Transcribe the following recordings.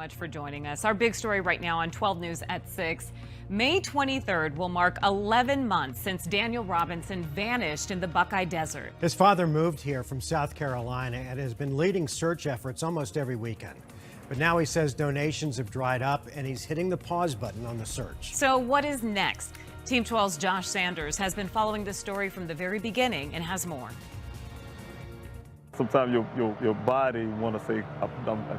much for joining us. Our big story right now on 12 News at 6. May 23rd will mark 11 months since Daniel Robinson vanished in the Buckeye Desert. His father moved here from South Carolina and has been leading search efforts almost every weekend. But now he says donations have dried up and he's hitting the pause button on the search. So what is next? Team 12's Josh Sanders has been following this story from the very beginning and has more. Sometimes your body want to say, I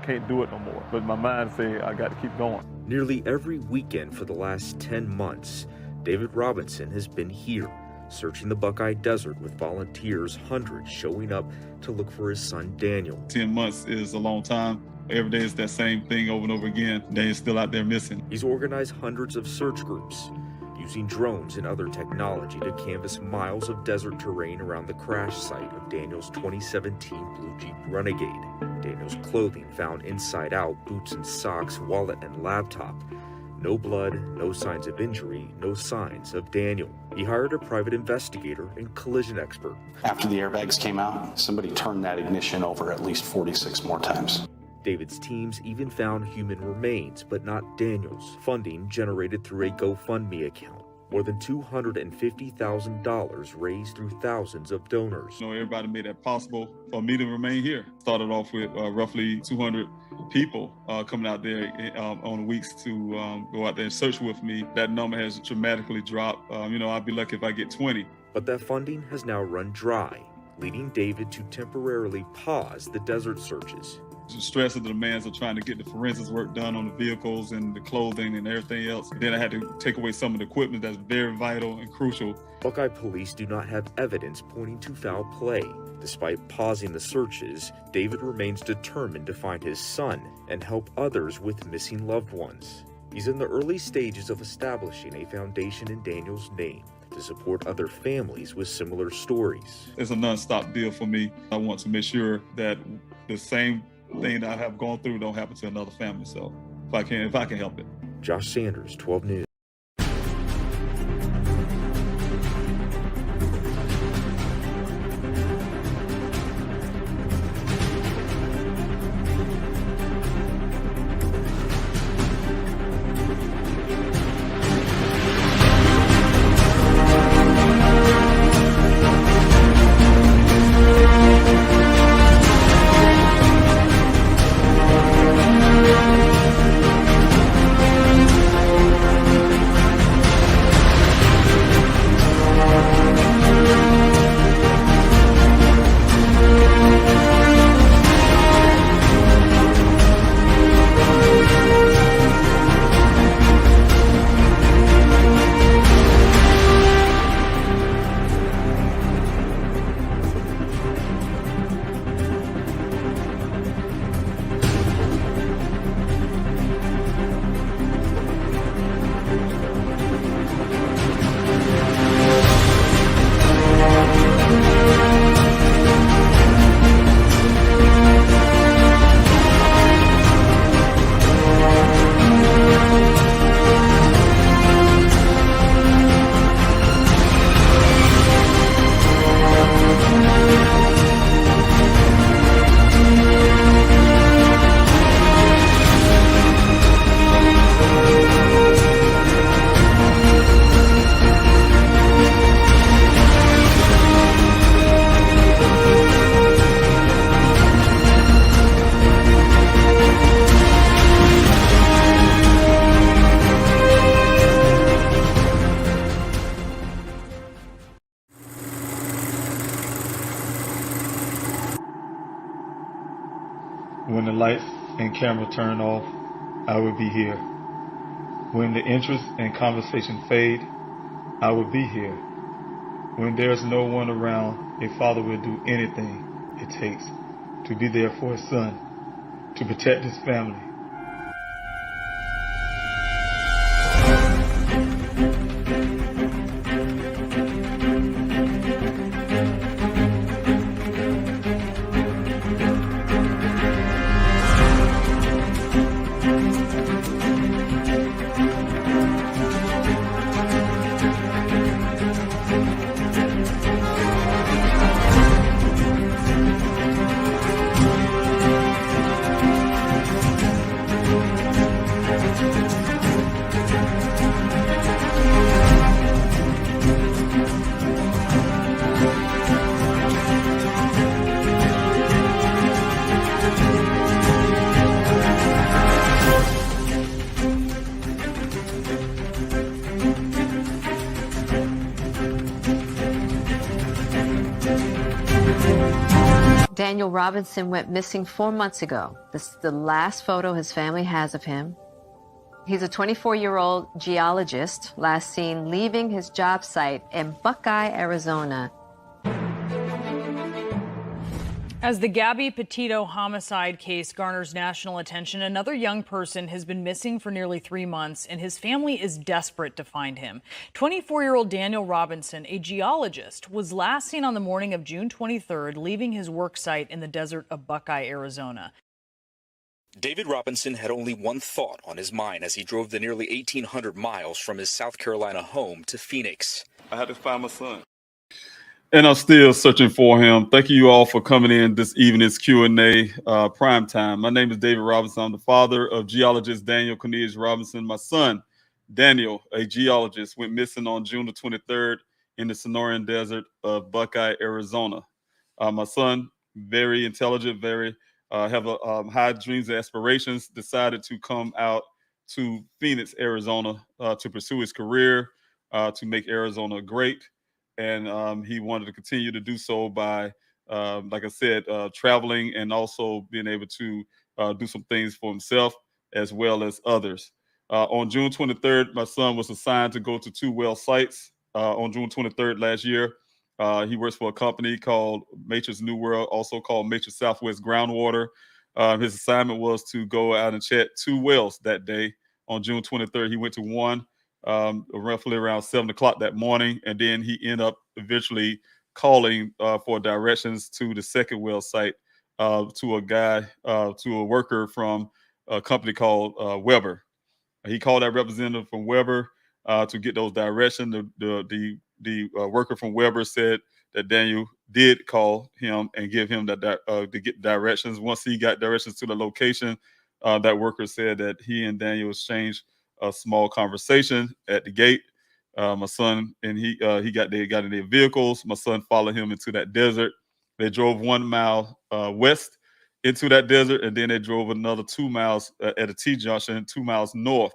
can't do it no more. But my mind say, I got to keep going. Nearly every weekend for the last 10 months, David Robinson has been here, searching the Buckeye Desert with volunteers, hundreds showing up to look for his son, Daniel. 10 months is a long time. Every day is that same thing over and over again. Daniel's still out there missing. He's organized hundreds of search groups, using drones and other technology to canvass miles of desert terrain around the crash site of Daniel's 2017 Blue Jeep Renegade. Daniel's clothing found inside out, boots and socks, wallet and laptop. No blood, no signs of injury, no signs of Daniel. He hired a private investigator and collision expert. After the airbags came out, somebody turned that ignition over at least 46 more times. David's teams even found human remains, but not Daniel's. Funding generated through a GoFundMe account. More than $250,000 raised through thousands of donors. Everybody made that possible for me to remain here. Started off with roughly 200 people coming out there on weeks to go out there and search with me. That number has dramatically dropped. I'd be lucky if I get 20. But that funding has now run dry, leading David to temporarily pause the desert searches. The stress of the demands of trying to get the forensics work done on the vehicles and the clothing and everything else. Then I had to take away some of the equipment that's very vital and crucial. Buckeye police do not have evidence pointing to foul play. Despite pausing the searches, David remains determined to find his son and help others with missing loved ones. He's in the early stages of establishing a foundation in Daniel's name to support other families with similar stories. It's a non-stop deal for me. I want to make sure that the same thing that I have gone through don't happen to another family. So if I can help it. Josh Sanders, 12 News. When the lights and camera turn off, I will be here. When the interest and conversation fade, I will be here. When there's no one around, a father will do anything it takes to be there for his son, to protect his family. Daniel Robinson went missing 4 months ago. This is the last photo his family has of him. He's a 24-year-old geologist, last seen leaving his job site in Buckeye, Arizona. As the Gabby Petito homicide case garners national attention, another young person has been missing for nearly 3 months, and his family is desperate to find him. 24-year-old Daniel Robinson, a geologist, was last seen on the morning of June 23rd, leaving his work site in the desert of Buckeye, Arizona. David Robinson had only one thought on his mind as he drove the nearly 1,800 miles from his South Carolina home to Phoenix. I had to find my son. And I'm still searching for him. Thank you all for coming in this evening's Q&A Primetime. My name is David Robinson. I'm the father of geologist Daniel Robinson. My son, Daniel, a geologist, went missing on June the 23rd in the Sonoran Desert of Buckeye, Arizona. My son, very intelligent, very have high dreams and aspirations, decided to come out to Phoenix, Arizona to pursue his career, to make Arizona great. And he wanted to continue to do so by, like I said, traveling and also being able to do some things for himself as well as others. On June 23rd, my son was assigned to go to 2 well sites on June 23rd last year. He works for a company called Matrix New World, also called Matrix Southwest Groundwater. His assignment was to go out and check 2 wells that day. On June 23rd, he went to one. Roughly around 7 o'clock that morning, and then he ended up eventually calling for directions to the second well site to a worker from a company called Weber. He called that representative from Weber to get those directions. The worker from Weber said that Daniel did call him and give him to get directions. Once he got directions to the location, that worker said that he and Daniel exchanged a small conversation at the gate. My son and they got in their vehicles. My son followed him into that desert. They drove 1 mile west into that desert, and then they drove another 2 miles at a T-junction, 2 miles north,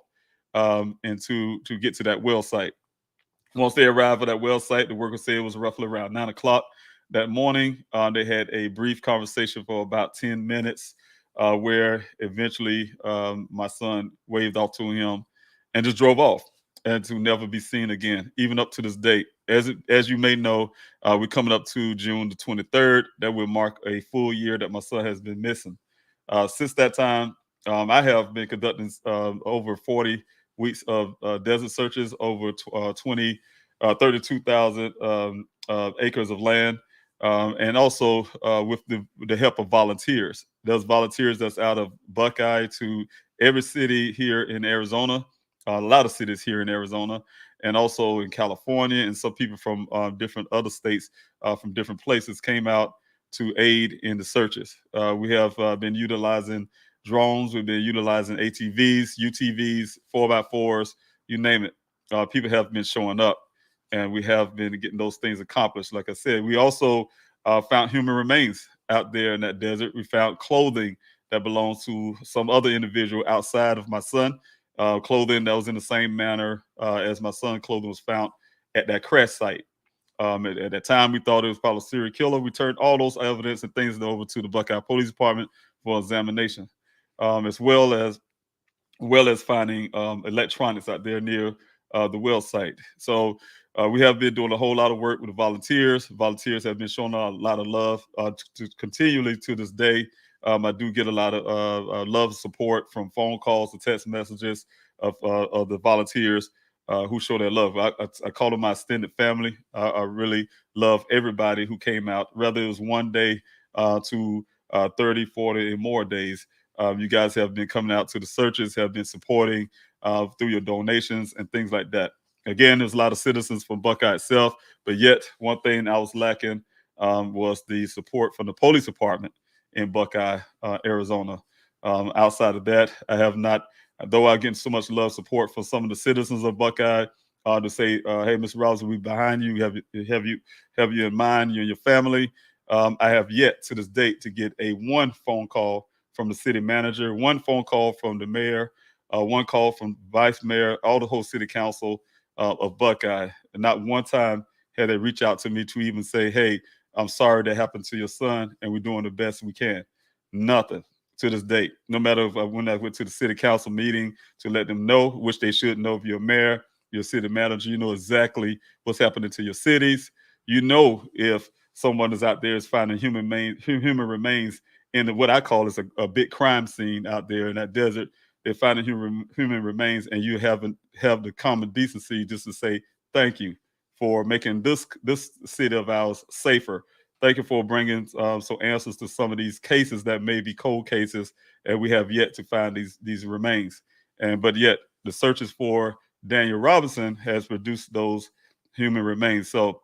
and to get to that well site. Once they arrived at that well site, the worker said it was roughly around 9 o'clock that morning. They had a brief conversation for about 10 minutes, where eventually my son waved off to him and just drove off, and to never be seen again, even up to this date. As you may know, we're coming up to June the 23rd. That will mark a full year that my son has been missing. Since that time, I have been conducting over 40 weeks of desert searches over 32,000 acres of land, and also with the help of volunteers. There's volunteers that's out of Buckeye to every city here in Arizona, a lot of cities here in Arizona, and also in California, and some people from different other states from different places came out to aid in the searches. We have been utilizing drones, we've been utilizing ATVs, UTVs, 4x4s, you name it. People have been showing up, and we have been getting those things accomplished. Like I said, we also found human remains out there in that desert. We found clothing that belongs to some other individual outside of my son. Clothing that was in the same manner as my son's clothing was found at that crash site. At that time, we thought it was probably a serial killer. We turned all those evidence and things over to the Buckeye Police Department for examination, as well as finding electronics out there near the well site. So we have been doing a whole lot of work with the volunteers. Volunteers have been showing a lot of love continually to this day. I do get a lot of love and support from phone calls and text messages of the volunteers who show their love. I call them my extended family. I really love everybody who came out, whether it was one day to 30, 40 and more days. You guys have been coming out to the searches, have been supporting through your donations and things like that. Again, there's a lot of citizens from Buckeye itself, but yet one thing I was lacking was the support from the police department in Buckeye, Arizona. Outside of that, I have not, though I get so much love support from some of the citizens of Buckeye to say, hey, Mr. Robinson, we're behind you, have you in mind, you and your family. I have yet to this date to get one phone call from the city manager, one phone call from the mayor, one call from vice mayor, all the whole city council of Buckeye. And not one time had they reached out to me to even say, hey, I'm sorry that happened to your son, and we're doing the best we can. Nothing to this date. No matter if when I went to the city council meeting to let them know, which they should know if you're a mayor, your city manager, you know exactly what's happening to your cities. You know if someone is out there is finding human remains in what I call is a big crime scene out there in that desert. They're finding human remains, and you haven't have the common decency just to say thank you for making this city of ours safer. Thank you for bringing some answers to some of these cases that may be cold cases, and we have yet to find these remains. But yet the searches for Daniel Robinson has produced those human remains. So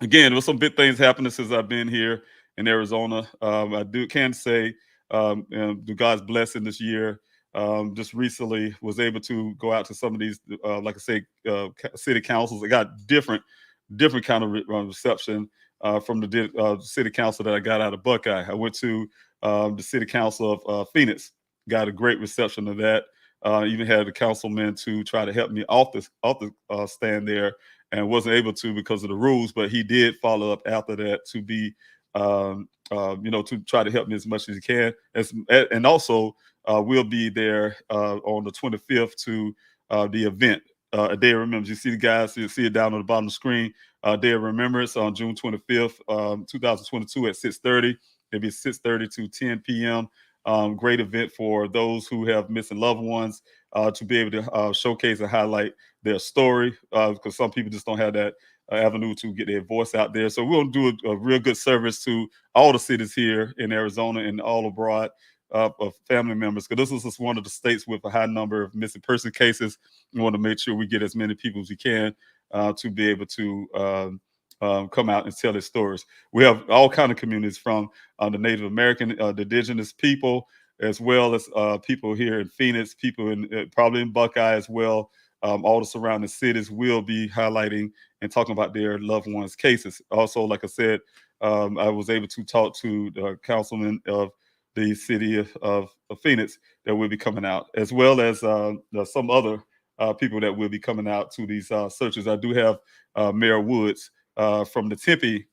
again, there was some big things happening since I've been here in Arizona. I can say, through God's blessing this year, just recently was able to go out to some of these, like I say, city councils. I got different kind of reception from the city council that I got out of Buckeye. I went to the city council of Phoenix, got a great reception of that. Even had a councilman to try to help me off the stand there, and wasn't able to because of the rules, but he did follow up after that to be, to try to help me as much as he can. And also, we'll be there on the 25th to the event, A Day of Remembrance. You see the guys, you see it down on the bottom of the screen, Day of Remembrance on June 25th, 2022 at 6:30. It'll be 6:30 to 10 p.m. Great event for those who have missing loved ones to be able to showcase and highlight their story, because some people just don't have that avenue to get their voice out there. So we'll do a real good service to all the cities here in Arizona and all abroad of family members, because this is just one of the states with a high number of missing person cases. We want to make sure we get as many people as we can to be able to come out and tell their stories. We have all kind of communities, from the Native American, the indigenous people, as well as people here in Phoenix, people in probably in Buckeye as well. All the surrounding cities will be highlighting and talking about their loved ones' cases. Also, like I said, I was able to talk to the councilman of the city of Phoenix that will be coming out, as well as some other people that will be coming out to these searches. I do have Mayor Woods from the Tempe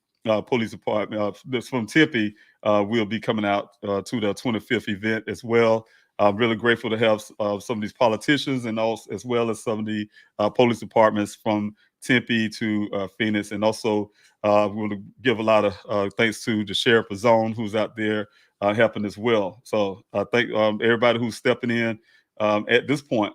Police Department. From Tempe will be coming out to the 25th event as well. I'm really grateful to have some of these politicians, and also as well as some of the police departments from Tempe to Phoenix. And also we want to give a lot of thanks to the Sheriff of Zone, who's out there helping as well. So I thank everybody who's stepping in at this point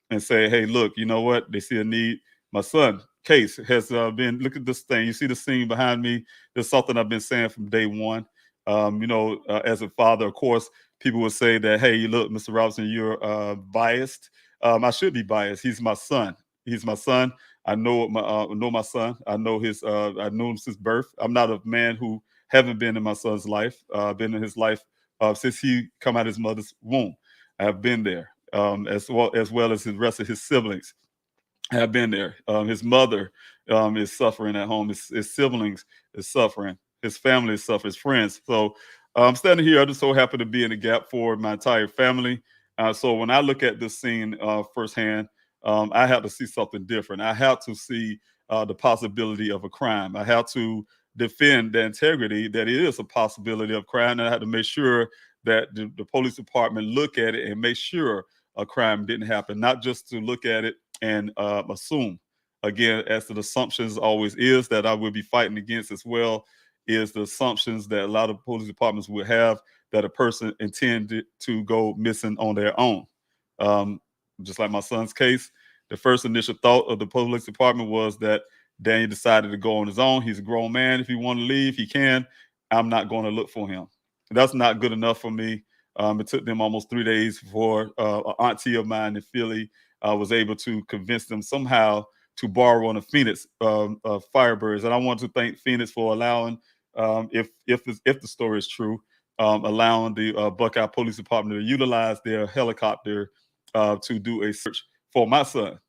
and say, hey, look, you know what? They see a need. My son case has been, look at this thing. You see the scene behind me. There's something I've been saying from day one. As a father, of course, people would say that, hey, you look, Mr. Robinson, you're biased. I should be biased. He's my son. He's my son. I know my son. I know I know him since birth. I'm not a man who haven't been in my son's life. I've been in his life since he come out of his mother's womb. I've been there, as well as the rest of his siblings have been there. His mother is suffering at home. His siblings is suffering. His family is suffering. His friends. So I'm standing here. I just so happen to be in the gap for my entire family. So when I look at this scene firsthand, I have to see something different. I have to see the possibility of a crime. I have to defend the integrity that it is a possibility of crime. And I have to make sure that the police department look at it and make sure a crime didn't happen, not just to look at it and assume. Again, as the assumptions always is that I will be fighting against as well, is the assumptions that a lot of police departments would have that a person intended to go missing on their own. Just like my son's case, the first initial thought of the police department was that Daniel decided to go on his own. He's a grown man. If he want to leave, he can. I'm not going to look for him. That's not good enough for me. It took them almost 3 days before an auntie of mine in Philly was able to convince them somehow to borrow one of Phoenix Firebirds. And I want to thank Phoenix for allowing, if the story is true, allowing the Buckeye Police Department to utilize their helicopter to do a search for my son.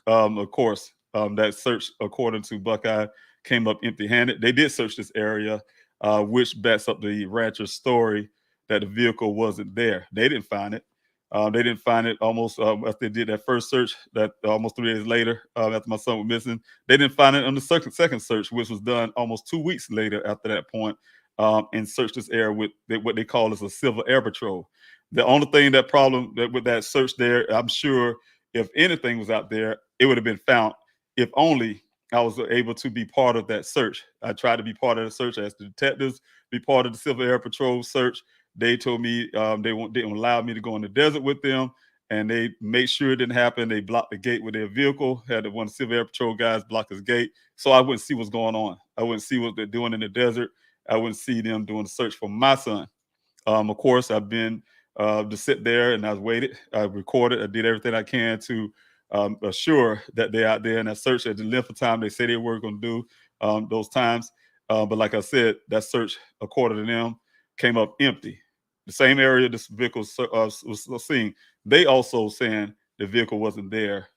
Of course, that search, according to Buckeye, came up empty-handed. They did search this area, which backs up the rancher's story that the vehicle wasn't there. They didn't find it. They didn't find it almost after they did that first search, that almost 3 days later, after my son was missing. They didn't find it on the second search, which was done almost 2 weeks later after that point, and searched this area with what they call as a Civil Air Patrol. The only thing with that search there, I'm sure if anything was out there, it would have been found. If only I was able to be part of that search. I tried to be part of the search. I asked the detectives be part of the Civil Air Patrol search. They told me didn't allow me to go in the desert with them, and they made sure it didn't happen. They blocked the gate with their vehicle, had one of the Civil Air Patrol guys block his gate, so I wouldn't see what's going on. I wouldn't see what they're doing in the desert. I wouldn't see them doing the search for my son. Of course, I've been to sit there and I waited. I recorded. I did everything I can to assure that they're out there in that search at the length of time they say they were going to do those times. But like I said, that search, according to them, came up empty. The same area this vehicle was seen. They also saying the vehicle wasn't there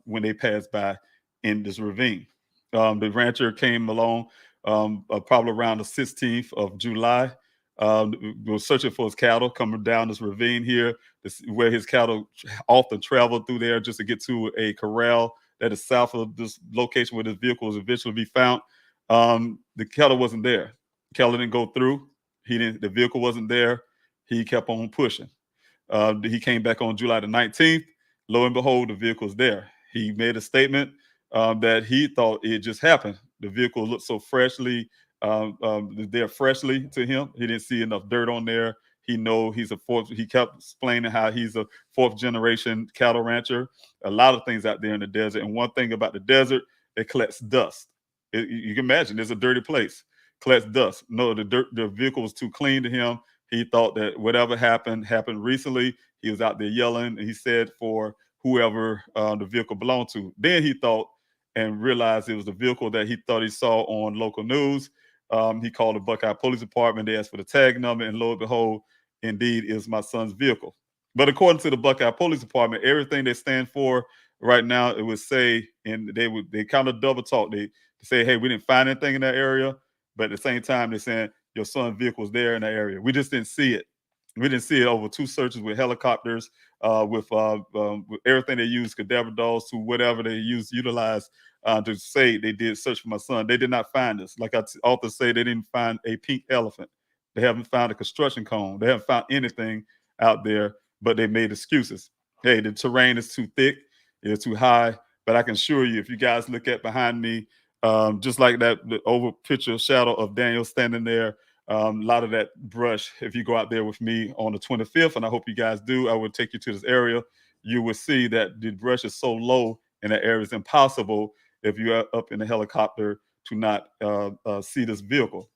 when they passed by in this ravine. The rancher came along probably around the 16th of July. Was searching for his cattle coming down this ravine here, where his cattle often travel through there just to get to a corral that is south of this location where this vehicle was eventually be found. The cattle wasn't there. Cattle didn't go through. The vehicle wasn't there. He kept on pushing. He came back on July the 19th. Lo and behold, the vehicle's there. He made a statement that he thought it just happened. The vehicle looked so freshly there freshly to him. He didn't see enough dirt on there. He kept explaining how he's a 4th generation cattle rancher. A lot of things out there in the desert. And one thing about the desert, it collects dust. You can imagine it's a dirty place. Collects dust. No, the vehicle was too clean to him. He thought that whatever happened recently. He was out there yelling, and he said for whoever the vehicle belonged to. Then he thought and realized it was the vehicle that he thought he saw on local news. He called the Buckeye Police Department. They asked for the tag number, and lo and behold, indeed, is my son's vehicle. But according to the Buckeye Police Department, everything they stand for right now, it would say, and they kind of double talk. They say, hey, we didn't find anything in that area, but at the same time, they're saying your son's vehicle was there in that area. We just didn't see it. We didn't see it over 2 searches with helicopters, with everything they used, cadaver dogs, to whatever they utilized to say they did search for my son. They did not find us. Like I often say, they didn't find a pink elephant. They haven't found a construction cone. They haven't found anything out there, but they made excuses. Hey, the terrain is too thick. It's too high. But I can assure you, if you guys look at behind me, just like that, the over picture shadow of Daniel standing there, a lot of that brush, if you go out there with me on the 25th, and I hope you guys do, I will take you to this area. You will see that the brush is so low in that area, it's impossible if you are up in the helicopter to not see this vehicle.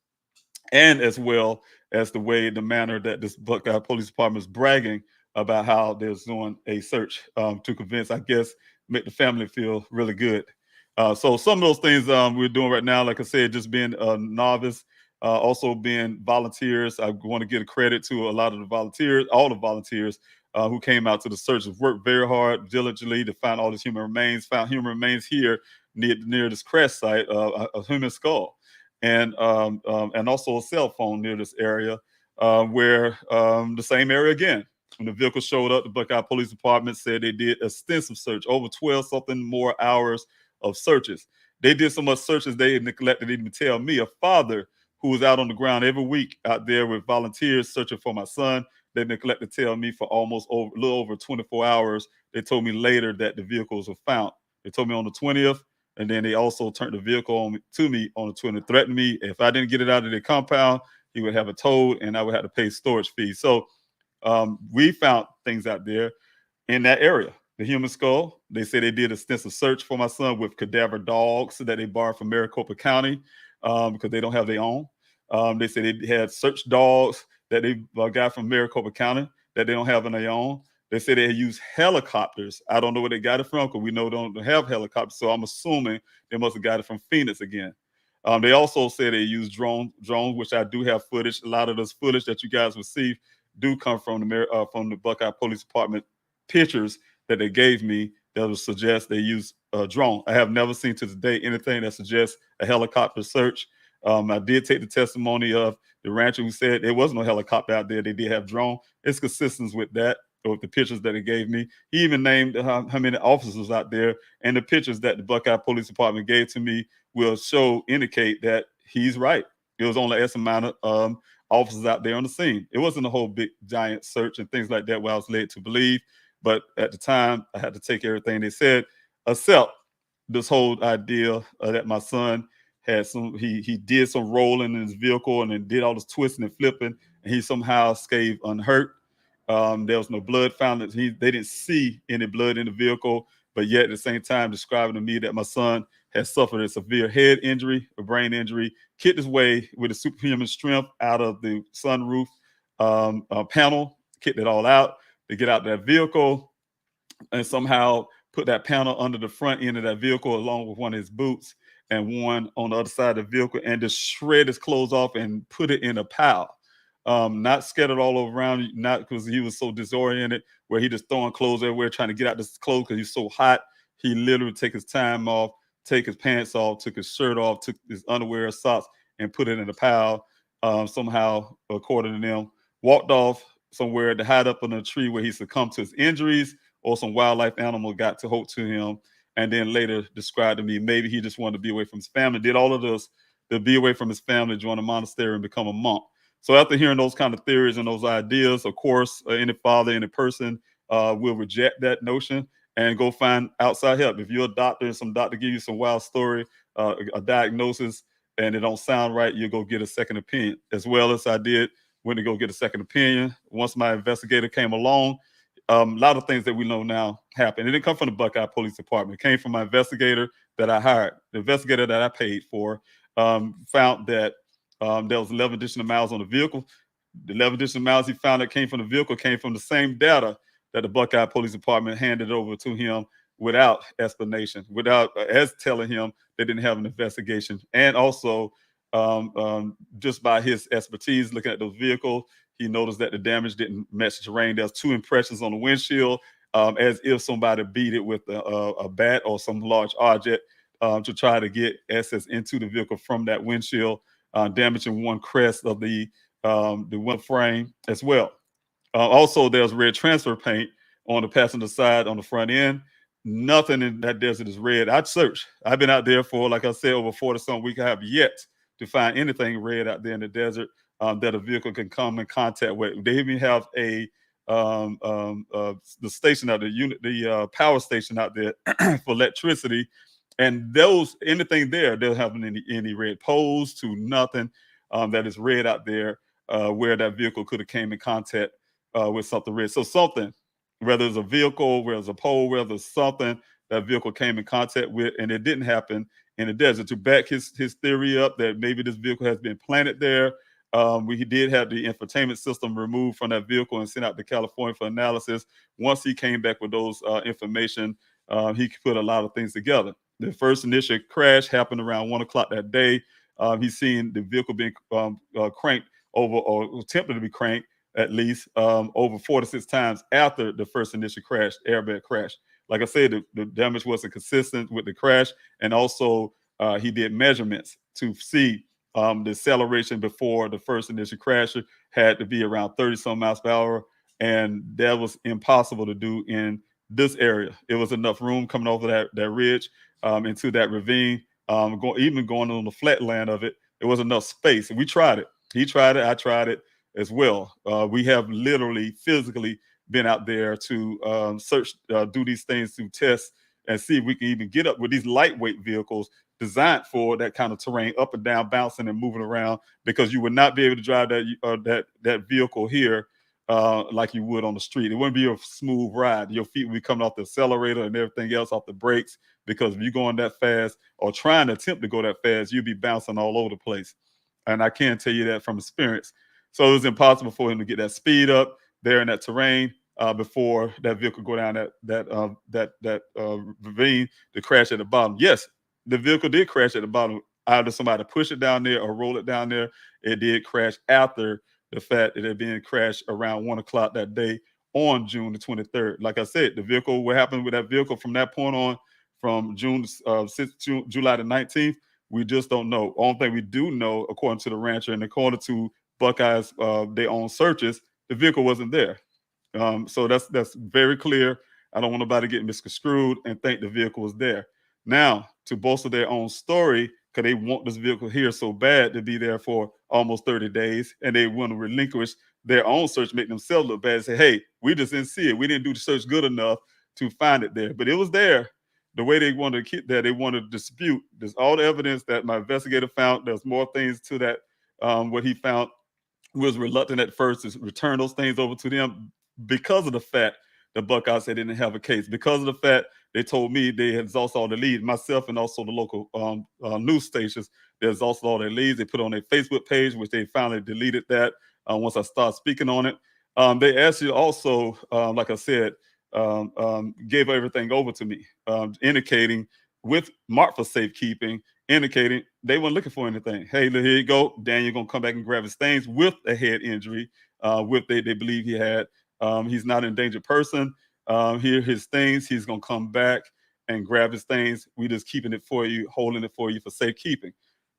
And as well as the manner that this Buckeye Police Department is bragging about how they're doing a search to convince, I guess, make the family feel really good. So some of those things we're doing right now, like I said, just being a novice, also being volunteers. I want to give a credit to a lot of the volunteers, all the volunteers who came out to the search, worked very hard, diligently to find all these human remains, found human remains here near this crash site, a human skull, and also a cell phone near this area, where the same area again. When the vehicle showed up, the Buckeye Police Department said they did extensive search, over 12 something more hours of searches. They did so much searches they neglected to even tell me, a father who was out on the ground every week out there with volunteers searching for my son. They neglected to tell me for a little over 24 hours. They told me later that the vehicles were found. They told me on the 20th, and then they also turned the vehicle to me on the 20th, threatened me if I didn't get it out of the compound, he would have it towed, and I would have to pay storage fees. So we found things out there in that area. The human skull, they say they did extensive search for my son with cadaver dogs that they borrowed from Maricopa County because they don't have their own. They say they had search dogs that they got from Maricopa County that they don't have on their own. They say they used helicopters. I don't know where they got it from because we know they don't have helicopters. So I'm assuming they must have got it from Phoenix again. They also say they used drones, which I do have footage. A lot of this footage that you guys will see do come from the Buckeye Police Department pictures that they gave me that would suggest they used a drone. I have never seen to this day anything that suggests a helicopter search. I did take the testimony of the rancher who said there was no helicopter out there. They did have drone. It's consistent with that. with the pictures that he gave me. He even named how many officers out there, and the pictures that the Buckeye Police Department gave to me will indicate that he's right. It was only S amount of officers out there on the scene. It wasn't a whole big giant search and things like that where I was led to believe. But at the time, I had to take everything they said, except this whole idea that my son had he did some rolling in his vehicle and then did all this twisting and flipping, and he somehow escaped unhurt. There was no blood found. They didn't see any blood in the vehicle, but yet at the same time describing to me that my son had suffered a severe head injury, a brain injury, kicked his way with a superhuman strength out of the sunroof panel, kicked it all out to get out that vehicle, and somehow put that panel under the front end of that vehicle along with one of his boots and one on the other side of the vehicle, and just shred his clothes off and put it in a pile. Not scattered all over around, not because he was so disoriented where he just throwing clothes everywhere trying to get out this clothes because he's so hot. He literally take his time off, take his pants off, took his shirt off, took his underwear, socks, and put it in a pile. Somehow, according to them, walked off somewhere to hide up in a tree where he succumbed to his injuries, or some wildlife animal got to hold to him, and then later described to me maybe he just wanted to be away from his family, did all of this to be away from his family, join a monastery, and become a monk. So after hearing those kind of theories and those ideas, of course, any father, any person will reject that notion and go find outside help. If you're a doctor and some doctor give you some wild story, a diagnosis, and it don't sound right, you go get a second opinion, as well as I did when to go get a second opinion. Once my investigator came along, a lot of things that we know now happened. It didn't come from the Buckeye Police Department. It came from my investigator that I hired. The investigator that I paid for found that there was 11 additional miles on the vehicle. The 11 additional miles he found that came from the vehicle came from the same data that the Buckeye Police Department handed over to him without explanation, without as telling him they didn't have an investigation. And also, just by his expertise looking at those vehicles, he noticed that the damage didn't match the terrain. There's 2 impressions on the windshield, as if somebody beat it with a bat or some large object to try to get access into the vehicle from that windshield, damaging one crest of the one frame as well. Also, there's red transfer paint on the passenger side on the front end. Nothing in that desert is red. I'd searched. I've been out there for, like I said, over 40-some weeks. I have yet to find anything red out there in the desert that a vehicle can come in contact with. They even have the station out there, the power station out there for electricity, and those anything there, they'll have any red poles to nothing that is red out there where that vehicle could have came in contact with something red. So something, whether it's a vehicle, whether it's a pole, whether it's something that vehicle came in contact with, and it didn't happen in the desert. To back his theory up that maybe this vehicle has been planted there, we did have the infotainment system removed from that vehicle and sent out to California for analysis. Once he came back with those information, he could put a lot of things together. The first initial crash happened around 1 o'clock that day. He's seen the vehicle being cranked over, or attempted to be cranked at least over 4 to 6 times after the first initial crash, airbag crash. Like I said, the damage wasn't consistent with the crash, and also he did measurements to see the acceleration before the first initial crash had to be around 30-some miles per hour, and that was impossible to do in this area. It was enough room coming over that ridge into that ravine, even going on the flat land of it. There was enough space, and we tried it. He tried it. I tried it as well. We have literally physically been out there to search, do these things to test and see if we can even get up with these lightweight vehicles designed for that kind of terrain, up and down, bouncing and moving around, because you would not be able to drive that vehicle here like you would on the street. It wouldn't be a smooth ride. Your feet would be coming off the accelerator and everything else, off the brakes, because if you're going that fast or trying to attempt to go that fast, you'd be bouncing all over the place. And I can tell you that from experience. So it was impossible for him to get that speed up there in that terrain before that vehicle go down that ravine to crash at the bottom. Yes, the vehicle did crash at the bottom. Either somebody push it down there or roll it down there. It did crash after the fact that it had been crashed around 1 o'clock that day on June the 23rd. Like I said, the vehicle, what happened with that vehicle from that point on, from July the 19th, we just don't know. Only thing we do know, according to the rancher and according to Buckeye's their own searches, the vehicle wasn't there. So that's very clear. I don't want nobody to get misconstrued and think the vehicle was there. Now, to bolster their own story, because they want this vehicle here so bad to be there for almost 30 days, and they want to relinquish their own search, make themselves look bad, and say, hey, we just didn't see it. We didn't do the search good enough to find it there. But it was there. The way they wanted to keep that, they wanted to dispute. There's all the evidence that my investigator found. There's more things to that. What he found was reluctant at first to return those things over to them because of the fact the Buckeye said they didn't have a case, because of the fact they told me they had exhausted all the leads, myself and also the local news stations. They exhausted all their leads. They put it on their Facebook page, which they finally deleted that once I started speaking on it. They actually also, like I said, gave everything over to me, indicating with marked for safekeeping, indicating they weren't looking for anything. Hey, look, here you go. Daniel gonna come back and grab his things with a head injury, with they believe he had. He's not an endangered person. Here his things. He's gonna come back and grab his things. We just keeping it for you, holding it for you for safekeeping.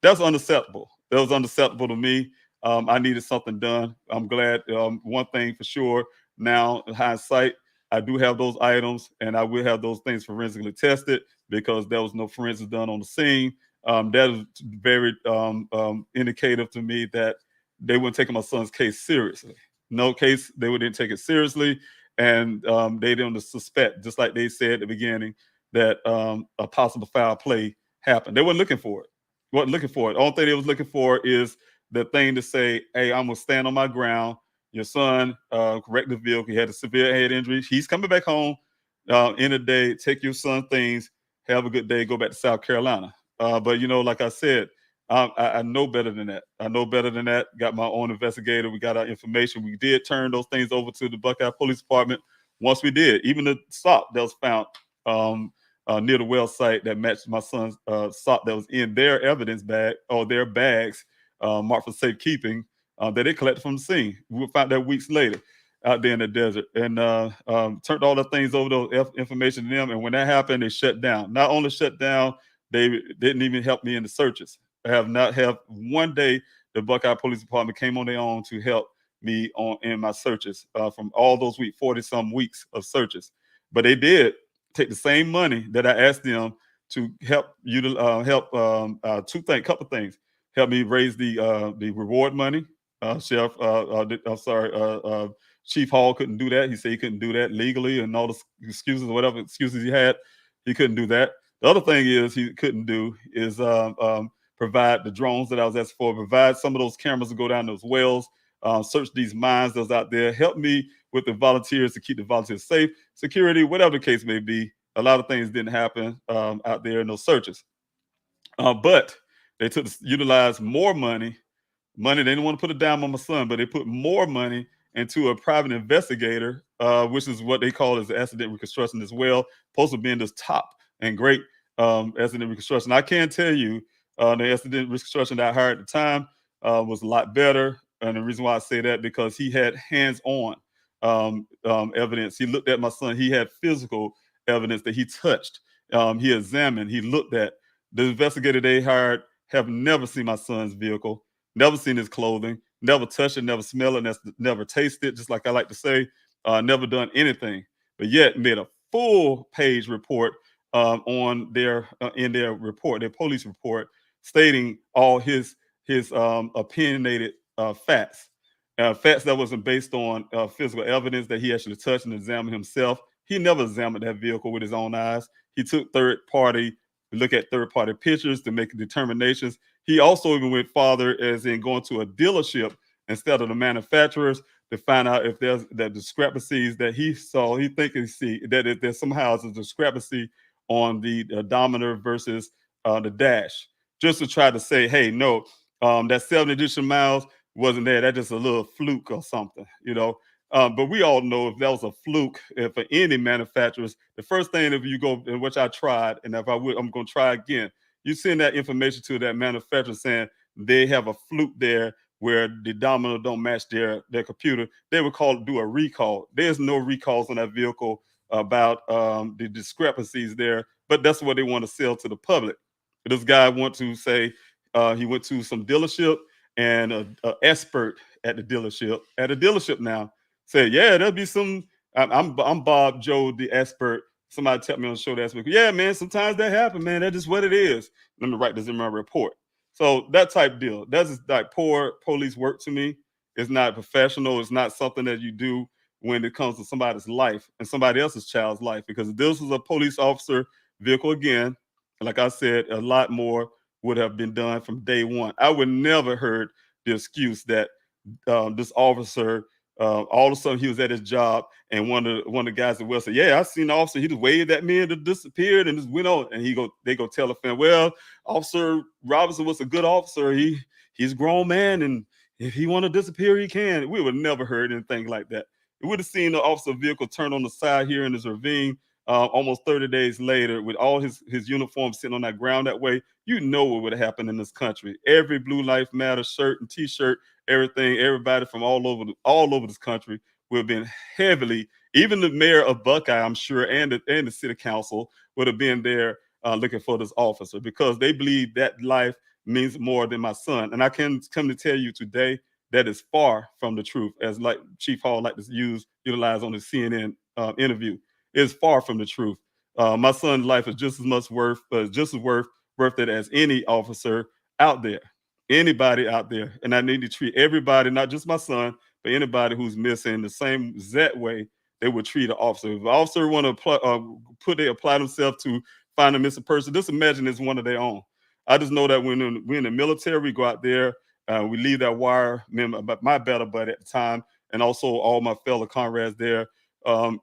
That's unacceptable. That was unacceptable to me. I needed something done. I'm glad. One thing for sure. Now, in hindsight, I do have those items, and I will have those things forensically tested because there was no forensics done on the scene. That is very indicative to me that they weren't taking my son's case seriously. No case, they didn't take it seriously, and they didn't suspect, just like they said at the beginning, that a possible foul play happened. They weren't looking for it. Wasn't looking for it. Only thing they was looking for is the thing to say, hey, I'm gonna stand on my ground. Your son wrecked the vehicle. He had a severe head injury. He's coming back home in a day. Take your son's things. Have a good day. Go back to South Carolina. But, like I said, I know better than that. I know better than that. Got my own investigator. We got our information. We did turn those things over to the Buckeye Police Department. Once we did, even the sock that was found near the well site that matched my son's sock that was in their evidence bag or their bags marked for safekeeping that they collected from the scene. We found that weeks later out there in the desert, and turned all the things over, those information to them. And when that happened, they shut down. Not only shut down, they didn't even help me in the searches. I have not have one day the Buckeye Police Department came on their own to help me in my searches from all those 40-some weeks of searches. But they did take the same money that I asked them to help you to help couple things. Help me raise the reward money. Chief Hall couldn't do that. He said he couldn't do that legally, and all the excuses, whatever excuses he had, he couldn't do that. The other thing is he couldn't do is provide the drones that I was asking for, provide some of those cameras to go down those wells, search these mines that's out there, help me with the volunteers to keep the volunteers safe, security, whatever the case may be. A lot of things didn't happen out there in those searches. But they utilized more money. They didn't want to put a dime on my son, but they put more money into a private investigator, which is what they call as accident reconstruction as well, supposed to be in this top and great accident reconstruction. I can tell you the accident reconstruction that I hired at the time was a lot better. And the reason why I say that, because he had hands-on evidence. He looked at my son. He had physical evidence that he touched. He examined. He looked at. The investigator they hired have never seen my son's vehicle, never seen his clothing, never touched it, never smelled it, never tasted it, just like I like to say, never done anything, but yet made a full page report on their in their report, their police report, stating all his opinionated facts that wasn't based on physical evidence that he actually touched and examined himself. He never examined that vehicle with his own eyes. He took third-party pictures to make determinations. He also even went farther, as in going to a dealership instead of the manufacturers, to find out if there's the discrepancies that he saw. He think he see that if there's somehow a discrepancy on the odometer versus the dash, just to try to say, hey, no, that 7 additional miles wasn't there. That's just a little fluke or something, But we all know if that was a fluke, for any manufacturers, the first thing, if you go, in which I tried, and if I would, I'm going to try again. You send that information to that manufacturer saying they have a fluke there where the odometer don't match their computer. They would do a recall. There's no recalls on that vehicle about the discrepancies there, but that's what they want to sell to the public. This guy wants to say he went to some dealership, and an expert at a dealership now Said, yeah, there'll be some. I'm Bob Joe, the expert. Somebody tapped me on the shoulder, asked me, yeah, man, sometimes that happen, man. That's just what it is. Let me write this in my report. So that type deal. That's just like poor police work to me. It's not professional. It's not something that you do when it comes to somebody's life and somebody else's child's life. Because if this was a police officer vehicle again, like I said, a lot more would have been done from day one. I would never heard the excuse that this officer, all of a sudden he was at his job, and one of the guys at Wells said, "Yeah, I seen the officer. He just waved at me and it disappeared and just went on." And they go tell the fan, "Well, Officer Robinson was a good officer. He's a grown man, and if he want to disappear, he can." We would never heard anything like that. We would have seen the officer vehicle turn on the side here in this ravine. Almost 30 days later, with all his uniform sitting on that ground that way, you know what would have happened in this country. Every Blue Lives Matter shirt and T-shirt, everything, everybody from all over this country would have been heavily. Even the mayor of Buckeye, I'm sure, and the city council would have been there looking for this officer, because they believe that life means more than my son. And I can come to tell you today that is far from the truth, as like Chief Hall like to utilize on the CNN interview. It's far from the truth. My son's life is just as much worth it as any officer out there, anybody out there. And I need to treat everybody, not just my son, but anybody who's missing, the same exact way they would treat an officer. If an officer want to apply themselves to find a missing person, just imagine it's one of their own. I just know that when we're in the military, we go out there, we leave that wire. My battle buddy at the time, and also all my fellow comrades there. My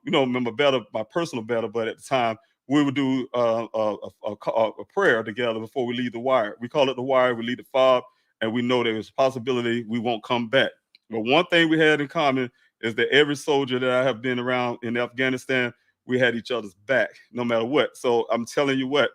personal battle buddy at the time, we would do a prayer together before we leave the wire. We call it the wire. We leave the fob, and we know there's a possibility we won't come back. But one thing we had in common is that every soldier that I have been around in Afghanistan, we had each other's back, no matter what. So I'm telling you what,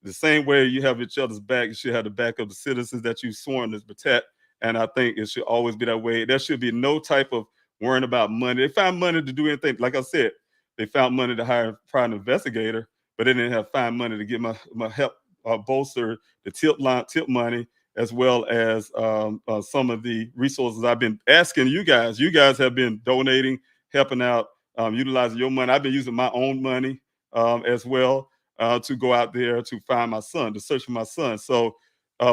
the same way you have each other's back, you should have the back of the citizens that you've sworn to protect. And I think it should always be that way. There should be no type of worrying about money. They found money to do anything. Like I said, they found money to hire a private investigator, but they didn't find money to get my help bolster the tip money, as well as some of the resources I've been asking you guys. You guys have been donating, helping out, utilizing your money. I've been using my own money as well to go out there to find my son, to search for my son. So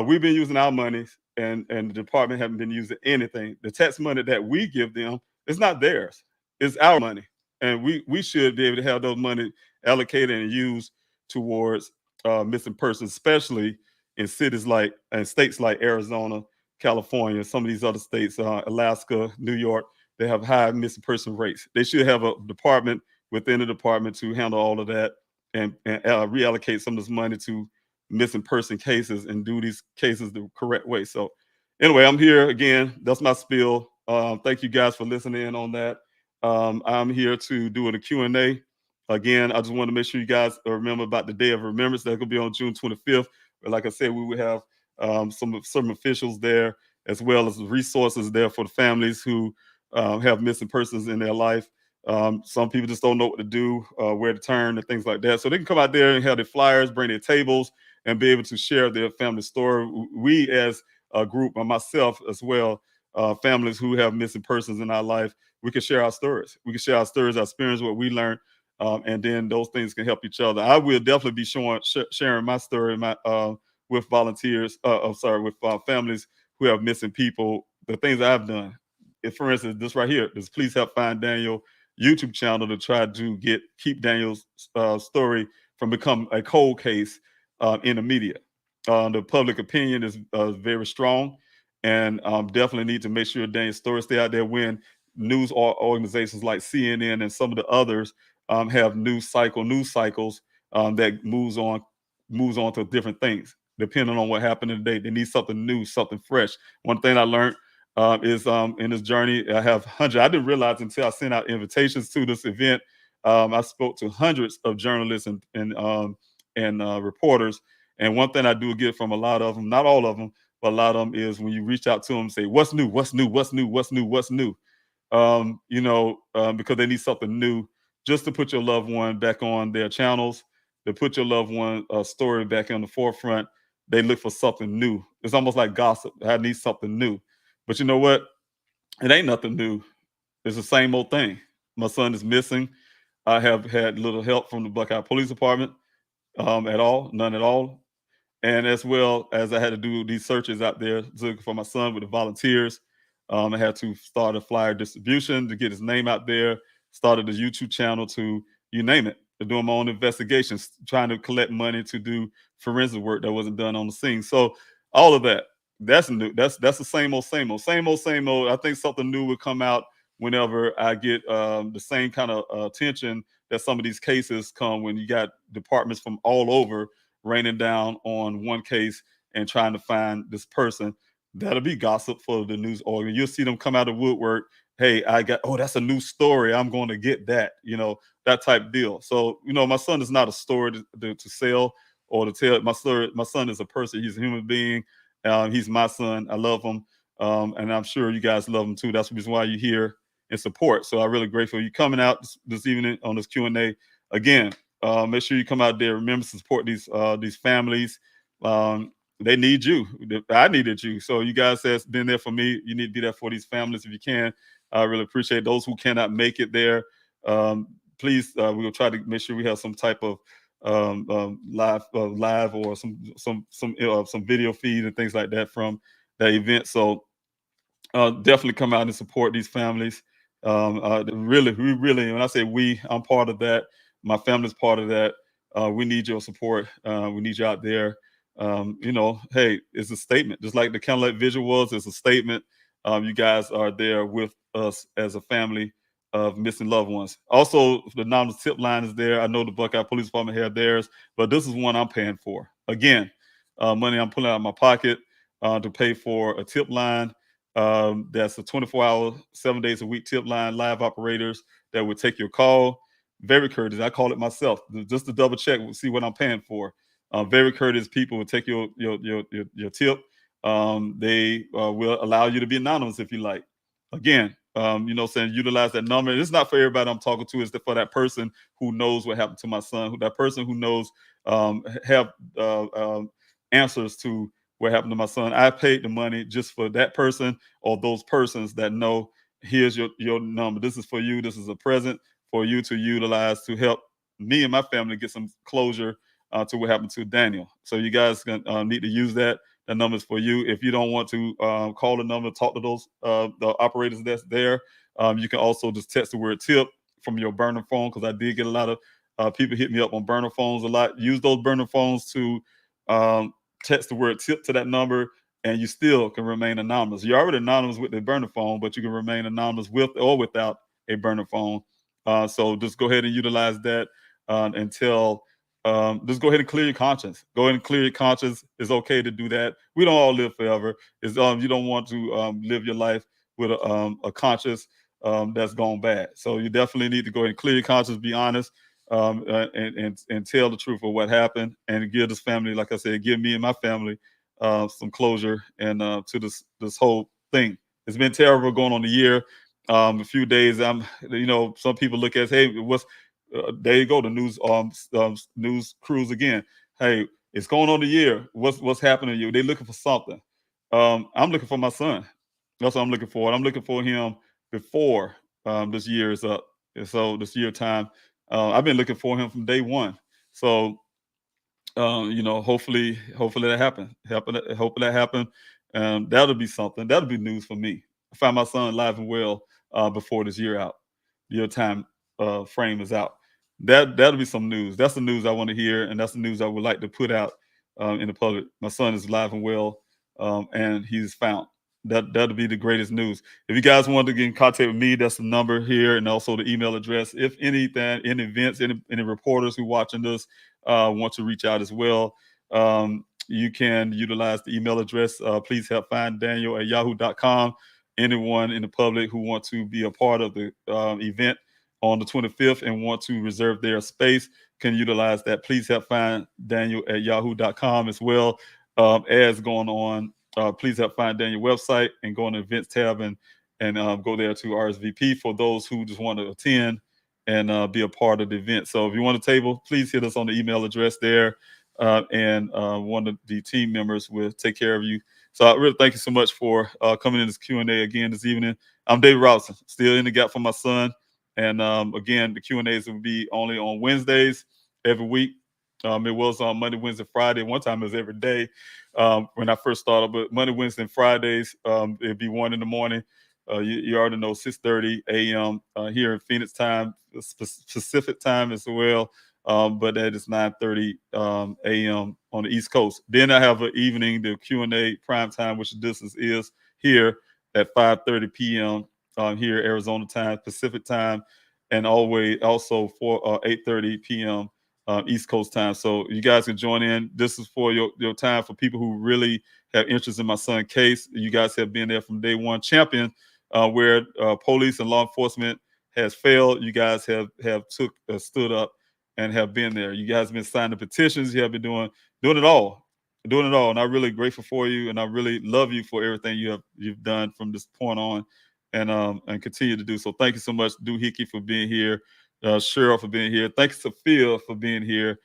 we've been using our money, and the department haven't been using anything. The tax money that we give them, it's not theirs. It's our money. And we should be able to have those money allocated and used towards missing persons, especially in cities and states like Arizona, California, some of these other states, Alaska, New York. They have high missing person rates. They should have a department within the department to handle all of that and reallocate some of this money to missing person cases and do these cases the correct way. So anyway, I'm here again. That's my spiel. Thank you guys for listening in on that. I'm here to do a Q&A. Again, I just want to make sure you guys remember about the Day of Remembrance. That could be on June 25th. But like I said, we will have some officials there, as well as resources there for the families who have missing persons in their life. Some people just don't know what to do, where to turn, and things like that. So they can come out there and have their flyers, bring their tables, and be able to share their family story. We as a group, and myself as well, families who have missing persons in our life, we can share our stories. We can share our stories, our experience, what we learned, and then those things can help each other. I will definitely be sharing my story with volunteers, with families who have missing people, the things I've done. If, for instance, this right here, this Please Help Find Daniel YouTube channel, to try to keep Daniel's story from becoming a cold case in the media. The public opinion is very strong, and definitely need to make sure Daniel's story stay out there when news organizations like CNN and some of the others have news cycles that moves on to different things depending on what happened today. They need something new, something fresh. One thing I learned is in this journey, I have hundreds. I didn't realize until I sent out invitations to this event. I spoke to hundreds of journalists and reporters. And one thing I do get from a lot of them, not all of them, but a lot of them, is when you reach out to them and say, "What's new? What's new? What's new? What's new? What's new?" Because they need something new, just to put your loved one back on their channels, to put your loved one story back on the forefront. They look for something new. It's almost like gossip. I need something new. But you know what? It ain't nothing new. it's the same old thing. My son is missing. I have had little help from the Buckeye Police Department at all, none at all. And as well as I had to do these searches out there looking for my son with the volunteers. I had to start a flyer distribution to get his name out there, started a YouTube channel to, you name it, to doing my own investigations, trying to collect money to do forensic work that wasn't done on the scene. So all of that, that's new. That's the same old, same old, same old, same old. I think something new will come out whenever I get the same kind of attention that some of these cases come when you got departments from all over raining down on one case and trying to find this person. That'll be gossip for the news organ. You'll see them come out of woodwork. Hey, that's a new story. I'm going to get that, that type deal. So, my son is not a story to sell or to tell. My son is a person. He's a human being. He's my son. I love him. And I'm sure you guys love him too. That's the reason why you're here and support. So I'm really grateful you coming out this evening on this Q&A. Again, make sure you come out there. Remember to support these families. They need you. I needed you. So you guys have been there for me. You need to be there for these families if you can. I really appreciate those who cannot make it there. Please, we will try to make sure we have some type of live or some video feed and things like that from that event. So definitely come out and support these families. Really, when I say we, I'm part of that. My family's part of that. We need your support. We need you out there. Hey, it's a statement. Just like the Candlelight Vigil was, it's a statement. You guys are there with us as a family of missing loved ones. Also, the anonymous tip line is there. I know the Buckeye Police Department had theirs, but this is one I'm paying for. Again, money I'm pulling out of my pocket to pay for a tip line. That's a 24-hour, 7 days a week tip line, live operators that would take your call. Very courteous. I call it myself just to double check, see what I'm paying for. Very courteous people will take your tip. They will allow you to be anonymous if you like. Again, saying utilize that number. It's not for everybody I'm talking to. It's for that person who knows what happened to my son. That person who knows have answers to what happened to my son. I paid the money just for that person or those persons that know. Here's your number. This is for you. This is a present for you to utilize to help me and my family get some closure to what happened to Daniel. So you guys need to use that. The number's for you. If you don't want to call the number, talk to those the operators that's there. You can also just text the word tip from your burner phone, because I did get a lot of people hit me up on burner phones a lot. Use those burner phones to text the word tip to that number, and you still can remain anonymous. You're already anonymous with the burner phone, but you can remain anonymous with or without a burner phone. So just go ahead and utilize that until just go ahead and clear your conscience. Go ahead and clear your conscience. It's okay to do that. We don't all live forever. You don't want to live your life with a conscience that's gone bad. So you definitely need to go ahead and clear your conscience, be honest, and tell the truth of what happened, and give this family, like I said, give me and my family some closure and to this whole thing. It's been terrible going on a year. A few days, some people look at, hey, there you go, the news crews again. Hey, it's going on a year. What's happening to you? They're looking for something. I'm looking for my son. That's what I'm looking for. And I'm looking for him before this year is up. And so this year time, I've been looking for him from day one. So hopefully that happens. Hopefully that happens. That'll be something. That'll be news for me. I find my son alive and well before this year time frame is out. That'll be some news. That's the news I want to hear, and that's the news I would like to put out in the public. My son is alive and well, and he's found. That'll be the greatest news. If you guys want to get in contact with me, that's the number here, and also the email address. If anything, any events, any reporters who watching this want to reach out as well, you can utilize the email address. Please help find Daniel at yahoo.com. Anyone in the public who want to be a part of the event on the 25th and want to reserve their space can utilize that. Please help find Daniel at yahoo.com as well. As going on, please help find Daniel website and go on the events tab and go there to RSVP for those who just want to attend and be a part of the event. So if you want a table, please hit us on the email address there. and one of the team members will take care of you. So I really thank you so much for coming in this Q&A again this evening. I'm David Robinson, still in the gap for my son. And again, the Q&As will be only on Wednesdays every week. It was on Monday, Wednesday, Friday. One time it was every day when I first started, but Monday, Wednesday, and Fridays, it'd be 1 in the morning. You already know 6:30 a.m. Here in Phoenix time, Pacific time as well. But that is 9:30 a.m. on the East Coast. Then I have an evening, the Q&A prime time, which this is here at 5:30 p.m. Here Arizona time, Pacific time, and always also for 8:30 p.m. East Coast time. So you guys can join in. This is for your time for people who really have interest in my son's case. You guys have been there from day one, champion, where police and law enforcement has failed. You guys have stood up and have been there. You guys have been signing petitions. You have been doing it all, and I'm really grateful for you, and I really love you for everything you've done from this point on, and continue to do so. Thank you so much, Doohickey, for being here. Cheryl for being here. Thanks, Sophia, for being here.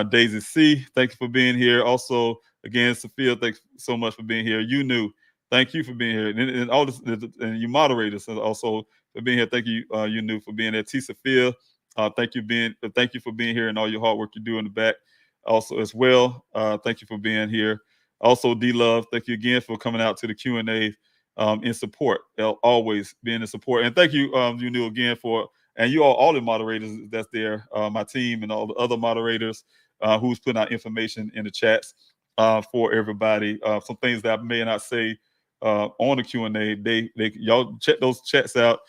Daisy C, thank you for being here. Also, again, Sophia, thanks so much for being here. You knew, thank you for being here, and all this, and you moderators also for being here. Thank you, you knew, for being there. T. Sophia, thank you for being here and all your hard work you do in the back, also as well. Thank you for being here. Also, D Love, thank you again for coming out to the Q&A in support. Always being in support, and thank you, you knew, again for. And you all the moderators that's there, my team and all the other moderators who's putting out information in the chats for everybody. Some things that I may not say on the Q&A, y'all check those chats out.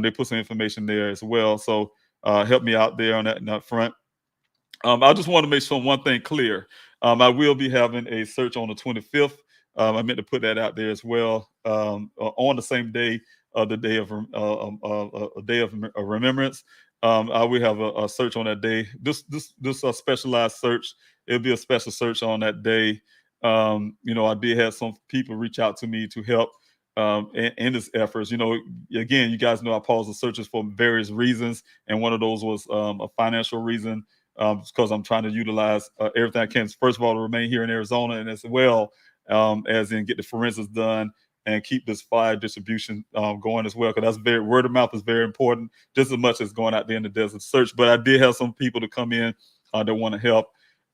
They put some information there as well. So help me out there on that front. I just want to make sure one thing clear. I will be having a search on the 25th. I meant to put that out there as well on the same day. The day of remembrance. I will have a search on that day. This specialized search. It'll be a special search on that day. I did have some people reach out to me to help in this efforts. Again, you guys know I paused the searches for various reasons, and one of those was a financial reason, because I'm trying to utilize everything I can. First of all, to remain here in Arizona, and as well as in get the forensics done and keep this flyer distribution going as well, because that's word of mouth is very important, just as much as going out there in the desert search. But I did have some people to come in that want to help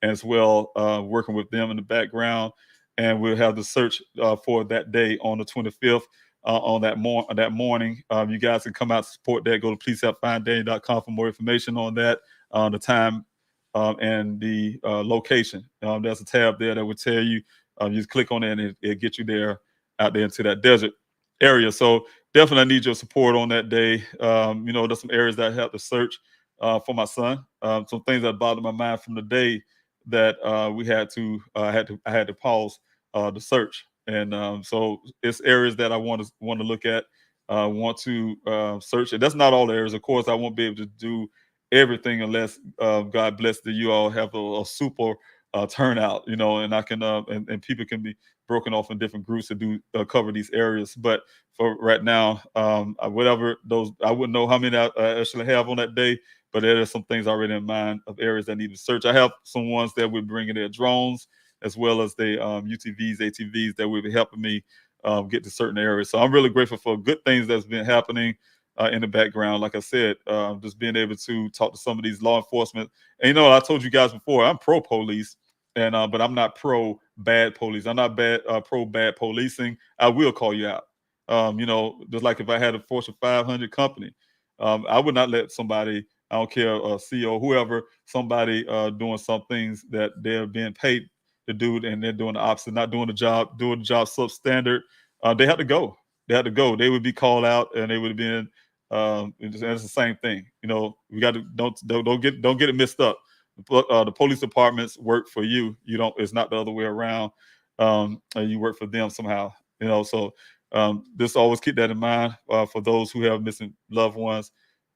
as well, working with them in the background, and we'll have the search for that day on the 25th. On that morning, you guys can come out to support that. Go to pleasehelpfinddaniel.com for more information on that, the time and the location. There's a tab there that will tell you. You just click on it and it'll get you there, out there into that desert area. So definitely need your support on that day. There's some areas that I have to search for my son. Some things that bothered my mind from the day that I had to pause the search. And so it's areas that I want to look at, want to search. And that's not all the areas. Of course, I won't be able to do everything unless God bless that you all have a super turnout, and I can and people can be broken off in different groups to do cover these areas. But for right now, whatever those, I wouldn't know how many I actually have on that day, but there are some things already in mind of areas that need to search. I have some ones that will bring in their drones, as well as the UTVs, ATVs that will be helping me get to certain areas. So I'm really grateful for good things that's been happening in the background. Like I said, just being able to talk to some of these law enforcement. And I told you guys before, I'm pro police, and but I'm not pro bad police. I'm not pro bad policing. I will call you out. Just like if I had a Fortune 500 company, I would not let somebody, I don't care, CEO, whoever, somebody doing some things that they're being paid to do, and they're doing the opposite, not doing the job substandard. They had to go. They would be called out, and they would have been. It's the same thing. We got to don't get it mixed up. The police departments work for you. You don't. It's not the other way around. You work for them somehow. So just always keep that in mind for those who have missing loved ones.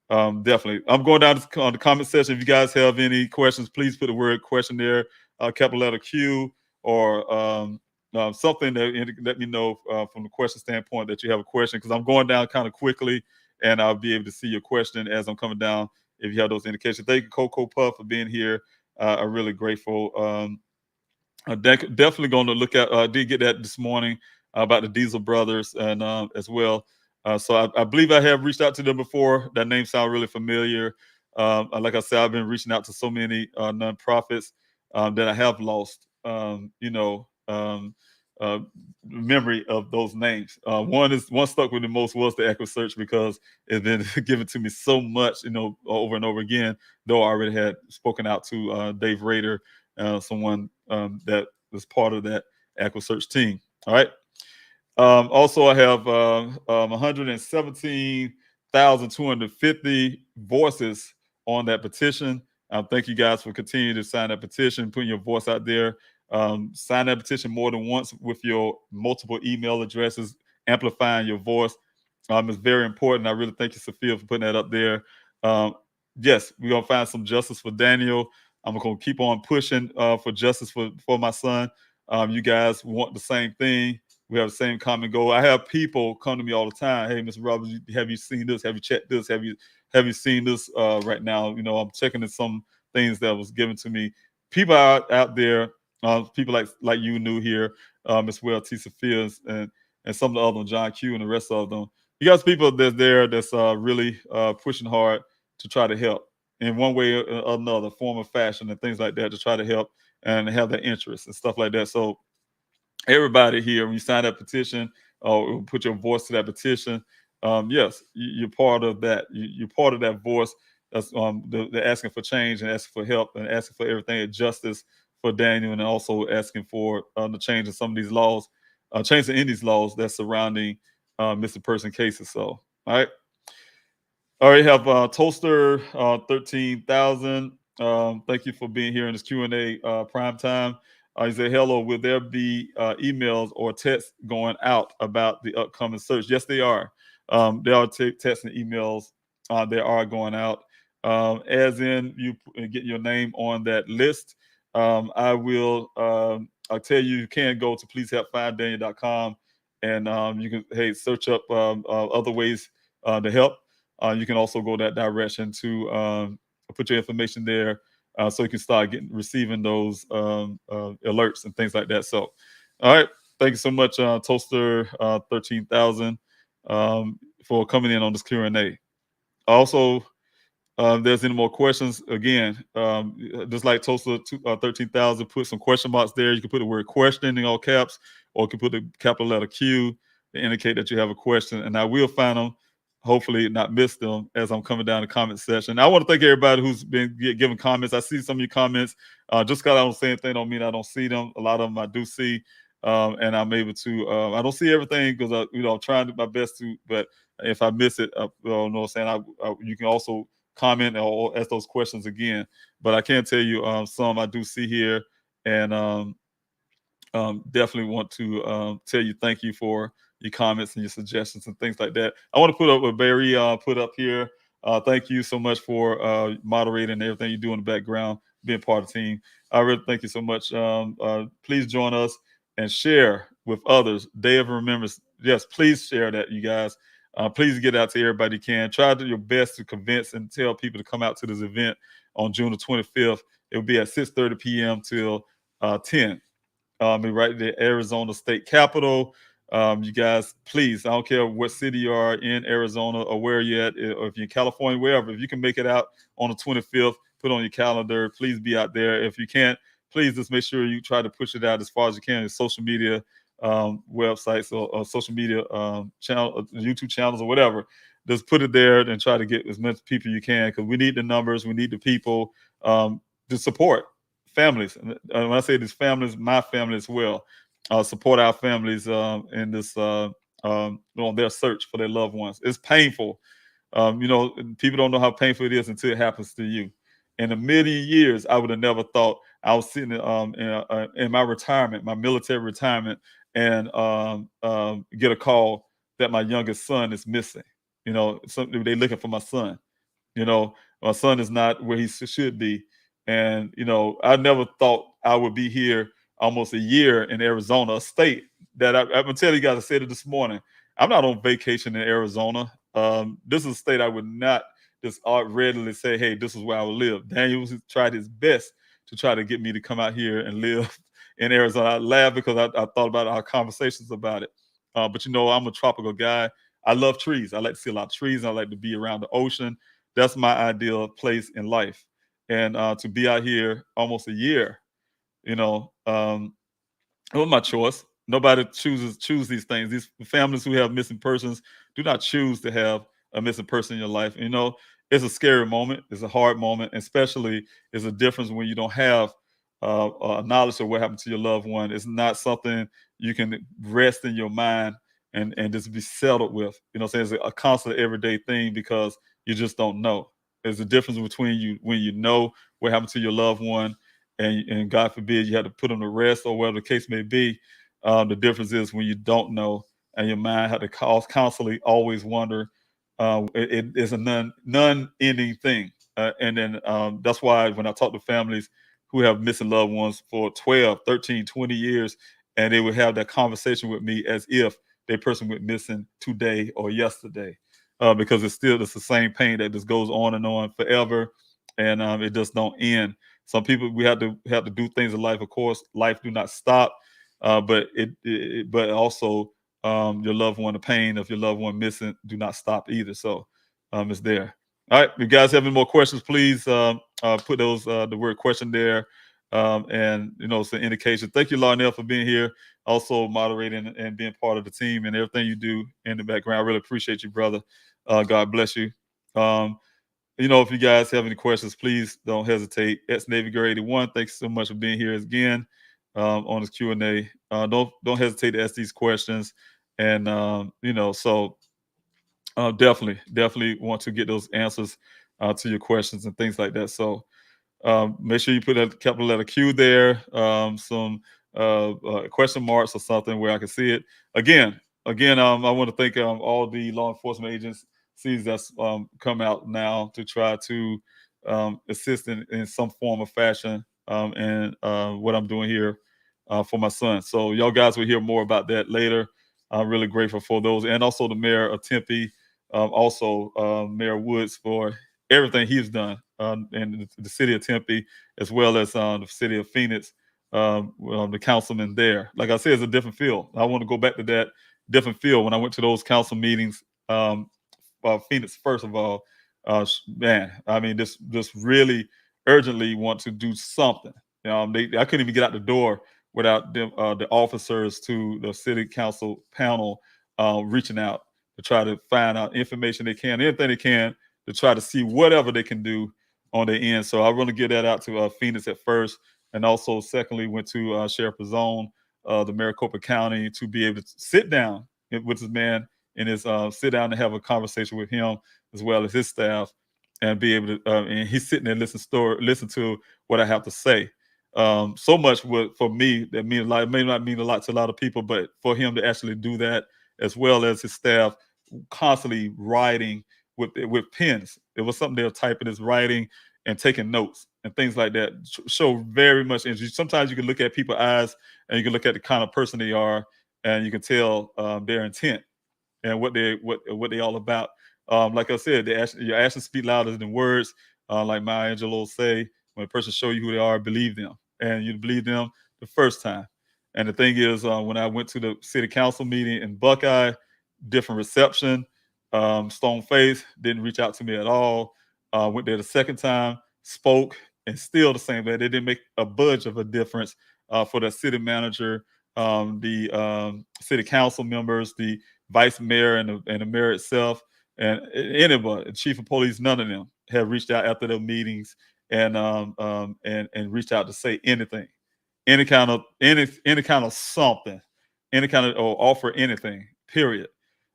Definitely. I'm going down to the comment section. If you guys have any questions, please put the word question there, capital letter Q, or something that let me know from the question standpoint that you have a question, because I'm going down kind of quickly, and I'll be able to see your question as I'm coming down if you have those indications. Thank you, Coco Puff, for being here. I'm really grateful Definitely going to look at. I did get that this morning about the Diesel brothers and as well. So I believe I have reached out to them before. That name sounds really familiar. Like I said, I've been reaching out to so many nonprofits that I have lost. Uh, memory of those names. One stuck with the most was the Echo Search because it's been given to me so much, over and over again. Though I already had spoken out to Dave Rader, someone that was part of that Echo Search team. All right. Also, I have 117,250 voices on that petition. Thank you guys for continuing to sign that petition, putting your voice out there. Sign that petition more than once with your multiple email addresses, amplifying your voice. It's very important. I really thank you, Sophia, for putting that up there. Yes, we're going to find some justice for Daniel. I'm going to keep on pushing for justice for my son. You guys want the same thing. We have the same common goal. I have people come to me all the time. Hey, Mr. Roberts, have you seen this? Have you checked this? Have you seen this right now? I'm checking in some things that was given to me. People out there, people like you new here, as well, T. Sophia's and some of the other ones, John Q and the rest of them. You guys, people that's really pushing hard to try to help in one way or another, form of fashion and things like that, to try to help and have their interests and stuff like that. So everybody here, when you sign that petition or put your voice to that petition, yes, you're part of that. You're part of that voice that's the asking for change and asking for help and asking for everything and justice for Daniel, and also asking for the change in some of these laws, change in these laws that's surrounding missing person cases. So, all right. All right, have Toaster 13,000. Thank you for being here in this Q&A prime time. He said, hello, will there be emails or texts going out about the upcoming search? Yes, they are. There are texts and emails. They are going out. As in, you get your name on that list. I'll tell you can go to pleasehelpfinddaniel.com and you can search up other ways to help. You can also go that direction to put your information there, so you can start receiving those alerts and things like that. So, all right, thank you so much, Toaster 13,000, for coming in on this Q&A. Also, there's any more questions, again, just like Toaster 13,000, put some question marks there. You can put the word question in all caps, or you can put the capital letter Q to indicate that you have a question, and I will find them, hopefully not miss them as I'm coming down the comment section. I want to thank everybody who's been giving comments. I see some of your comments. Just because I don't say anything don't mean I don't see them. A lot of them I do see, and I'm able to. I don't see everything because I'm trying to do my best to. But if I miss it, you can also comment or ask those questions again. But I can tell you some I do see here, and definitely want to tell you thank you for your comments and your suggestions and things like that. I want to put up what Barry put up here. Thank you so much for moderating everything you do in the background, being part of the team. I really thank you so much. Please join us and share with others. Day of Remembrance. Yes, please share that, you guys. Please get out to everybody you can. Try to do your best to convince and tell people to come out to this event on June the 25th. It will be at 6:30 p.m. till 10. Right at the Arizona State Capitol. You guys, please, I don't care what city you are in Arizona or where you're at, or if you're in California, wherever, if you can make it out on the 25th, put on your calendar. Please be out there. If you can't, please just make sure you try to push it out as far as you can in social media websites or social media channel, YouTube channels or whatever. Just put it there and try to get as many people you can, because we need the numbers, we need the people to support families. When I say these families, my family as well. Support our families in this on their search for their loved ones. It's painful. People don't know how painful it is until it happens to you. In a million years, I would have never thought I was sitting in my retirement, my military retirement, and get a call that my youngest son is missing. They're looking for my son. My son is not where he should be. And, I never thought I would be here almost a year in Arizona, a state that I'm going to tell you guys, I said it this morning. I'm not on vacation in Arizona. This is a state I would not just readily say, hey, this is where I will live. Daniel tried his best to try to get me to come out here and live in Arizona. I laugh because I thought about our conversations about it. But I'm a tropical guy. I love trees. I like to see a lot of trees. I like to be around the ocean. That's my ideal place in life. And to be out here almost a year, it was my choice. Nobody choose these things. These families who have missing persons do not choose to have a missing person in your life. It's a scary moment. It's a hard moment, especially it's a difference when you don't have knowledge of what happened to your loved one. It's not something you can rest in your mind and just be settled with. It's a constant everyday thing because you just don't know. There's a difference between you when you know what happened to your loved one and God forbid you had to put them to rest or whatever the case may be. The difference is when you don't know and your mind had to constantly always wonder. It is a non-ending thing. And then that's why when I talk to families who have missing loved ones for 12, 13, 20 years, and they would have that conversation with me as if their person went missing today or yesterday, because it's the same pain that just goes on forever, and it just don't end. Some people we have to do things in life. Of course, life do not stop, but but also your loved one, the pain of your loved one missing, do not stop either. So it's there. All right, if you guys have any more questions, please put those the word question there, and it's an indication. Thank you, Larnell, for being here, also moderating and being part of the team and everything you do in the background. I really appreciate you, brother. God bless you. If you guys have any questions, please don't hesitate. Ex-Navy Girl 81, thanks so much for being here again on this Q&A. Don't hesitate to ask these questions. And, definitely want to get those answers to your questions and things like that. So make sure you put a capital letter Q there, some question marks or something where I can see it. Again, I want to thank all the law enforcement agencies that's come out now to try to assist in some form of fashion and what I'm doing here for my son. So y'all guys will hear more about that later. I'm really grateful for those, and also the mayor of Tempe, also Mayor Woods for everything he's done in the city of Tempe, as well as the city of Phoenix, the councilman there. Like I said, it's a different feel. I want to go back to that different feel when I went to those council meetings. Phoenix, first of all, man, I mean, just really urgently want to do something. I couldn't even get out the door without them, the officers to the city council panel reaching out to try to find out information they can, anything they can, to try to see whatever they can do on their end. So I want to get that out to Phoenix at first, and also secondly went to Sheriff Zone, the Maricopa County, to be able to sit down with this man and sit down and have a conversation with him as well as his staff, and be able to. And he's sitting there listen to what I have to say. So much for me that means a lot. It may not mean a lot to a lot of people, but for him to actually do that, as well as his staff constantly writing with pens. It was something they were typing, is writing and taking notes and things like that. Show very much interest. Sometimes you can look at people's eyes and you can look at the kind of person they are, and you can tell their intent and what they all about. Like I said, your actions speak louder than words. Like Maya Angelou say, when a person show you who they are, believe them, and you believe them the first time. And the thing is, when I went to the city council meeting in Buckeye, different reception. Stone face, didn't reach out to me at all. Went there the second time, spoke, and still the same way. They didn't make a budge of a difference for the city manager, the city council members, the vice mayor, and the mayor itself, and anybody, the chief of police. None of them have reached out after their meetings and reached out to say anything, any kind of something, any kind of, or offer anything. Period.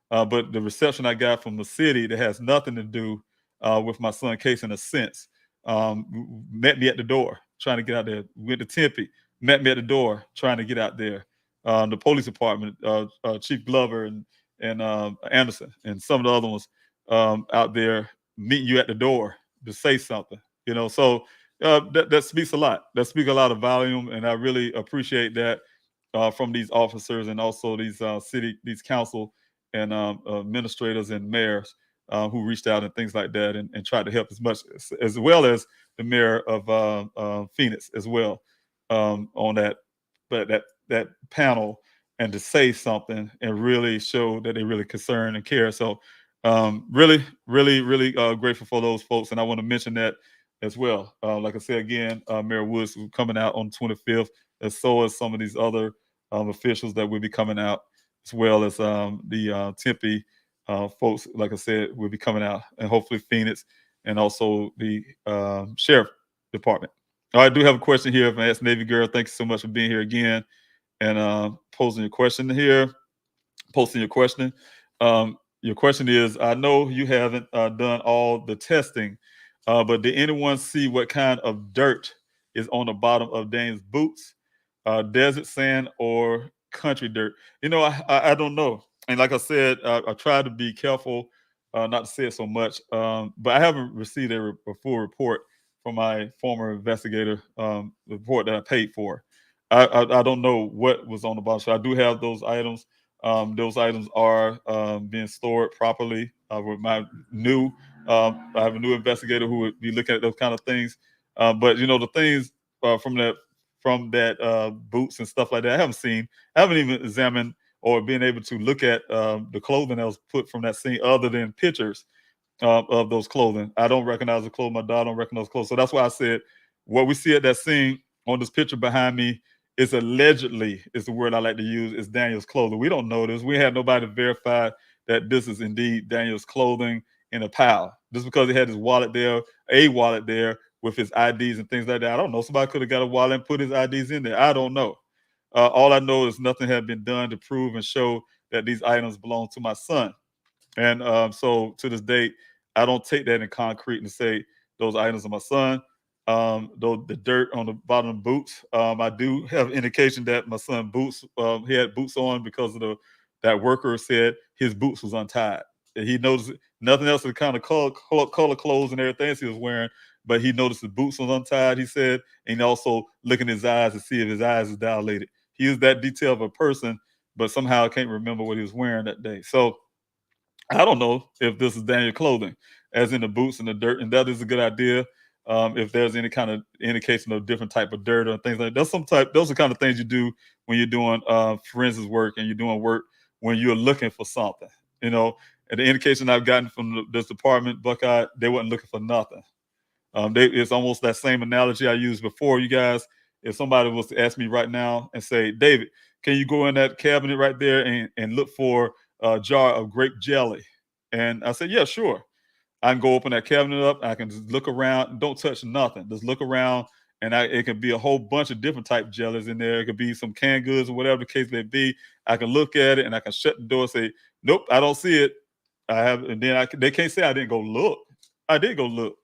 But the reception I got from the city that has nothing to do with my son case in a sense, met me at the door trying to get out there. Went to Tempe, met me at the door trying to get out there. The police department, Chief Glover and Anderson, and some of the other ones out there meeting you at the door to say something. So that speaks a lot. That speaks a lot of volume, and I really appreciate that from these officers, and also these these council and administrators and mayors who reached out and things like that, and tried to help as well as the mayor of Phoenix as well on that. but that panel and to say something and really show that they really concerned and care. So really, really, really grateful for those folks. And I want to mention that as well. Like I said, again, Mayor Woods will be coming out on the 25th, and so as some of these other officials that will be coming out, as well as the Tempe folks, like I said, will be coming out, and hopefully Phoenix, and also the Sheriff Department. I do have a question here from Ask Navy Girl. Thank you so much for being here again and posing your question here. Posting your question. Your question is, I know you haven't done all the testing, but did anyone see what kind of dirt is on the bottom of Dane's boots? Desert sand or country dirt? You know, I don't know. And like I said, I try to be careful not to say it so much, but I haven't received a full report from my former investigator, the report that I paid for. I don't know what was on the bottom. So I do have those items. Those items are being stored properly with my new. I have a new investigator who would be looking at those kind of things. But you know, the things from that boots and stuff like that, I haven't even examined or been able to look at the clothing that was put from that scene, other than pictures of those clothing. I don't recognize the clothing. My daughter don't recognize clothes. So that's why I said what we see at that scene on this picture behind me is allegedly, is the word I like to use, is Daniel's clothing. We don't know this. We had nobody to verify that this is indeed Daniel's clothing in a pile. Just because he had his wallet there, a wallet there with his IDs and things like that. I don't know. Somebody could have got a wallet and put his IDs in there. I don't know. All I know is nothing had been done to prove and show that these items belong to my son. And so to this date, I don't take that in concrete and say those items are my son. Though the dirt on the bottom of the boots, I do have indication that my son boots, he had boots on because of that worker said his boots was untied. And he noticed nothing else, the kind of color clothes and everything he was wearing, but he noticed the boots was untied, he said, and also looking at his eyes to see if his eyes is dilated. He is that detail of a person, but somehow I can't remember what he was wearing that day. So I don't know if this is Daniel clothing, as in the boots and the dirt, and that is a good idea. If there's any kind of indication of different type of dirt or things like that, those are kind of things you do when you're doing forensics work and you're doing work when you're looking for something. You know, and the indication I've gotten from this department, Buckeye, they wasn't looking for nothing. It's almost that same analogy I used before, you guys. If somebody was to ask me right now and say, David, can you go in that cabinet right there and look for a jar of grape jelly? And I said, yeah, sure. I can go open that cabinet up. I can just look around. Don't touch nothing. Just look around, and it could be a whole bunch of different type jellies in there. It could be some canned goods or whatever the case may be. I can look at it, and I can shut the door and say, nope, I don't see it. And then they can't say I didn't go look. I did go look,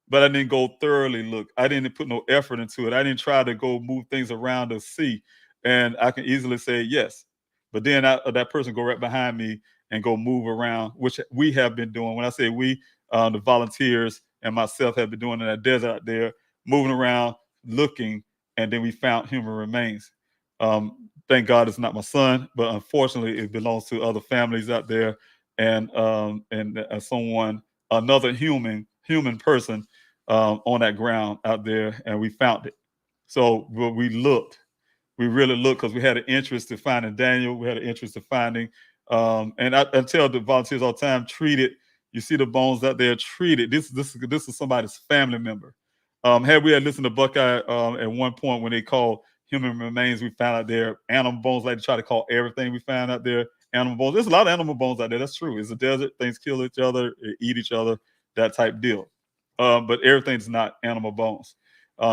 but I didn't go thoroughly look. I didn't put no effort into it. I didn't try to go move things around to see. And I can easily say yes. But then that person go right behind me and go move around, which we have been doing. When I say we, the volunteers and myself have been doing in that desert out there, moving around, looking, and then we found human remains. Thank God it's not my son, but unfortunately it belongs to other families out there, and someone, another human person on that ground out there, and we found it. So we looked. We really looked because we had an interest in finding Daniel. We had an interest in finding, and I tell the volunteers all the time, treat it. You see the bones out there, treat it. This is somebody's family member. Had we had listened to Buckeye at one point when they called human remains, we found out there animal bones, like to try to call everything we found out there animal bones. There's a lot of animal bones out there. That's true. It's a desert. Things kill each other, eat each other, that type deal. But everything's not animal bones.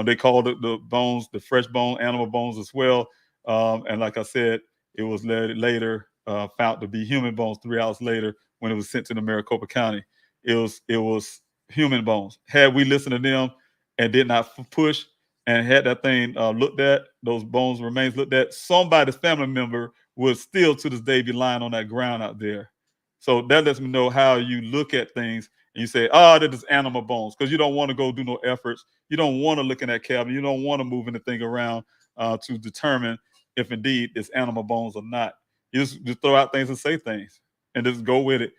They called it the bones, the fresh bone, animal bones as well. And like I said, it was later found to be human bones 3 hours later when it was sent to the Maricopa County. It was human bones. Had we listened to them and did not push and had that thing looked at, those bones remains looked at, somebody's family member would still to this day be lying on that ground out there. So that lets me know how you look at things and you say, that is animal bones, because you don't want to go do no efforts. You don't want to look in that cabinet. You don't want to move anything around to determine if indeed it's animal bones or not. You just throw out things and say things and just go with it.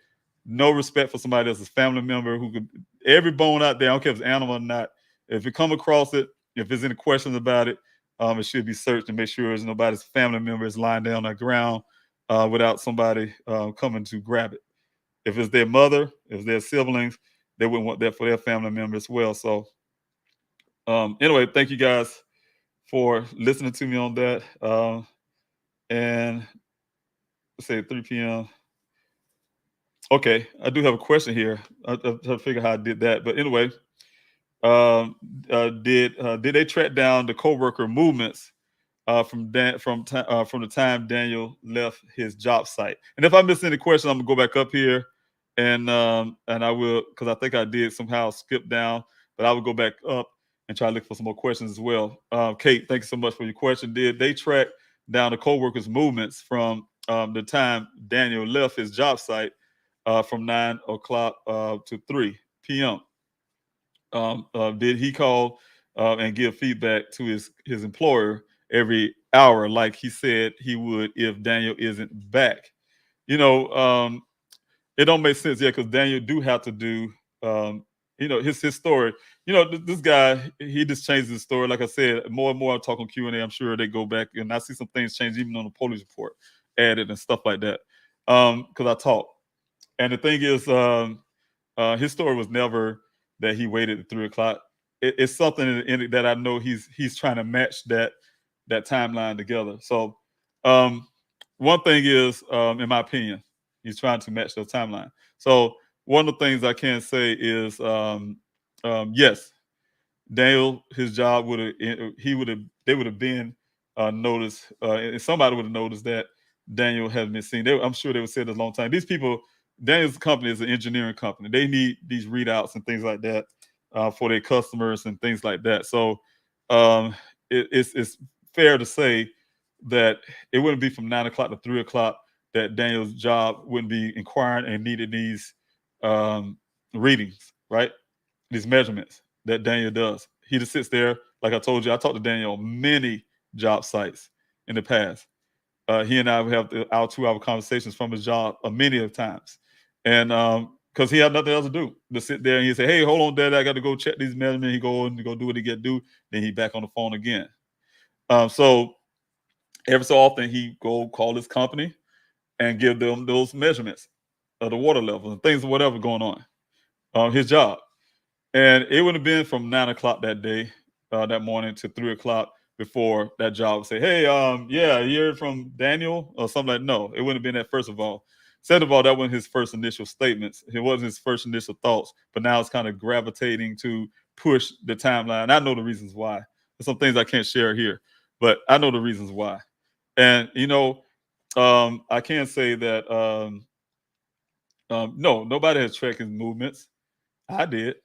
No respect for somebody else's family member who could, every bone out there, I don't care if it's animal or not. If you come across it, if there's any questions about it, it should be searched to make sure there's nobody's family member is lying down on the ground without somebody coming to grab it. If it's their mother, if it's their siblings, they wouldn't want that for their family member as well. So anyway, thank you guys for listening to me on that. And let's say 3 p.m. Okay, I do have a question here. I have to figure how I did that. But anyway, did they track down the co-worker movements from the time Daniel left his job site? And if I miss any questions, I'm gonna go back up here, and I will, because I think I did somehow skip down, but I will go back up and try to look for some more questions as well. Kate, thank you so much for your question. Did they track down the co-workers movements from the time Daniel left his job site from 9 o'clock to 3 p.m.? Did he call and give feedback to his employer every hour like he said he would if Daniel isn't back? It don't make sense, because Daniel do have to do, his story. This guy, he just changed his story. Like I said, more and more I talk on Q&A, I'm sure they go back, and I see some things change even on the police report added and stuff like that, because I talk. And the thing is, his story was never that he waited at 3 o'clock. It's something in it that I know he's trying to match that timeline together. So one thing is, in my opinion, he's trying to match the timeline. So one of the things I can say is, yes, Daniel, his job they would have been noticed, and somebody would have noticed that Daniel hasn't been seen. I'm sure they would say it a long time. These people, Daniel's company is an engineering company. They need these readouts and things like that for their customers and things like that. So it's fair to say that it wouldn't be from 9 o'clock to 3 o'clock that Daniel's job wouldn't be inquiring and needed these readings, right? These measurements that Daniel does. He just sits there. Like I told you, I talked to Daniel on many job sites in the past. He and I would have our 2-hour conversations from his job many of times. And because he had nothing else to do, to sit there and he'd say, hey, hold on, Dad, I got to go check these measurements. He go and go do what he got to do. Then he back on the phone again. So every so often he go call his company and give them those measurements of the water level and things, whatever going on, his job. And it would have been from 9 o'clock that day, that morning, to 3 o'clock before that job would say, hey, yeah, you heard from Daniel or something like. No, it wouldn't have been that, first of all. Second of all, that wasn't his first initial statements. It wasn't his first initial thoughts, but now it's kind of gravitating to push the timeline. I know the reasons why. There's some things I can't share here, but I know the reasons why. And, I can't say that, no, nobody has tracked his movements. I did.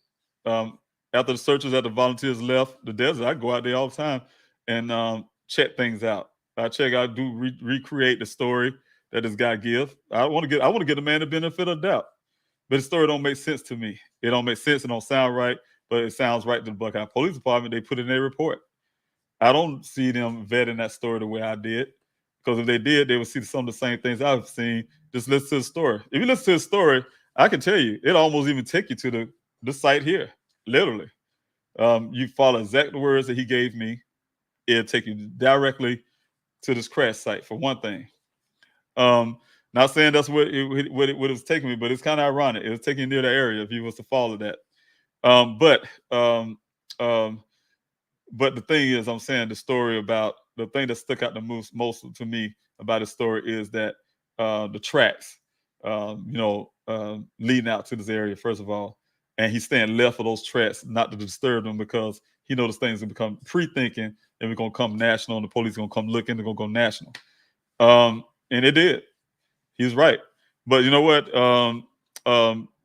After the searchers, after the volunteers left the desert, I go out there all the time and check things out. I do recreate the story that this guy gives. I want to get the man the benefit of the doubt, but the story don't make sense to me. It don't make sense. It don't sound right, but it sounds right to the Buckeye Police Department. They put it in their report. I don't see them vetting that story the way I did, because if they did, they would see some of the same things I've seen. Just listen to the story. If you listen to the story, I can tell you, it almost even take you to the site here, literally. You follow exact the words that he gave me. It'll take you directly to this crash site, for one thing. Not saying that's what it was taking me, but it's kind of ironic. It was taking you near the area if you was to follow that. But the thing is, I'm saying the story about the thing that stuck out the most to me about the story is that the tracks, leading out to this area, first of all, and he's staying left of those tracks, not to disturb them, because he knows things will become pre-thinking and we're going to come national and the police are going to come looking, they're going to go national. And it did. He was right. But you know what?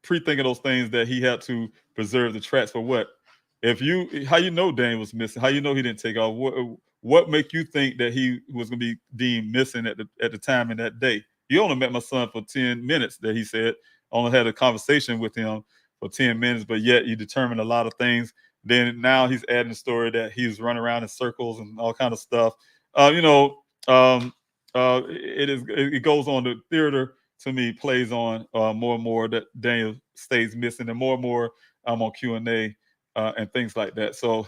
Pre-thinking those things that he had to preserve the tracks for what? How you know Daniel was missing? How you know he didn't take off? What make you think that he was going to be deemed missing at the time in that day? You only met my son for 10 minutes, that he said. Only had a conversation with him for 10 minutes, but yet you determined a lot of things. Then now he's adding a story that he was running around in circles and all kind of stuff. It goes on. The theater, to me, plays on more and more that Daniel stays missing, and more I'm on Q&A and things like that. So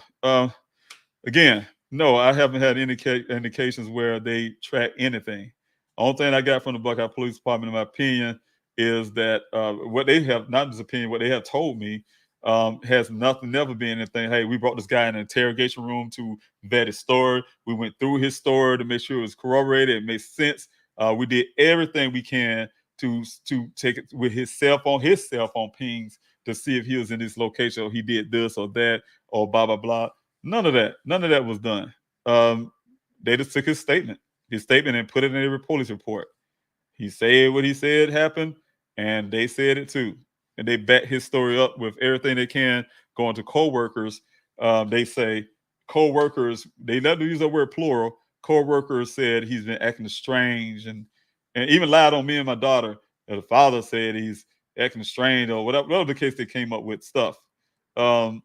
again, No, I haven't had any indications where they track anything. Only thing I got from the Buckeye Police Department, in my opinion, is that what they have, not his opinion, what they have told me has nothing, never been anything. Hey, we brought this guy in an interrogation room to vet his story. We went through his story to make sure it was corroborated. It made sense. We did everything we can to take it with his cell phone pings to see if he was in this location or he did this or that or blah, blah, blah. None of that was done. They just took his statement and put it in a police report. He said what he said happened, and they said it too. And they back his story up with everything they can, going to co-workers. They say co-workers, they never use the word plural. Co-workers said he's been acting strange and even lied on me and my daughter. The father said he's acting strange or whatever the case they came up with stuff. Acting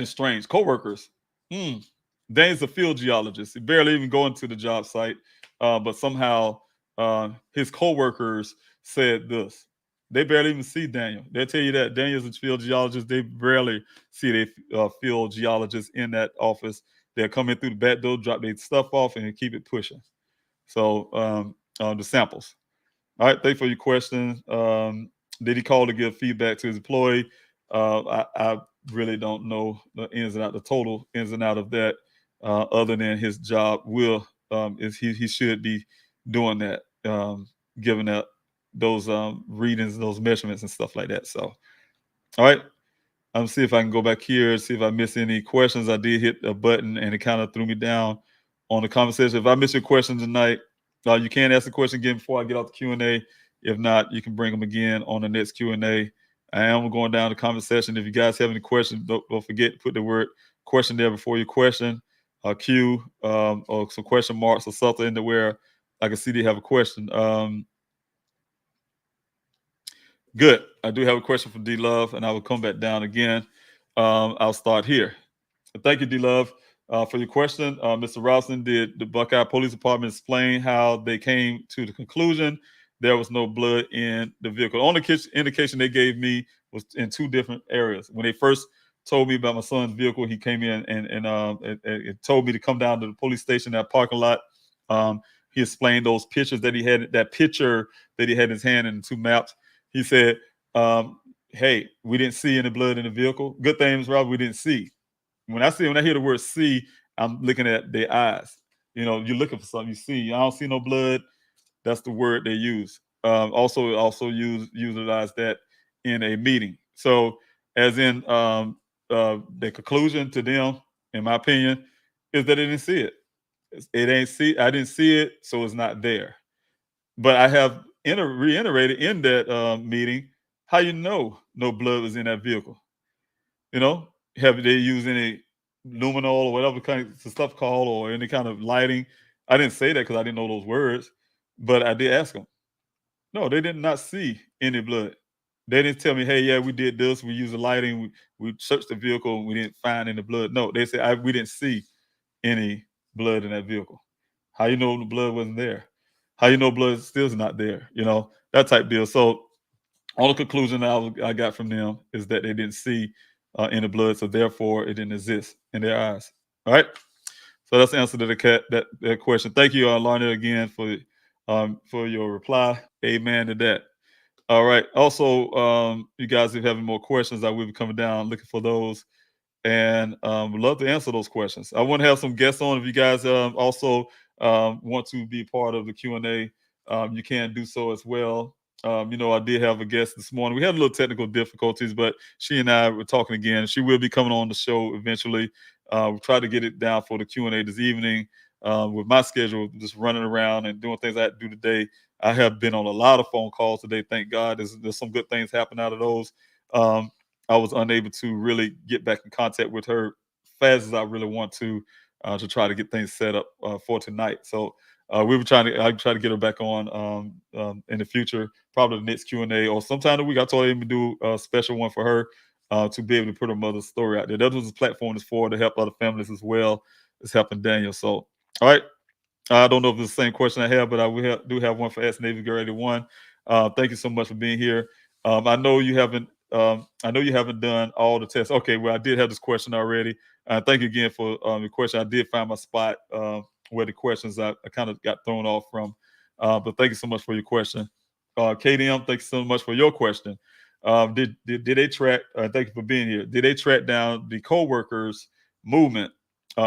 strange. Co-workers. Dane's a field geologist. He barely even going to the job site, but somehow his co-workers said this. They barely even see Daniel. They'll tell you that Daniel's a field geologist. They barely see their field geologists in that office. They'll come in through the back door, drop their stuff off, and keep it pushing. So the samples. All right, thank you for your question. Did he call to give feedback to his employee? I really don't know the ins and out, the total ins and out of that, other than his job he should be doing that, giving that those readings, those measurements and stuff like that. So, all right. I'm see if I can go back here, see if I missed any questions. I did hit a button and it kind of threw me down on the conversation. If I miss your question tonight, you can ask the question again before I get off the Q&A. If not, you can bring them again on the next Q&A. I am going down the comment section. If you guys have any questions, don't forget to put the word question there before your question, Q, or some question marks or something in there where I can see they have a question. Good. I do have a question from D Love, and I will come back down again. I'll start here. Thank you, D Love, for your question. Mr. Robinson, did the Buckeye Police Department explain how they came to the conclusion there was no blood in the vehicle? The only indication they gave me was in two different areas. When they first told me about my son's vehicle, he came in and told me to come down to the police station, that parking lot. He explained those pictures that he had, that picture that he had in his hand and the two maps. He said, hey, we didn't see any blood in the vehicle. Good thing, Mr. Rob, we didn't see. When I hear the word see, I'm looking at their eyes. You know, you're looking for something, you see. I don't see no blood. That's the word they use. Also utilize that in a meeting. So as in the conclusion to them, in my opinion, is that they didn't see it. I didn't see it, so it's not there. But I have reiterated in that meeting how you know no blood was in that vehicle. You know, have they used any luminol or whatever kind of stuff called or any kind of lighting? I didn't say that because I didn't know those words, but I did ask them. No, they did not see any blood. They didn't tell me, hey, yeah, we did this. We used the lighting. We searched the vehicle. And we didn't find any blood. No, they said we didn't see any blood in that vehicle. How you know the blood wasn't there? How you know blood still is not there? You know, that type deal. So all the conclusion I got from them is that they didn't see any blood, so therefore it didn't exist in their eyes. All right. So that's the answer to that question. Thank you, Larned, again for your reply. Amen to that. All right. Also, you guys, if you have any more questions, I will be coming down looking for those, and would love to answer those questions. I want to have some guests on. If you guys also want to be part of the Q&A, you can do so as well. You know, I did have a guest this morning. We had a little technical difficulties, but she and I were talking again. She will be coming on the show eventually. We'll try to get it down for the Q&A this evening. With my schedule just running around and doing things I had to do today, I have been on a lot of phone calls today. Thank God there's some good things happen out of those. I was unable to really get back in contact with her fast as I really want to try to get things set up for tonight. So we were I try to get her back on in the future, probably the next Q&A or sometime the week. I told her to do a special one for her to be able to put her mother's story out there. That's what this platform is for, to help other families as well as helping Daniel. So, all right. I don't know if it's the same question I have, but I do have one for Ask Navy Girl 81. Thank you so much for being here. I know you haven't I know you haven't done all the tests. Okay, well, I did have this question already. Thank you again for the question. I did find my spot where the questions I kind of got thrown off from. But thank you so much for your question. KDM, thank you so much for your question. Did they track, thank you for being here. Did they track down the co-workers movement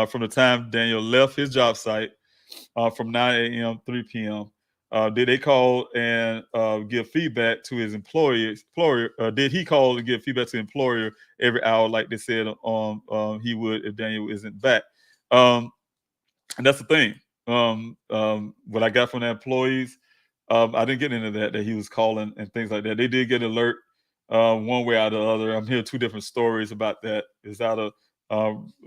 from the time Daniel left his job site from 9 a.m. 3 p.m.? Did they call and give feedback to his employer? Did he call and give feedback to the employer every hour, like they said he would if Daniel isn't back? And that's the thing. What I got from the employees, I didn't get into that he was calling and things like that. They did get alert one way or the other. I'm hearing two different stories about that. It's out of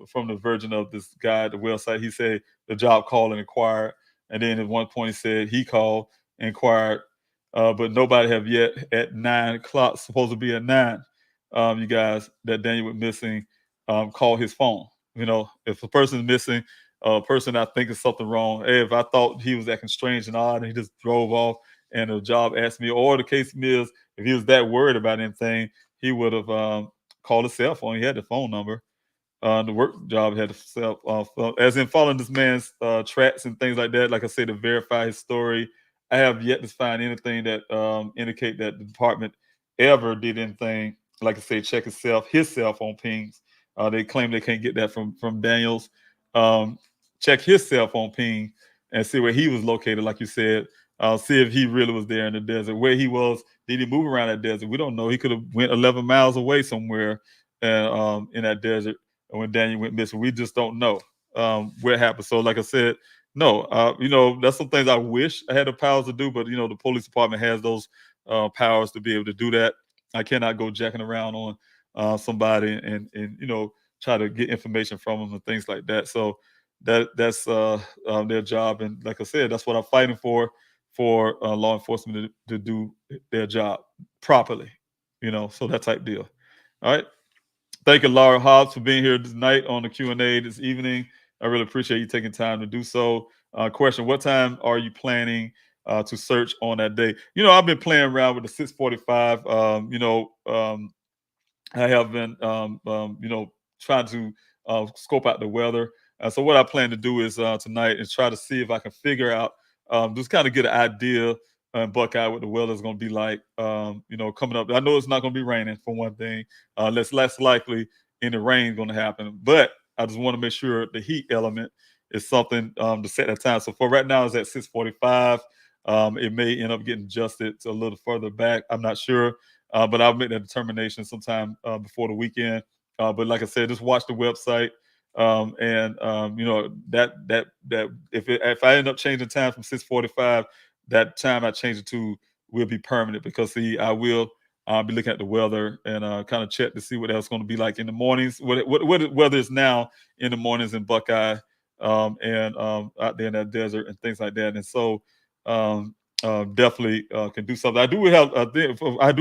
from the version of this guy at the website. He said the job called and inquired. And then at one point he said he called, inquired, but nobody have yet at 9 o'clock, supposed to be at 9, you guys, that Daniel was missing, call his phone. You know, if a person is missing, a person I think is something wrong. Hey, if I thought he was acting strange and odd and he just drove off and the job asked me, or the case is, if he was that worried about anything, he would have called his cell phone. He had the phone number. The work job had to as in following this man's tracks and things like that. Like I said, to verify his story, I have yet to find anything that indicate that the department ever did anything. Like I say, check his cell phone pings. They claim they can't get that from Daniel's. Check his cell phone ping and see where he was located. Like you said, see if he really was there in the desert. Where he was, did he move around that desert? We don't know. He could have went 11 miles away somewhere in that desert. When Daniel went missing, we just don't know what happened. So, like I said, no, that's some things I wish I had the powers to do, but the police department has those powers to be able to do that. I cannot go jacking around on somebody and try to get information from them and things like that. So that's their job, and like I said, that's what I'm fighting for law enforcement to do their job properly. So that type deal. All right. Thank you, Laura Hobbs, for being here tonight on the Q&A this evening. I really appreciate you taking time to do so. Question, what time are you planning to search on that day? I've been playing around with the 6:45. I have been, trying to scope out the weather. So what I plan to do is tonight is try to see if I can figure out, just kind of get an idea in Buckeye what the weather is going to be like, coming up. I know it's not going to be raining for one thing. Less likely any rain going to happen. But I just want to make sure the heat element is something to set that time. So for right now, it's at 6:45. It may end up getting adjusted to a little further back. I'm not sure, but I'll make that determination sometime before the weekend. But like I said, just watch the website. That if I end up changing time from 6:45, that time I change it to will be permanent, because I will be looking at the weather and kind of check to see what else going to be like in the mornings. What weather is now in the mornings in Buckeye and out there in that desert and things like that. And so definitely can do something. I do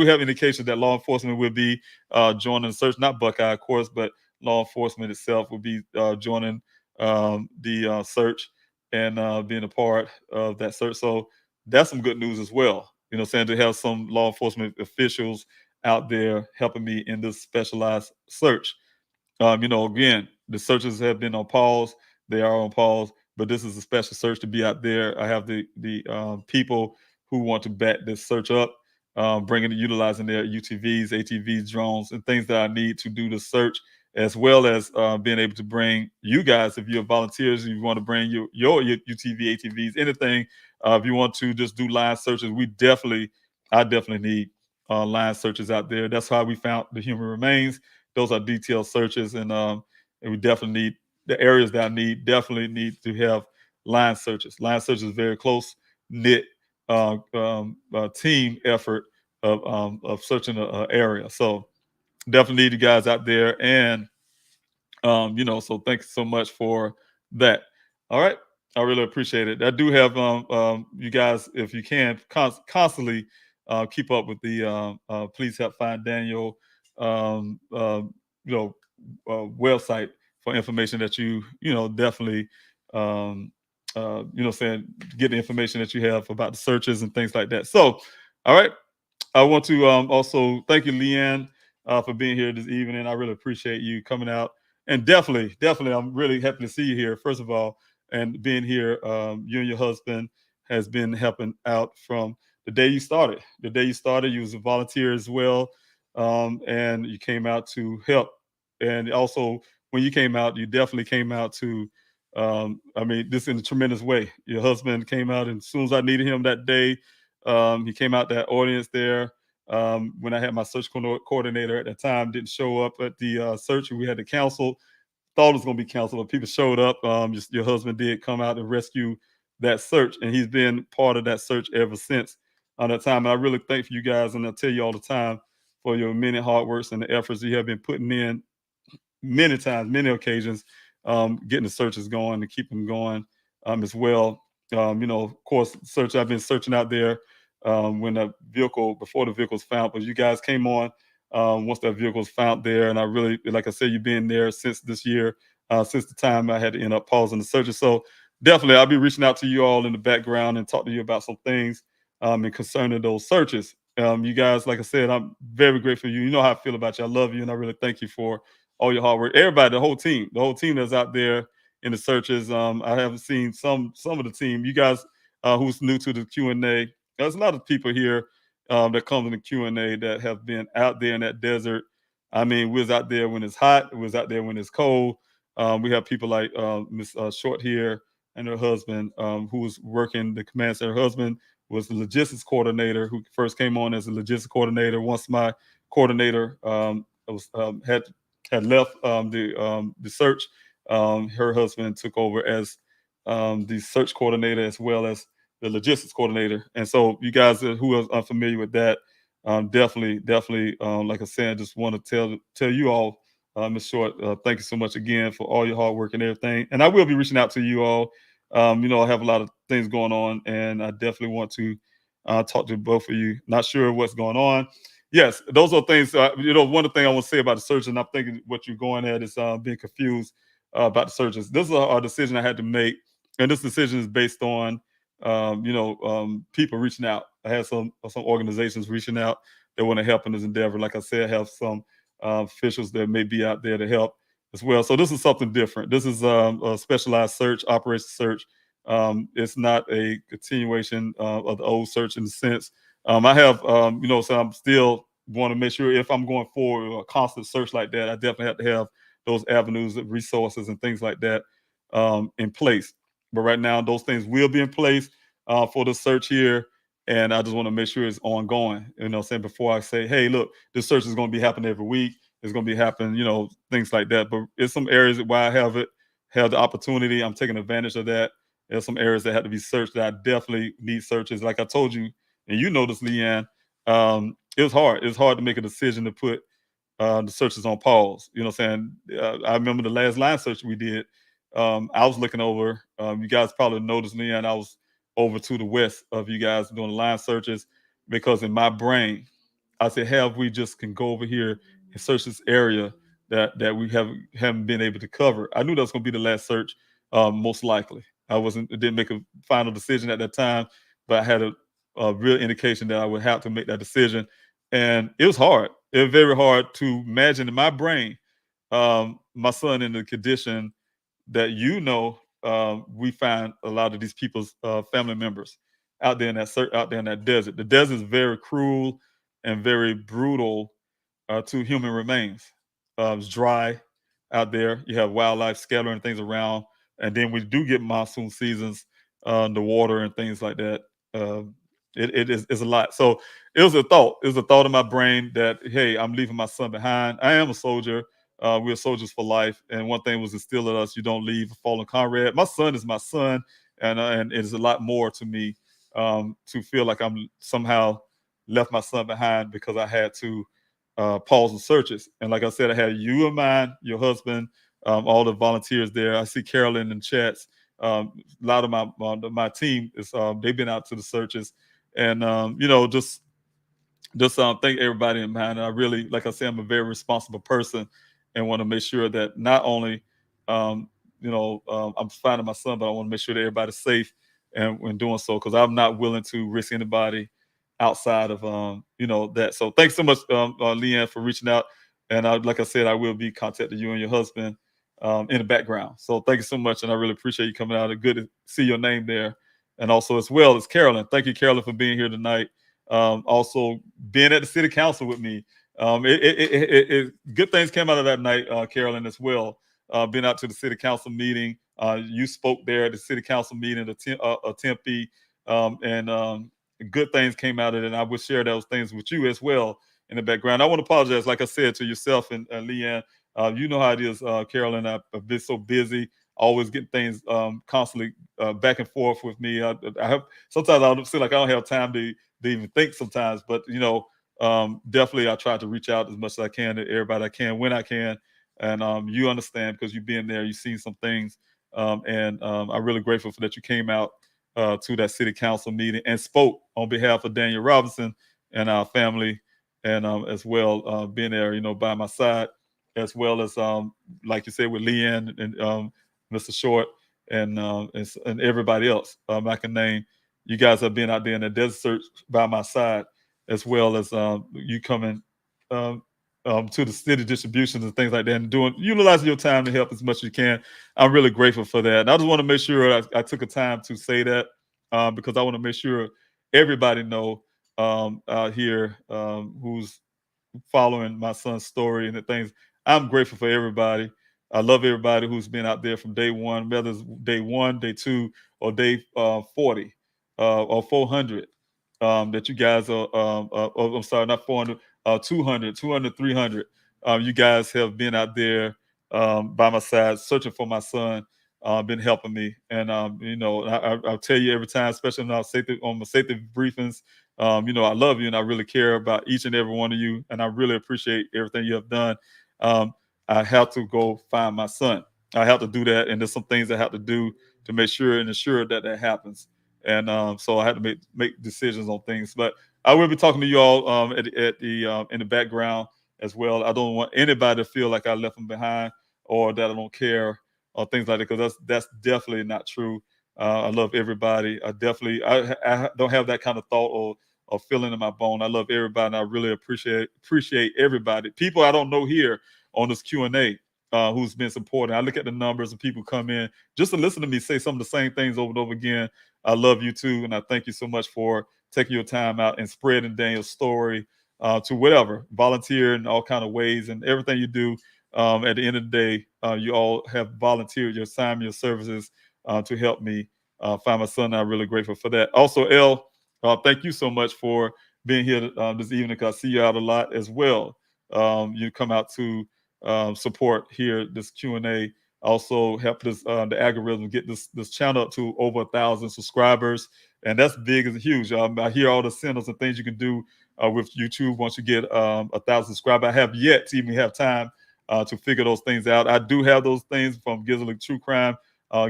have indications that law enforcement will be joining the search, not Buckeye, of course, but law enforcement itself will be joining the search and being a part of that search. So that's some good news as well. Saying to have some law enforcement officials out there helping me in this specialized search. Again, the searches have been on pause. They are on pause, but this is a special search to be out there. I have the people who want to back this search up, utilizing their UTVs, ATVs, drones, and things that I need to do the search, as well as being able to bring you guys, if you're volunteers, if you want to bring your UTV, ATVs, anything, if you want to just do line searches, I definitely need line searches out there. That's how we found the human remains. Those are detailed searches, and we definitely need the areas that I definitely need to have line searches. Line searches is very close knit team effort of searching an area. So definitely need you guys out there, and so thanks so much for that. All right, I really appreciate it. I do have you guys, if you can, constantly keep up with the Please Help Find Daniel website for information that you definitely get the information that you have about the searches and things like that. So all right, I want to also thank you, Leanne, for being here this evening. I really appreciate you coming out. And definitely, I'm really happy to see you here, first of all, and being here. You and your husband has been helping out from the day you started. The day you started, you was a volunteer as well, and you came out to help. And also, when you came out, you definitely came out to, I mean, this in a tremendous way. Your husband came out, and as soon as I needed him that day, he came out that audience there. When I had my search coordinator at the time, didn't show up at the search, and we had to cancel. Thought it was going to be canceled, but people showed up. Just your husband did come out and rescue that search, and he's been part of that search ever since that time. And I really thank you guys, and I tell you all the time for your many hard works and the efforts you have been putting in many times, many occasions, getting the searches going and keeping them going as well. Of course, I've been searching out there when before the vehicle was found, but you guys came on once that vehicle was found there. And I really, like I said, you've been there since this year, since the time I had to end up pausing the searches. So definitely, I'll be reaching out to you all in the background and talk to you about some things and concerning those searches. You guys, like I said, I'm very grateful for you. You know how I feel about you. I love you, and I really thank you for all your hard work. Everybody, the whole team that's out there in the searches. I haven't seen some of the team. You guys who's new to the Q&A, there's a lot of people here that come in the Q&A that have been out there in that desert. I mean, we was out there when it's hot. We was out there when it's cold. We have people like Miss Short here and her husband who was working the command center. Her husband was the logistics coordinator who first came on as a logistics coordinator. Once my coordinator had left the search, her husband took over as the search coordinator as well as the logistics coordinator. And so you guys who are unfamiliar with that, definitely, like I said, just want to tell you all, Ms. Short, thank you so much again for all your hard work and everything. And I will be reaching out to you all. I have a lot of things going on, and I definitely want to talk to both of you. Not sure what's going on. Yes, those are things. One of the things I want to say about the search, and I'm thinking what you're going at is being confused about the searches. This is a decision I had to make, and this decision is based on people reaching out. I had some organizations reaching out that want to help in this endeavor. Like I said, I have some officials that may be out there to help as well. So this is something different. This is a specialized search, operation search. It's not a continuation of the old search in the sense. I have, so I'm still want to make sure if I'm going forward with a constant search like that, I definitely have to have those avenues of resources and things like that in place. But right now, those things will be in place for the search here. And I just want to make sure it's ongoing. Before I say, hey, look, this search is going to be happening every week. It's going to be happening, things like that. But it's some areas where I have the opportunity. I'm taking advantage of that. There's some areas that have to be searched that I definitely need searches. Like I told you, and you know this, Leanne, it was hard. It's hard to make a decision to put the searches on pause. I remember the last line search we did. I was looking over. You guys probably noticed, Leanne, I was over to the west of you guys doing line searches because in my brain, I said, "Have we just can go over here and search this area that we haven't been able to cover?" I knew that was going to be the last search, most likely. Didn't make a final decision at that time, but I had a real indication that I would have to make that decision, and it was hard. It was very hard to imagine in my brain my son in the condition that we find a lot of these people's family members out there in that desert. The desert is very cruel and very brutal to human remains. It's dry out there. You have wildlife scattering things around, and then we do get monsoon seasons, the water and things like that. It's a lot. So it was a thought. It was a thought in my brain that, hey, I'm leaving my son behind. I am a soldier. We're soldiers for life. And one thing was instilled in us: you don't leave a fallen comrade. My son is my son, and it's a lot more to me to feel like I'm somehow left my son behind because I had to pause the searches. And like I said, I had you in mind, your husband, all the volunteers there. I see Carolyn in the chats. A lot of my team is they've been out to the searches, and just thank everybody in mind. And I really, like I said, I'm a very responsible person and want to make sure that not only I'm finding my son, but I want to make sure that everybody's safe and when doing so, because I'm not willing to risk anybody outside of that. So thanks so much, Leanne, for reaching out. And like I said, I will be contacting you and your husband in the background. So thank you so much, and I really appreciate you coming out. And good to see your name there. And also as well as Carolyn. Thank you, Carolyn, for being here tonight. Also being at the city council with me. Good things came out of that night, Carolyn, as well. Being out to the city council meeting. You spoke there at the city council meeting at Tempe, and good things came out of it. And I will share those things with you as well in the background. I want to apologize, like I said, to yourself and Leanne. You know how it is, Carolyn. I've been so busy, always getting things constantly back and forth with me. I have sometimes I feel like I don't have time to even think sometimes, but definitely I try to reach out as much as I can to everybody I can when I can. And you understand because you've been there, you've seen some things, and I'm really grateful for that you came out to that city council meeting and spoke on behalf of Daniel Robinson and our family, and as well being there, by my side, as well as like you said with Leanne and Mr. Short and everybody else I can name. You guys have been out there in the desert search by my side, as well as you coming to the city distributions and things like that, and utilizing your time to help as much as you can. I'm really grateful for that. And I just want to make sure I took a time to say that because I want to make sure everybody know out here who's following my son's story and the things. I'm grateful for everybody. I love everybody who's been out there from day one, whether it's day 1, day 2, or day 40 or 400. That you guys are, I'm sorry, not 400, 200, 300. You guys have been out there by my side, searching for my son, been helping me. And, I'll tell you every time, especially on my safety briefings, I love you and I really care about each and every one of you. And I really appreciate everything you have done. I have to go find my son. I have to do that. And there's some things I have to do to make sure and ensure that happens. And so I had to make decisions on things. But I will be talking to you all at the in the background as well. I don't want anybody to feel like I left them behind or that I don't care or things like that, because that's definitely not true. I love everybody. I don't have that kind of thought or feeling in my bone. I love everybody, and I really appreciate everybody. People I don't know here on this Q&A who's been supporting. I look at the numbers of people come in just to listen to me say some of the same things over and over again. I love you too, and I thank you so much for taking your time out and spreading Daniel's story to whatever, volunteer in all kind of ways, and everything you do. At the end of the day, you all have volunteered your time, your services to help me find my son. I'm really grateful for that. Also, Elle, thank you so much for being here this evening, because I see you out a lot as well. You come out to support here, this Q&A. Also help this the algorithm get this channel up to over 1,000 subscribers, and that's big and huge. I hear all the centers and things you can do with YouTube once you get 1,000 subscribers. I have yet to even have time to figure those things out. I do have those things from Grizzly True Crime,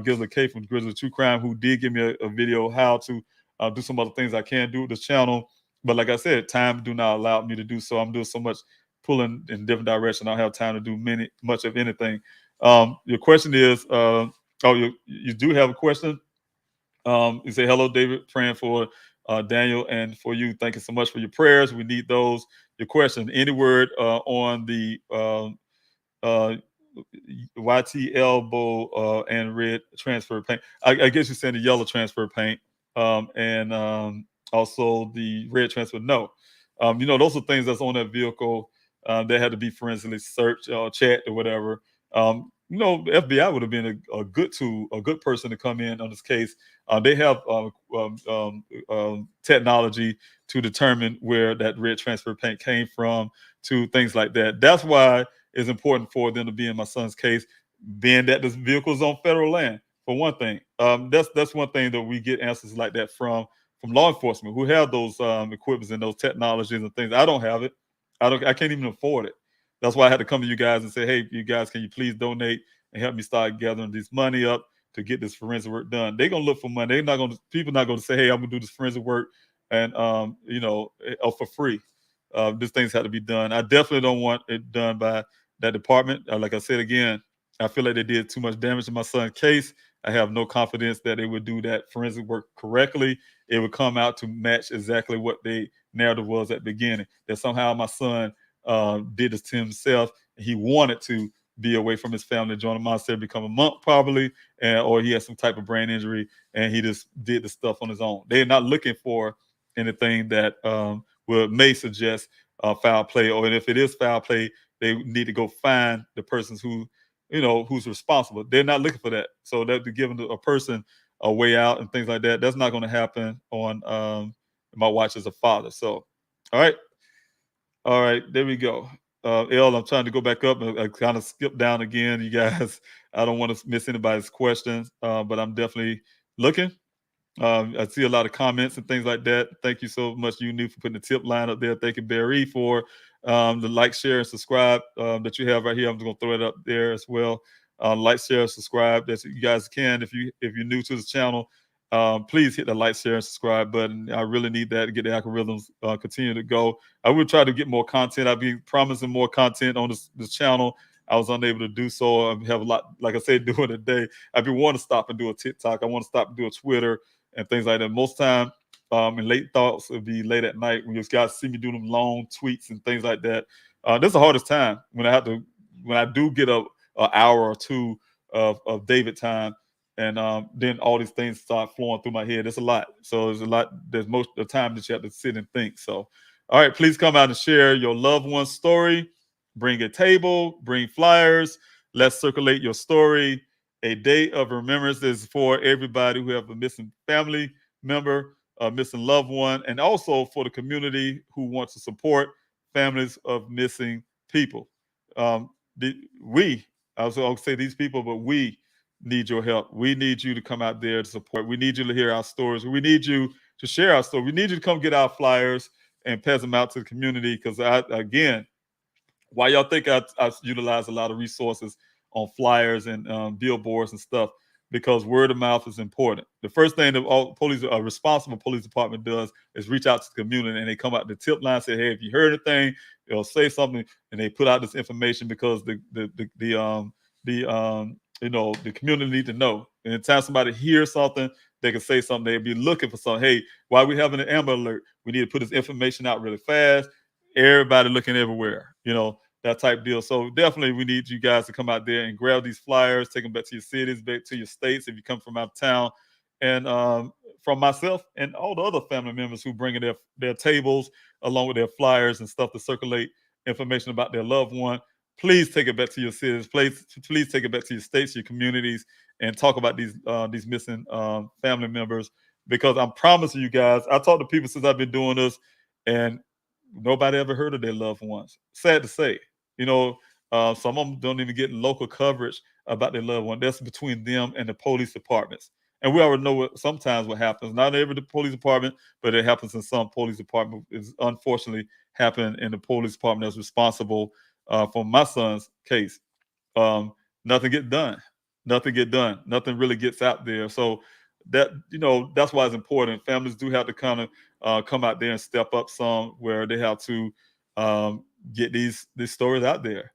Grizzly K from Grizzly True Crime, who did give me a video how to do some other things I can do with this channel. But like I said, time do not allow me to do so. I'm doing so much pulling in different directions. I don't have time to do much of anything. Your question is, you do have a question. You say, hello, David, praying for Daniel and for you. Thank you so much for your prayers. We need those. Your question, any word on the YT elbow and red transfer paint? I guess you're saying the yellow transfer paint and also the red transfer. No. Those are things that's on that vehicle. They had to be forensically searched, checked, or whatever. The FBI would have been a good tool, a good person to come in on this case. They have technology to determine where that red transfer paint came from, to things like that. That's why it's important for them to be in my son's case, being that this vehicle is on federal land, for one thing. That's one thing that we get answers like that from law enforcement who have those equipments and those technologies and things. I don't have it. I can't even afford it. That's why I had to come to you guys and say, hey, you guys, can you please donate and help me start gathering this money up to get this forensic work done? They're gonna look for money. People not gonna say, hey, I'm gonna do this forensic work and for free. These things have to be done. I definitely don't want it done by that department. Like I said again, I feel like they did too much damage to my son's case. I have no confidence that they would do that forensic work correctly. It would come out to match exactly what the narrative was at the beginning, that somehow my son did this to himself. He wanted to be away from his family, join a monastery, become a monk probably, or he had some type of brain injury, and he just did the stuff on his own. They're not looking for anything that may suggest foul play, or if it is foul play, they need to go find the persons who's responsible. They're not looking for that. So that they're giving a person a way out and things like that. That's not going to happen on my watch as a father. So, all right, there we go. El, I'm trying to go back up. I kind of skipped down again, you guys. I don't want to miss anybody's questions, but I'm definitely looking. I see a lot of comments and things like that. Thank you so much, Uni, for putting the tip line up there. Thank you, Barry, for the like, share, and subscribe that you have right here. I'm just gonna throw it up there as well. Like, share, subscribe. That you guys can. If you're new to the channel, please hit the like, share, and subscribe button. I really need that to get the algorithms continue to go. I will try to get more content. I'll be promising more content on this channel. I was unable to do so. I have a lot, like I said, doing a day. I've been wanting to stop and do a TikTok. I want to stop and do a Twitter and things like that. Most time, in late thoughts, it'll be late at night when you guys see me do them long tweets and things like that. This is the hardest time when I do get an hour or two of David time, and then all these things start flowing through my head. It's a lot. So there's a lot. There's most of the time that you have to sit and think. So, all right, please come out and share your loved one's story. Bring a table, bring flyers. Let's circulate your story. A day of remembrance is for everybody who have a missing family member, a missing loved one, and also for the community who wants to support families of missing people. I'll say these people, but we need your help. We need you to come out there to support. We need you to hear our stories. We need you to share our story. We need you to come get our flyers and pass them out to the community, because why y'all think I utilize a lot of resources on flyers and billboards and stuff? Because word of mouth is important. The first thing that all police, a responsible police department does is reach out to the community, and they come out the tip line, say, hey, if you heard anything, they'll say something, and they put out this information because the community need to know. And anytime somebody hears something, they can say something. They'll be looking for something. Hey, why are we having an Amber Alert? We need to put this information out really fast. Everybody looking everywhere, that type deal. So definitely we need you guys to come out there and grab these flyers, take them back to your cities, back to your states if you come from out of town. And from myself and all the other family members who bring in their tables along with their flyers and stuff to circulate information about their loved one, please take it back to your cities. Please take it back to your states, your communities, and talk about these missing family members. Because I'm promising you guys, I talked to people since I've been doing this, and nobody ever heard of their loved ones. Sad to say, some of them don't even get local coverage about their loved one. That's between them and the police departments. And we already know sometimes what happens. Not every police department, but it happens in some police department. It's unfortunately happened in the police department that's responsible for my son's case. Nothing get done. Nothing really gets out there. So that's why it's important. Families do have to kind of come out there and step up some, where they have to get these stories out there.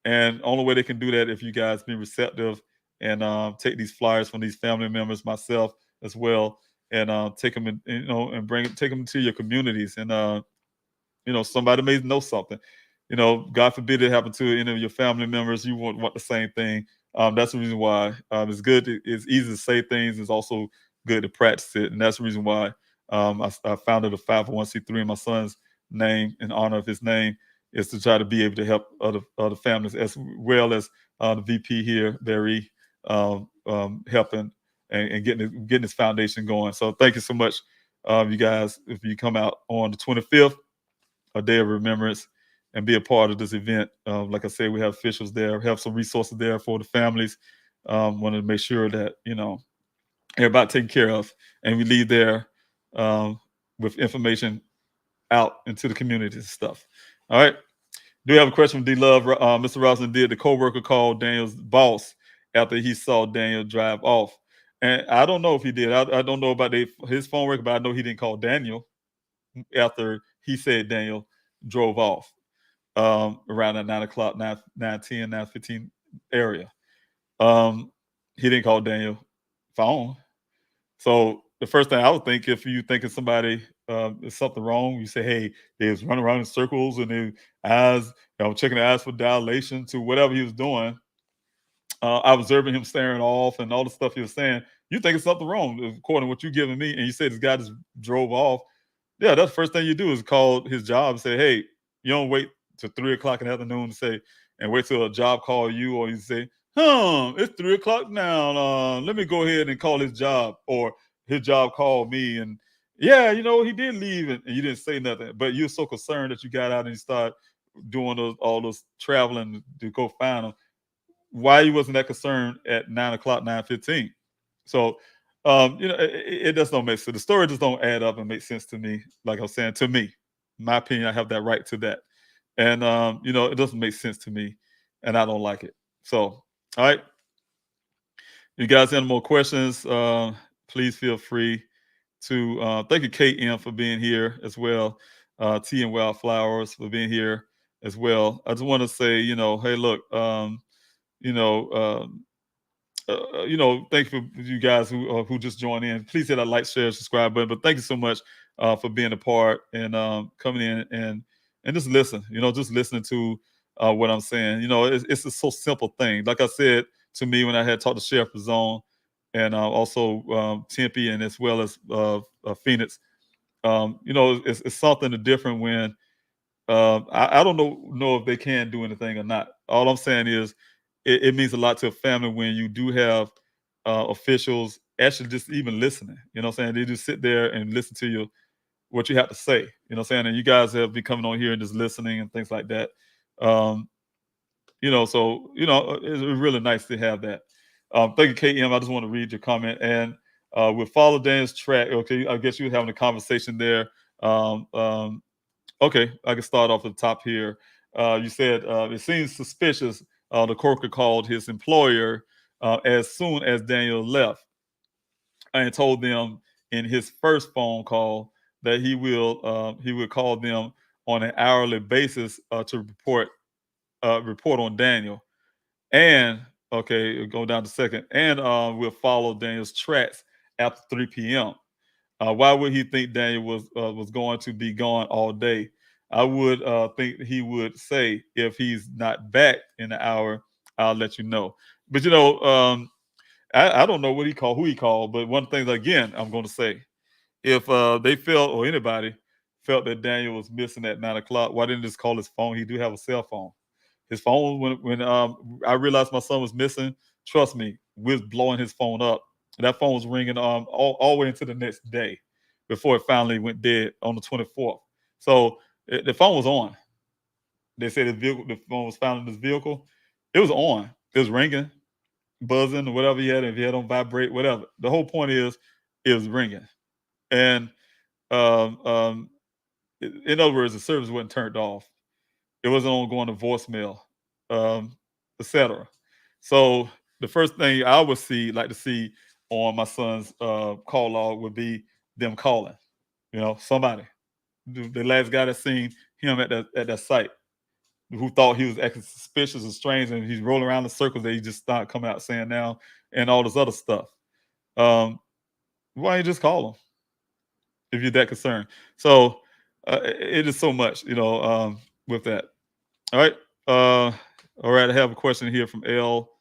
And only way they can do that if you guys be receptive and take these flyers from these family members, myself as well, and take them and take them to your communities. And somebody may know something. God forbid it happen to any of your family members. You want the same thing. That's the reason why it's good. It's easy to say things. It's also good to practice it, and that's the reason why I founded a 501c3 in my son's name, in honor of his name, is to try to be able to help other families, as well as the VP here, Barry, helping and getting this foundation going. So thank you so much, you guys. If you come out on the 25th, a day of remembrance, and be a part of this event. Like I said, we have officials there, have some resources there for the families. Want to make sure that, everybody taken care of, and we leave there with information out into the community and stuff. All right. Do you have a question from D Love? Mr. Robinson, did the coworker call Daniel's boss after he saw Daniel drive off? And I don't know if he did. I don't know about his phone record, but I know he didn't call Daniel after he said Daniel drove off. Around at 9 o'clock, 9:10, 9:15 area. He didn't call Daniel phone. So the first thing I would think, if you thinking somebody is something wrong, you say, hey, they was running around in circles and their eyes, checking their eyes for dilation to whatever he was doing. Observing him staring off and all the stuff he was saying, you think it's something wrong, according to what you're giving me. And you said this guy just drove off. Yeah, that's the first thing you do is call his job and say, hey, you don't wait till 3 o'clock in the afternoon to say, and wait till a job call you, or you say, it's 3 o'clock now. Let me go ahead and call his job, or his job called me. And yeah, he did leave, and you didn't say nothing, but you're so concerned that you got out and you started doing all those traveling to go find him. Why you wasn't that concerned at 9 o'clock, 9:15? So, it just don't make sense. The story just don't add up and make sense to me. Like I was saying, to me, my opinion, I have that right to that. And, it doesn't make sense to me, and I don't like it. So, all right. You guys have any more questions? Please feel free to, thank you, KM, for being here as well. Tea and Wildflowers for being here as well. I just want to say, hey, look, thank you for you guys who just joined in. Please hit that like, share, subscribe button. But thank you so much for being a part and coming in and just listen. Just listening to what I'm saying. It's a so simple thing. Like I said to me when I had talked to Sheriff Zone and also Tempe and as well as Phoenix. It's something different when I don't know if they can do anything or not. All I'm saying is it means a lot to a family when you do have officials actually just even listening. You know what I'm saying? They just sit there and listen to you, what you have to say. You know what I'm saying? And you guys have been coming on here and just listening and things like that. So it's really nice to have that. Thank you, KM. I just want to read your comment. And we'll follow Dan's track. Okay, I guess you were having a conversation there. Okay, I can start off at the top here. You said it seems suspicious. The Corker called his employer as soon as Daniel left and told them in his first phone call that he will call them on an hourly basis to report on Daniel. And go down to second. And we'll follow Daniel's tracks after 3 p.m. Why would he think Daniel was going to be gone all day? I would think he would say, if he's not back in an hour, I'll let you know. But I don't know who he called. But one thing again, I'm going to say, if they felt, or anybody felt that Daniel was missing at 9 o'clock, why didn't they just call his phone? He do have a cell phone. His phone, when I realized my son was missing, trust me, we was blowing his phone up. That phone was ringing all the way into the next day before it finally went dead on the 24th. So the phone was on. They said the phone was found in his vehicle. It was on. It was ringing, buzzing, or whatever he had. If he had on vibrate, whatever. The whole point is, it was ringing. And in other words, the service wasn't turned off. It wasn't on going to voicemail, etc. So the first thing I would like to see on my son's call log would be them calling. Somebody. The last guy that seen him at that site, who thought he was acting suspicious and strange, and he's rolling around in circles that he just started coming out saying now and all this other stuff. Why don't you just call him if you're that concerned? So it is so much, with that. All right. All right. I have a question here from L.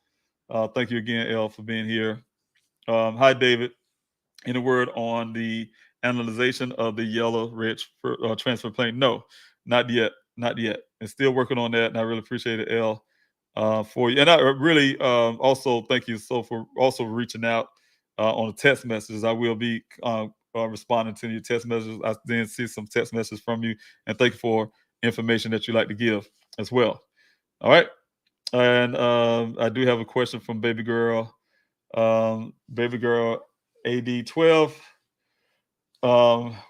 Thank you again, L, for being here. Hi, David. Any word on the analyzation of the yellow rich transfer plane? No, not yet. Not yet. And still working on that. And I really appreciate it, L, for you. And I really also thank you for also reaching out on the text messages. I will be responding to your text messages. I didn't see some text messages from you. And thank you for information that you like to give as well. All right. And I do have a question from baby girl AD12.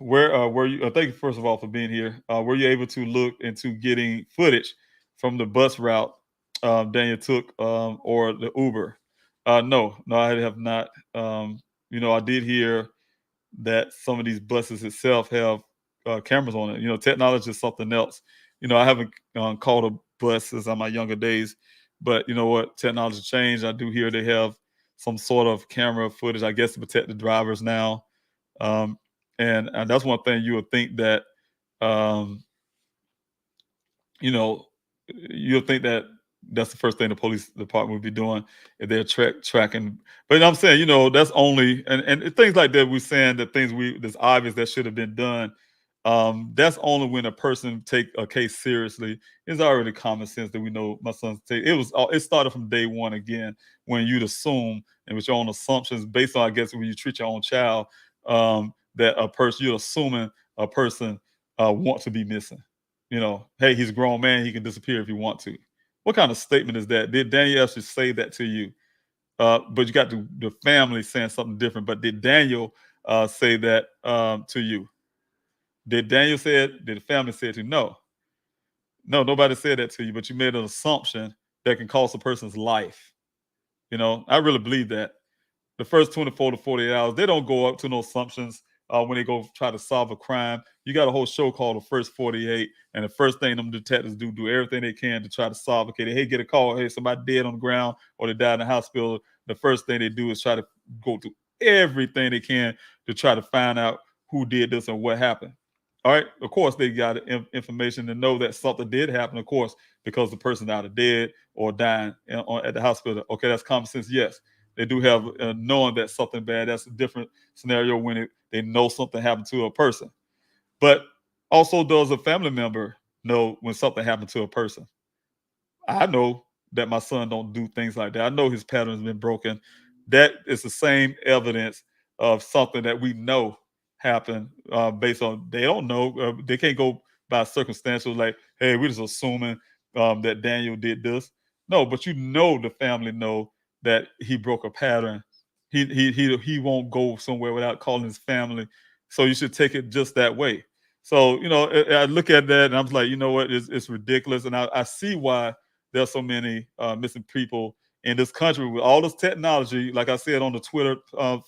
Where were you? Thank you first of all for being here. Were you able to look into getting footage from the bus route Daniel took or the Uber? No, I have not. I did hear that some of these buses itself have cameras on it. Technology is something else. I haven't called a bus since in my younger days, but you know what? Technology changed. I do hear they have some sort of camera footage, I guess, to protect the drivers now. And that's one thing you would think that, you know, you'll think that that's the first thing the police department would be doing if they're tracking. But I'm saying, you know, that's only, and things like that, we're saying that things that's obvious that should have been done. That's only when a person take a case seriously. It's already common sense that we know my son's take. It started from day one again, when you'd assume, and with your own assumptions based on, I guess, when you treat your own child, that a person, you're assuming a person wants to be missing. You know, hey, he's a grown man, he can disappear if he want to. What kind of statement is that? Did Daniel actually say that to you? But you got the family saying something different. But did Daniel say that to you? Did Daniel say it? Did the family say it to you? No. No, nobody said that to you, but you made an assumption that can cost a person's life. You know, I really believe that. The first 24 to 48 hours, they don't go up to no assumptions when they go try to solve a crime. You got a whole show called The First 48, and the first thing them detectives do everything they can to try to solve it. Hey, get a call, hey, somebody dead on the ground or they died in the hospital. The first thing they do is try to go through everything they can to try to find out who did this and what happened. All right, of course, they got information to know that something did happen, of course, because the person either dead or dying at the hospital. Okay, that's common sense, yes. They do have knowing that something bad. That's a different scenario when they know something happened to a person. But also, does a family member know when something happened to a person? I know that my son don't do things like that. I know his pattern has been broken. That is the same evidence of something that we know happened based on, they don't know. They can't go by circumstantial, like, hey, we're just assuming that Daniel did this. No, but you know the family know that he broke a pattern. He won't go somewhere without calling his family. So you should take it just that way. So, you know, I look at that and I'm like, you know what, it's ridiculous. And I see why there's so many missing people in this country with all this technology. Like I said on the Twitter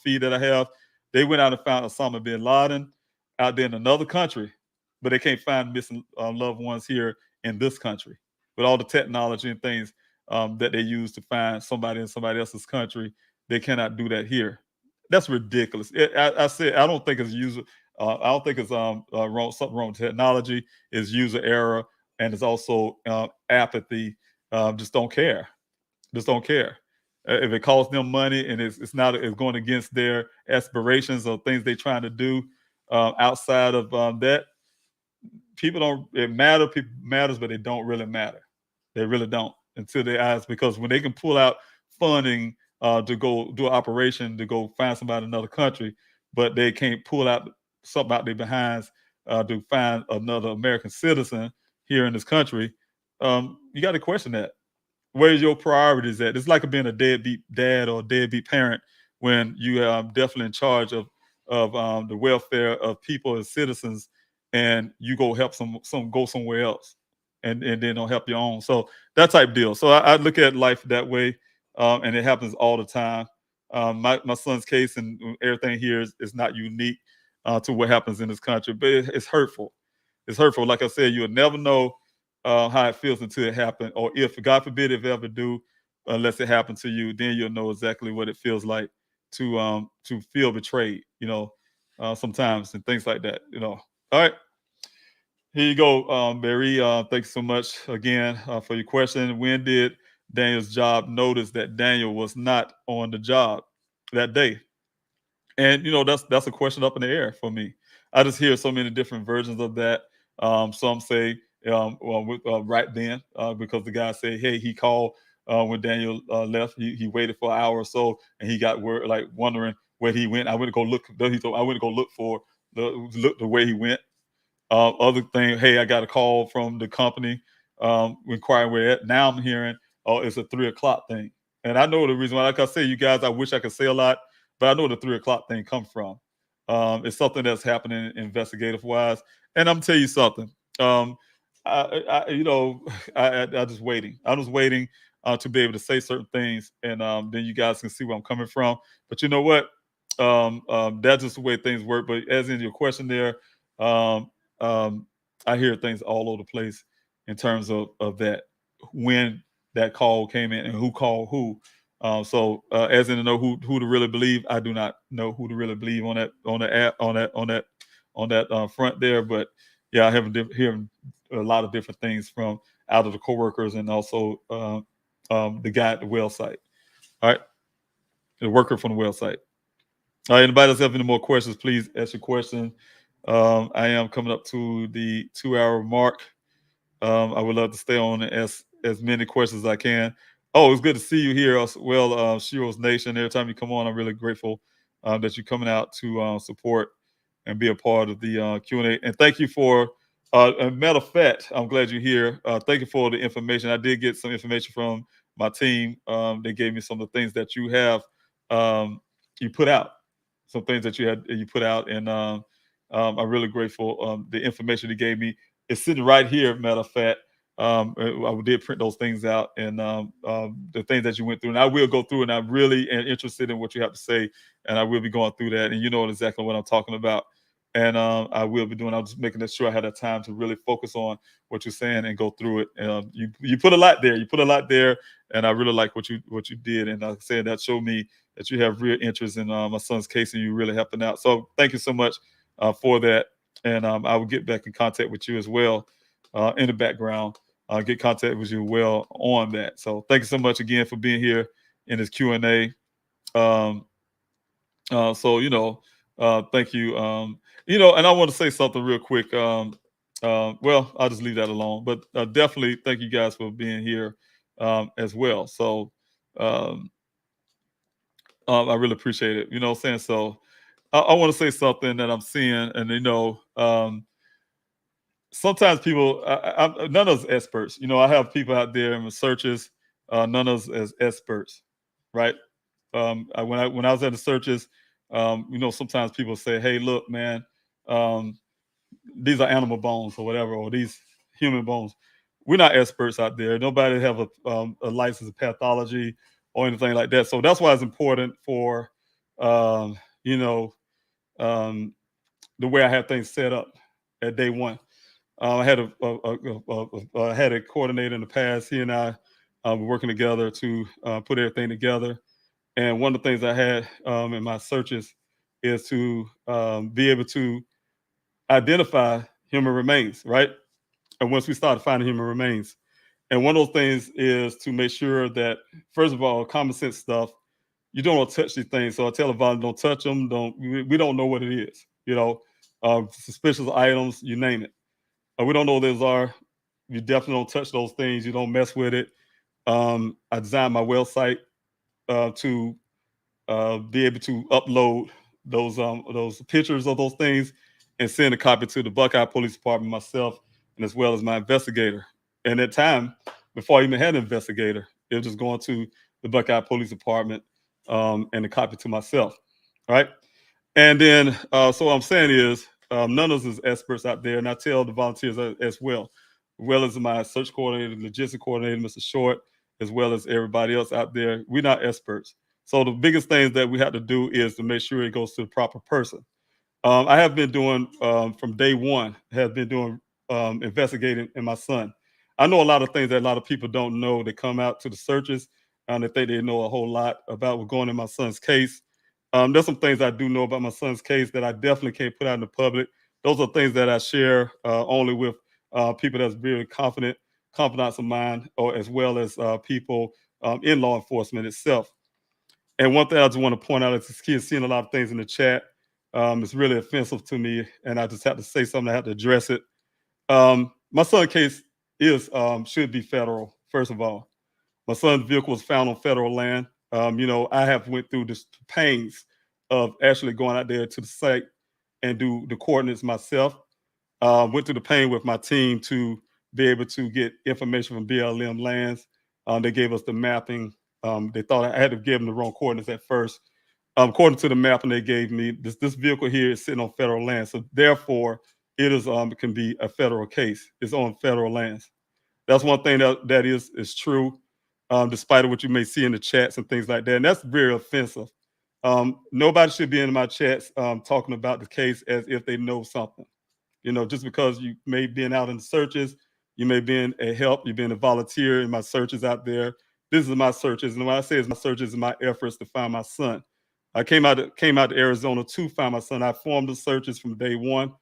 feed that I have, they went out and found Osama bin Laden out there in another country, but they can't find missing loved ones here in this country. With all the technology and things that they use to find somebody in somebody else's country, they cannot do that here. That's ridiculous. I said I don't think it's user. I don't think it's wrong. Something wrong with technology. It's user error, and it's also apathy. Just don't care. Just don't care. If it costs them money and it's going against their aspirations or things they're trying to do outside of that, people don't. It matter. People matters, but it don't really matter. They really don't until they ask, because when they can pull out funding to go do an operation to go find somebody in another country, but they can't pull out something out their behinds to find another American citizen here in this country. You got to question that. Where's your priorities at? It's like being a deadbeat dad or a deadbeat parent when you are definitely in charge of the welfare of people as citizens, and you go help some go somewhere else, and then don't help your own. So that type deal. So I look at life that way, and it happens all the time. My son's case and everything here is not unique to what happens in this country, but it's hurtful. It's hurtful. Like I said, you'll never know how it feels until it happens, or if, God forbid, if it ever do, unless it happened to you, then you'll know exactly what it feels like to feel betrayed. You know, sometimes and things like that. You know. All right. Here you go, Barry. Thanks so much again for your question. When did Daniel's job notice that Daniel was not on the job that day? And you know, that's a question up in the air for me. I just hear so many different versions of that. Some say right then, because the guy said, hey, he called when Daniel left. He waited for an hour or so, and he got word, like wondering where he went. I went to go look. He told I went to go look for the way he went. Other thing, hey, I got a call from the company inquiring where at. Now I'm hearing, oh, it's a 3:00 thing. And I know the reason why. Like I say, you guys, I wish I could say a lot, but I know the 3:00 thing come from. It's something that's happening investigative wise. And I'm tell you something. You know, I just waiting. I was waiting to be able to say certain things, and then you guys can see where I'm coming from. But you know what? That's just the way things work. But as in your question there, I hear things all over the place in terms of that, when that call came in and who called who. As in to know who to really believe, I do not know who to really believe on that front there. But yeah, I have hearing a lot of different things from out of the coworkers and also the guy at the well site. All right, the worker from the well site. All right, anybody else have any more questions? Please ask your question. I am coming up to the 2-hour mark. I would love to stay on and ask as many questions as I can. Oh, it's good to see you here as well, Shiro's Nation. Every time you come on, I'm really grateful that you're coming out to support and be a part of the Q&A. And thank you for, a matter of fact, I'm glad you're here. Thank you for the information. I did get some information from my team. They gave me some of the things that you have, you put out, some things that you put out. And I'm really grateful. The information they gave me is sitting right here, matter of fact. I did print those things out and the things that you went through. And I will go through, and I really am interested in what you have to say. And I will be going through that. And you know exactly what I'm talking about. And I will be doing. I'm just making sure I had that time to really focus on what you're saying and go through it. You put a lot there. You put a lot there, and I really like what you did. And like I said, that showed me that you have real interest in my son's case, and you really helping out. So thank you so much for that. And I will get back in contact with you as well in the background. Get contact with you well on that. So thank you so much again for being here in this Q&A. Thank you. And I want to say something real quick. Well, I'll just leave that alone. But definitely thank you guys for being here as well. So I really appreciate it. You know what I'm saying? So I want to say something that I'm seeing, and sometimes people, none of us experts. I have people out there and researchers, none of us as experts, right? When I was at the searches, sometimes people say, "Hey, look, man, these are animal bones or whatever, or these human bones." We're not experts out there. Nobody have a license of pathology or anything like that. So that's why it's important for, the way I have things set up at day one. I had a coordinator in the past. He and I were working together to put everything together. And one of the things I had in my searches is to be able to identify human remains, right? And once we started finding human remains, and one of those things is to make sure that, first of all, common sense stuff, you don't want to touch these things. So I tell the volunteer, don't touch them. We don't know what it is. Suspicious items, you name it. We don't know what those are. You definitely don't touch those things. You don't mess with it. I designed my well site to be able to upload those pictures of those things and send a copy to the Buckeye Police Department myself, and as well as my investigator. And at time, before I even had an investigator, it was just going to the Buckeye Police Department and a copy to myself, right? And then, so what I'm saying is, none of us is experts out there, and I tell the volunteers as well as my search coordinator, logistic coordinator, Mr. Short, as well as everybody else out there. We're not experts. So the biggest things that we have to do is to make sure it goes to the proper person. I have been doing, from day one, investigating in my son. I know a lot of things that a lot of people don't know. They come out to the searches and they think they know a whole lot about what's going on in my son's case. There's some things I do know about my son's case that I definitely can't put out in the public. Those are things that I share only with people that's very confidants of mine, or as well as people in law enforcement itself. And one thing I just want to point out is this kid seeing a lot of things in the chat. It's really offensive to me, and I just have to say something. I have to address it. My son's case should be federal, first of all. My son's vehicle was found on federal land. I have went through the pains of actually going out there to the site and do the coordinates myself. Went through the pain with my team to be able to get information from BLM Lands. They gave us the mapping. They thought I had to give them the wrong coordinates at first. According to the mapping they gave me, this vehicle here is sitting on federal land. So therefore, it can be a federal case. It's on federal lands. That's one thing that is true. Despite what you may see in the chats and things like that. And that's very offensive. Nobody should be in my chats talking about the case as if they know something. Just because you may be out in the searches, you may be in a help, you've been a volunteer in my searches out there, This is my searches. And when I say it's my searches, it's my efforts to find my son. I came out to Arizona to find my son. I formed the searches from day one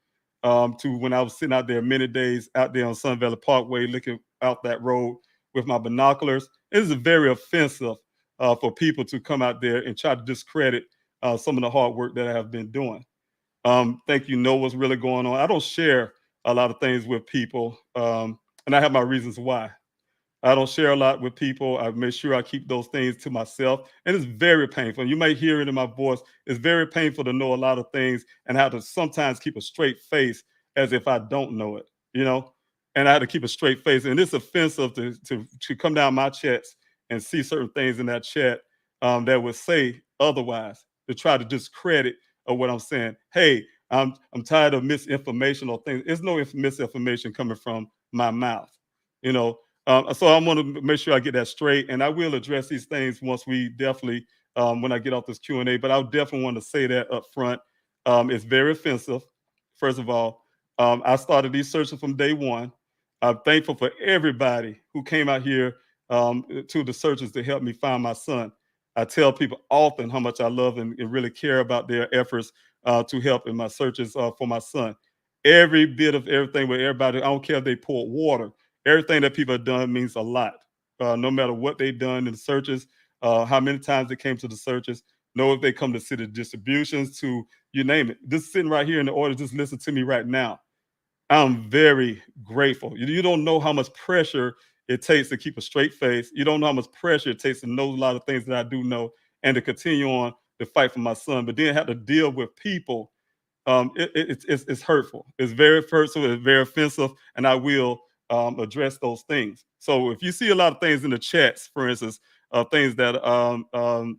to when I was sitting out there many days out there on Sun Valley Parkway looking out that road with my binoculars. It is very offensive for people to come out there and try to discredit some of the hard work that I have been doing. Think you know what's really going on. I don't share a lot of things with people, and I have my reasons why. I don't share a lot with people. I make sure I keep those things to myself. And it's very painful. You may hear it in my voice. It's very painful to know a lot of things and have to sometimes keep a straight face as if I don't know it, you know? And I had to keep a straight face. And it's offensive to come down my chats and see certain things in that chat that would say otherwise, to try to discredit what I'm saying. Hey, I'm tired of misinformation or things. There's no misinformation coming from my mouth, you know? So I want to make sure I get that straight, and I will address these things once we definitely, when I get off this Q&A, but I definitely want to say that up front. It's very offensive, first of all. I started these searches from day one. I'm thankful for everybody who came out here to the searches to help me find my son. I tell people often how much I love and really care about their efforts to help in my searches for my son. Every bit of everything with everybody, I don't care if they poured water. Everything that people have done means a lot, no matter what they've done in the searches, how many times they came to the searches, know if they come to city distributions, to you name it. Just sitting right here in the order, just listen to me right now. I'm very grateful. You don't know how much pressure it takes to keep a straight face. You don't know how much pressure it takes to know a lot of things that I do know and to continue on to fight for my son, but then have to deal with people. It's hurtful. It's very hurtful. It's very offensive, and I will address those things. So if you see a lot of things in the chats, for instance, things that and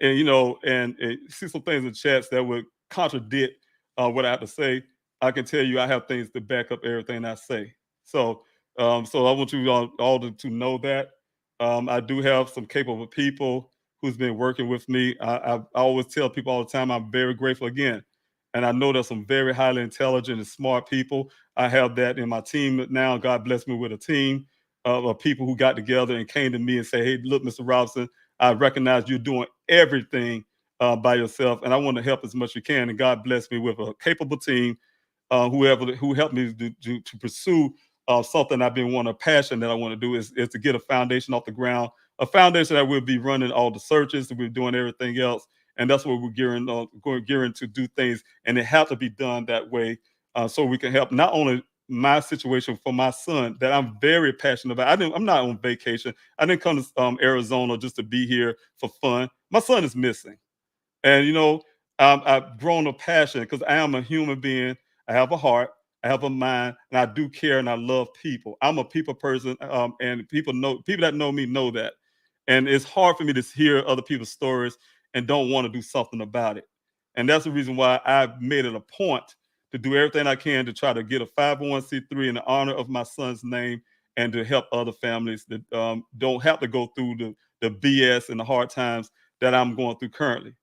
you know, and see some things in the chats that would contradict what I have to say, I can tell you I have things to back up everything I say. So so I want you all to know that I do have some capable people who's been working with me. I always tell people all the time I'm very grateful again. And I know there's some very highly intelligent and smart people. I have that in my team now. God bless me with a team of people who got together and came to me and say, hey, look, Mr. Robinson, I recognize you're doing everything by yourself, and I want to help as much as you can. And God bless me with a capable team who helped me to pursue something I've been wanting, a passion that I want to do is to get a foundation off the ground, a foundation that will be running all the searches, that we're doing everything else. And that's what we're gearing to do things. And it has to be done that way so we can help not only my situation for my son that I'm very passionate about. I'm not on vacation. I didn't come to Arizona just to be here for fun. My son is missing. And, you know, I've grown a passion because I am a human being. I have a heart. I have a mind, and I do care, and I love people. I'm a people person, and people that know me know that. And it's hard for me to hear other people's stories and don't want to do something about it. And that's the reason why I've made it a point to do everything I can to try to get a 501c3 in the honor of my son's name and to help other families that don't have to go through the BS and the hard times that I'm going through currently.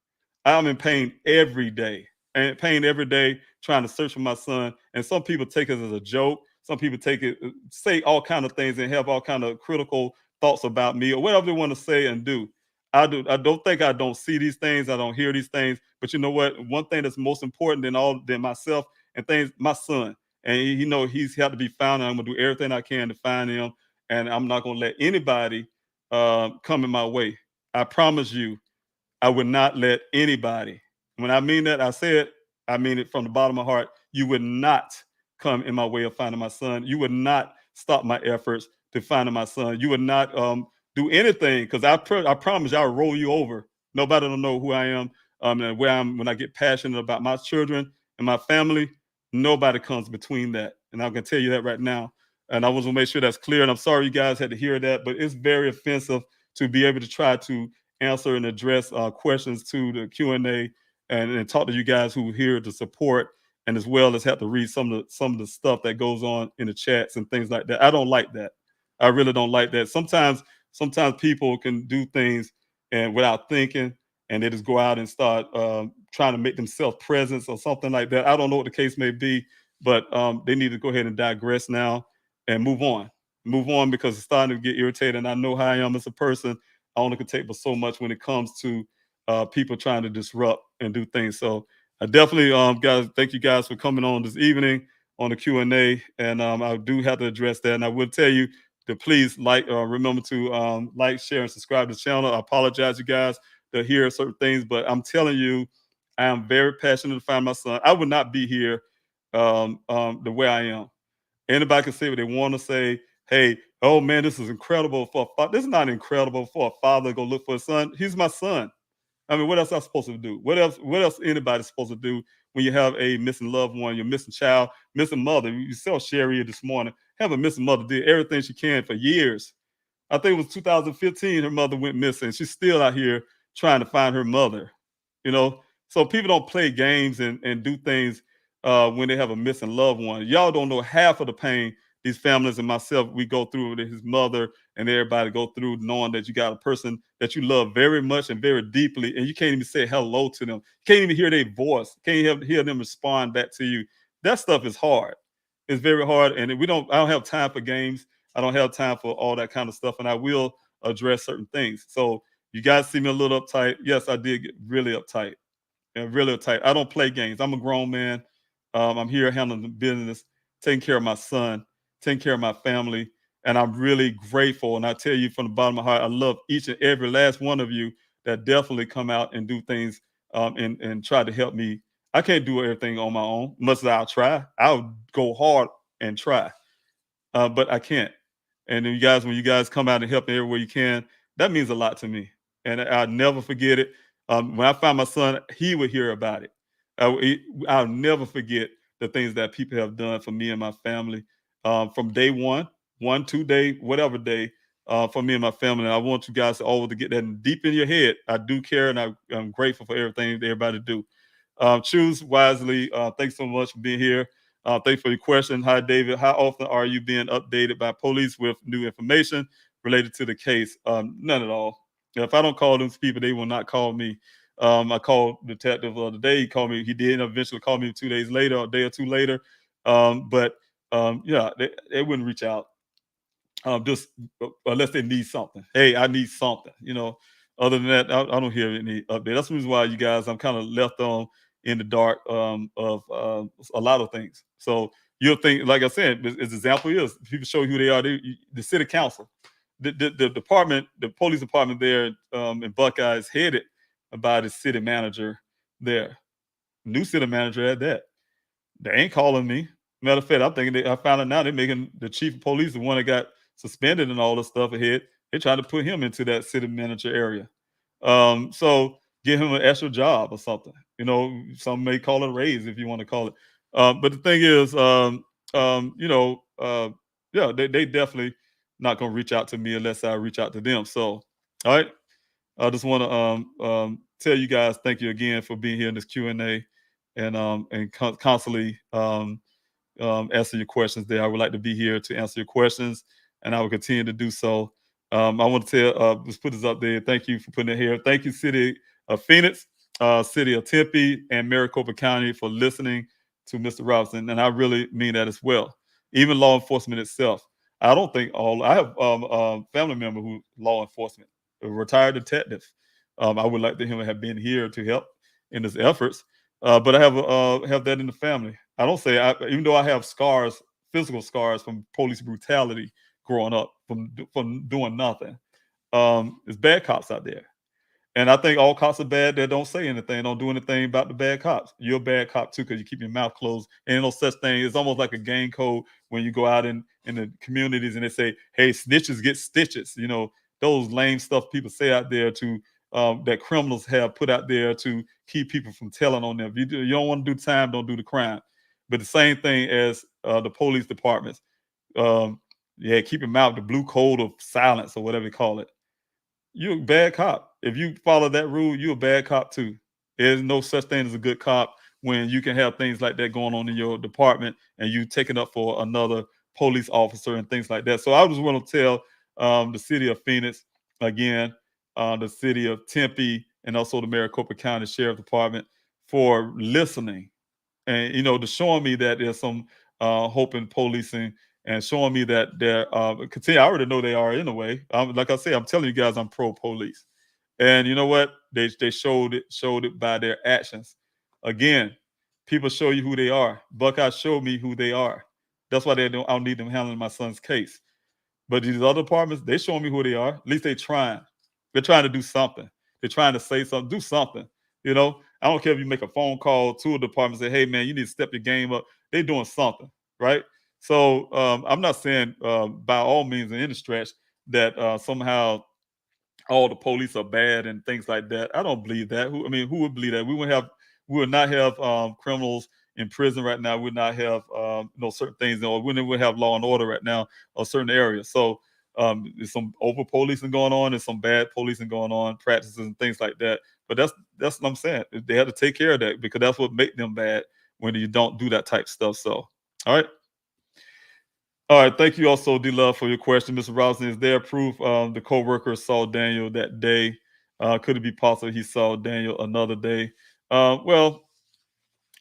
I'm in pain every day, and pain every day trying to search for my son. And some people take it as a joke. Some people take it, say all kind of things and have all kind of critical thoughts about me or whatever they want to say and do. I don't think I don't see these things. I don't hear these things. But you know what? One thing that's most important than myself and things, my son. And he's had to be found. And I'm gonna do everything I can to find him. And I'm not gonna let anybody come in my way. I promise you, I would not let anybody. When I mean that, I mean it from the bottom of my heart. You would not come in my way of finding my son. You would not stop my efforts to finding my son. You would not do anything because I promise you, I'll roll you over. Nobody will know who I am and where I'm when I get passionate about my children and my family. Nobody comes between that. And I can tell you that right now. And I want to make sure that's clear. And I'm sorry you guys had to hear that, but it's very offensive to be able to try to answer and address questions to the Q&A and talk to you guys who are here to support and as well as have to read some of the stuff that goes on in the chats and things like that. I don't like that. I really don't like that. Sometimes people can do things and without thinking and they just go out and start trying to make themselves presence or something like that. I don't know what the case may be, but they need to go ahead and digress now and move on. move on because it's starting to get irritated. And I know how I am as a person. I only can take but so much when it comes to people trying to disrupt and do things. So I definitely, guys, thank you guys for coming on this evening on the Q&A. And I do have to address that. And I will tell you to please remember to like, share, and subscribe to the channel. I apologize, you guys, to hear certain things, but I'm telling you, I am very passionate to find my son. I would not be here the way I am. Anybody can say what they want to say. Hey, oh man, this is incredible for a father. This is not incredible for a father to go look for a son. He's my son. I mean, what else am I supposed to do? What else anybody's supposed to do when you have a missing loved one, your missing child, missing mother? You saw Sherry this morning. Have a missing mother, did everything she can for years. I think it was 2015, her mother went missing. She's still out here trying to find her mother, you know? So people don't play games and do things when they have a missing loved one. Y'all don't know half of the pain these families and myself, we go through with his mother and everybody go through, knowing that you got a person that you love very much and very deeply, and you can't even say hello to them. Can't even hear their voice. Can't even hear them respond back to you. That stuff is hard. It's very hard. And I don't have time for games. I don't have time for all that kind of stuff. And I will address certain things. So you guys see me a little uptight. Yes, I did get really uptight. And really uptight. I don't play games. I'm a grown man. I'm here handling the business, taking care of my son, taking care of my family. And I'm really grateful. And I tell you from the bottom of my heart, I love each and every last one of you that definitely come out and do things and try to help me. I can't do everything on my own, much as I'll try. I'll go hard and try, but I can't. And then when you guys come out and help me everywhere you can, that means a lot to me. And I'll never forget it. When I find my son, he would hear about it. I'll never forget the things that people have done for me and my family from day one, 2 day, whatever day, for me and my family. And I want you guys to always get that deep in your head. I do care, and I'm grateful for everything that everybody do. Choose wisely. Thanks so much for being here. Thanks for your question. Hi, David. How often are you being updated by police with new information related to the case? None at all. If I don't call those people, they will not call me. I called detective the other day. He called me. He did eventually call me 2 days later, a day or two later. But they wouldn't reach out just unless they need something. Hey, I need something. Other than that, I don't hear any update. That's the reason why you guys, I'm kind of left on in the dark of a lot of things. So you'll think, like I said, as example is, people show who they are. The city council, the department, the police department there in Buckeye is headed by the city manager there. New city manager at that. They ain't calling me. Matter of fact, I'm thinking I found out now they're making the chief of police, the one that got suspended and all this stuff ahead. They trying to put him into that city manager area. So give him an extra job or something. Some may call it a raise if you want to call it. But the thing is, they definitely not going to reach out to me unless I reach out to them. So, all right. I just want to tell you guys, thank you again for being here in this Q&A and constantly answer your questions there. I would like to be here to answer your questions, and I will continue to do so. I want to let's put this up there. Thank you for putting it here. Thank you, City of Phoenix, City of Tempe, and Maricopa County for listening to Mr. Robinson, and I really mean that as well. Even law enforcement itself. I don't think I have a family member who law enforcement, a retired detective. I would like to him have been here to help in his efforts, but I have that in the family. I don't say, even though I have scars, physical scars from police brutality growing up, from doing nothing. There's bad cops out there. And I think all cops are bad that don't say anything, don't do anything about the bad cops. You're a bad cop too because you keep your mouth closed. Ain't no such thing. It's almost like a gang code when you go out in the communities and they say, hey, snitches get stitches. Those lame stuff people say out there that criminals have put out there to keep people from telling on them. If you don't want to do time, don't do the crime. But the same thing as the police departments. Keep your mouth, the blue code of silence or whatever you call it. You're a bad cop. If you follow that rule, you're a bad cop too. There's no such thing as a good cop when you can have things like that going on in your department and you taking up for another police officer and things like that. So I just want to tell the city of Phoenix, again, the city of Tempe, and also the Maricopa County Sheriff Department for listening and, to showing me that there's some hope in policing and showing me that they're continue. I already know they are in a way. Like I say, I'm telling you guys, I'm pro police, and you know what? They showed it by their actions. Again, people show you who they are. Buckeye showed me who they are. That's why I don't need them handling my son's case. But these other departments, they showing me who they are. At least they trying. They're trying to do something. They're trying to say something, do something. You know, I don't care if you make a phone call to a department and say, hey, man, you need to step your game up. They're doing something, right? So I'm not saying by all means in any stretch that somehow all the police are bad and things like that. I don't believe that. Who would believe that? We would not have criminals in prison right now. We would not have certain things, or we would have law and order right now or certain areas. So there's some over policing going on and some bad policing going on, practices and things like that. But that's what I'm saying. They have to take care of that because that's what makes them bad when you don't do that type of stuff. So, all right. All right, thank you also, D-Love, for your question. Mr. Robinson, is there proof the co-worker saw Daniel that day? Could it be possible he saw Daniel another day? Well,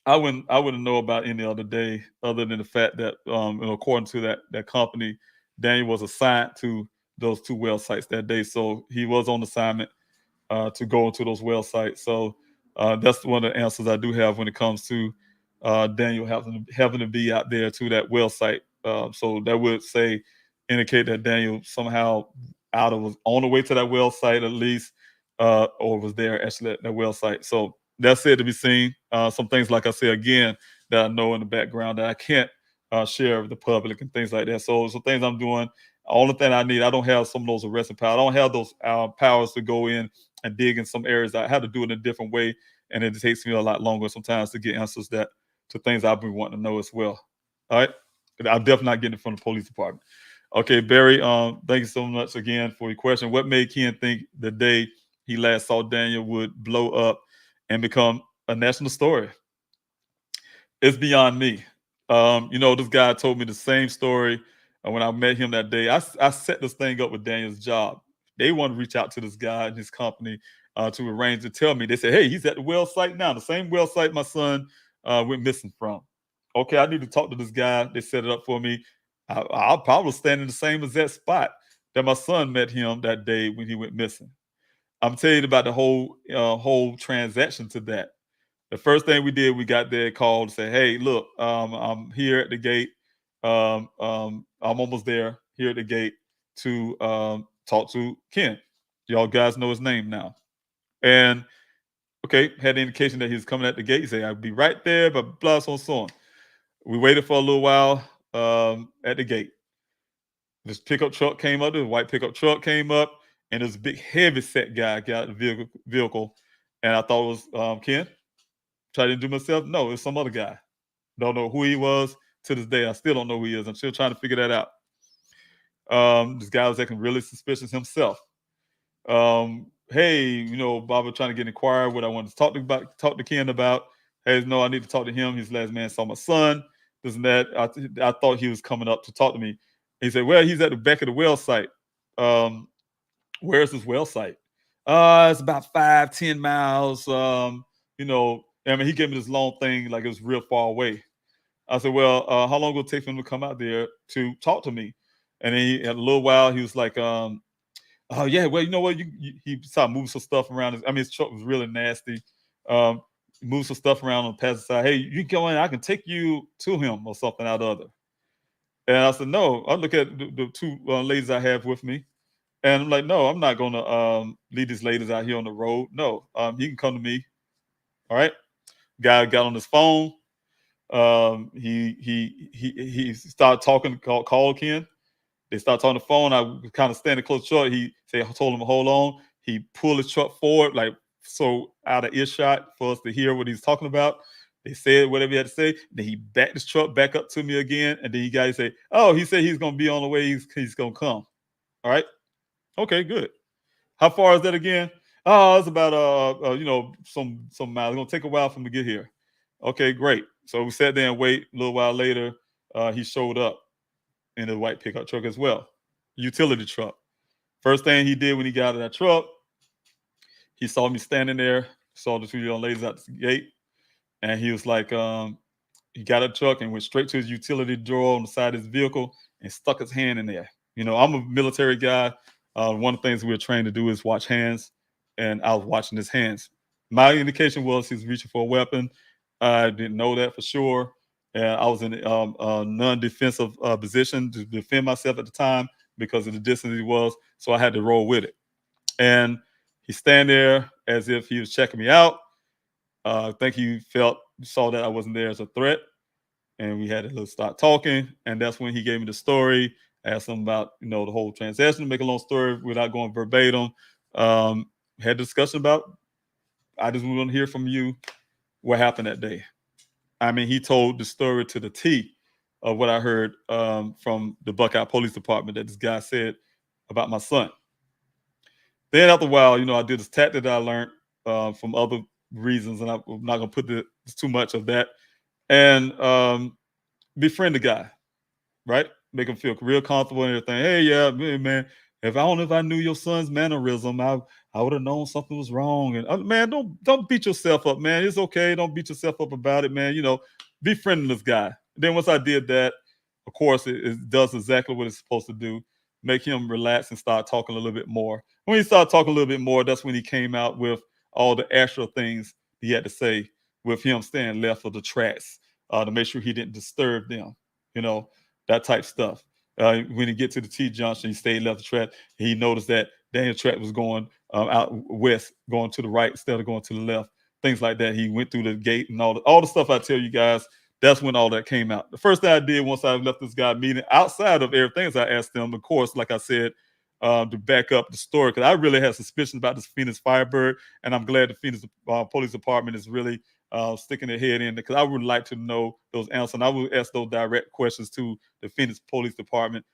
I wouldn't know about any other day other than the fact that, according to that company, Daniel was assigned to those 2 well sites that day. So he was on assignment to go into those well sites. So that's one of the answers I do have when it comes to Daniel having to be out there to that well site. So that would indicate that Daniel somehow was on the way to that well site at least, or was there actually at that well site. So that's it to be seen. Some things, like I say again, that I know in the background that I can't share with the public and things like that. So some things I'm doing. Only thing I need, I don't have some of those arresting powers. I don't have those powers to go in and dig in some areas. I have to do it in a different way, and it takes me a lot longer sometimes to get answers to things I've been wanting to know as well. All right, I'm definitely not getting it from the police department. Okay, Barry, thank you so much again for your question. What made Ken think the day he last saw Daniel would blow up and become a national story? It's beyond me. This guy told me the same story when I met him that day. I set this thing up with Daniel's job. They want to reach out to this guy and his company to arrange to tell me. They said, hey, he's at the well site now, the same well site my son went missing from. Okay, I need to talk to this guy. They set it up for me. I'll probably stand in the same exact spot that my son met him that day when he went missing. I'm telling you about the whole transaction to that. The first thing we did, we got there, called, and said, hey, look, I'm here at the gate. I'm almost there, here at the gate to talk to Ken. Y'all guys know his name now. And, okay, had the indication that he was coming at the gate. He said, I'll be right there, but blah, so on. We waited for a little while at the gate. This pickup truck came up, this white pickup truck came up, and this big heavy set guy got out of the vehicle. And I thought it was Ken. Tried to do myself. No, it's some other guy. Don't know who he was to this day. I still don't know who he is. I'm still trying to figure that out. This guy was acting really suspicious himself. Hey, Bob was trying to get inquired what I wanted to talk to Ken about. Hey, no, I need to talk to him. He's the last man saw my son. This and that. I thought he was coming up to talk to me. He said, well, he's at the back of the well site. Where's this well site? It's about 5-10 miles. He gave me this long thing like it was real far away. I said, well, how long will it take for him to come out there to talk to me? And then he had a little while, he was like, oh, yeah, well, you know what? He started moving some stuff around. His truck was really nasty. Moved some stuff around on the passenger side. Hey, you go in, I can take you to him or something out of other. And I said, no. I look at the 2 ladies I have with me. And I'm like, no, I'm not going to leave these ladies out here on the road. No, he can come to me. All right. Guy got on his phone. He started talking, called Ken. They started talking on the phone. I was kind of standing close short. I told him to hold on. He pulled his truck forward, like so out of earshot for us to hear what he's talking about. They said whatever he had to say. Then he backed his truck back up to me again. And then he said, oh, he said he's going to be on the way. He's going to come. All right. Okay, good. How far is that again? Oh, it's about some miles. It's gonna take a while for him to get here. Okay, great. So we sat there and wait. A little while later, he showed up in a white pickup truck as well, utility truck. First thing he did when he got out of that truck, he saw me standing there, saw the 2 young ladies at the gate, and he was like, He got a truck and went straight to his utility drawer on the side of his vehicle and stuck his hand in there. You know, I'm a military guy. One of the things we were trained to do is watch hands, and I was watching his hands. My indication was he was reaching for a weapon. I didn't know that for sure. And I was in a non-defensive position to defend myself at the time because of the distance he was. So I had to roll with it. And he stand there as if he was checking me out. I think he saw that I wasn't there as a threat. And we had to start talking. And that's when he gave me the story, asked him about, you know, the whole transaction, make a long story without going verbatim. Had a discussion about, I just want to hear from you what happened that day. I mean, he told the story to the T of what I heard from the Buckeye Police Department that this guy said about my son. Then after a while, you know, I did this tactic that I learned from other reasons, and I'm not going to put too much of that, and befriend the guy, right? Make him feel real comfortable and everything. Hey, yeah, man, if I knew your son's mannerism, I would have known something was wrong. And man, don't beat yourself up, man. It's okay. Don't beat yourself up about it, man. You know, befriending this guy. Then once I did that, of course, it does exactly what it's supposed to do. Make him relax and start talking a little bit more. When he started talking a little bit more, that's when he came out with all the extra things he had to say, with him staying left of the tracks to make sure he didn't disturb them, you know, that type stuff. When he get to the T-junction, he stayed left the track. He noticed that Daniel track was going out west, going to the right instead of going to the left, things like that. He went through the gate and all the stuff I tell you guys. That's when all that came out. The first thing I did once I left this guy meeting, outside of everything, is I asked him, of course, like I said, to back up the story, because I really had suspicions about this Phoenix Firebird, and I'm glad the Phoenix Police Department is really sticking their head in, because I would like to know those answers. And I would ask those direct questions to the Phoenix Police Department.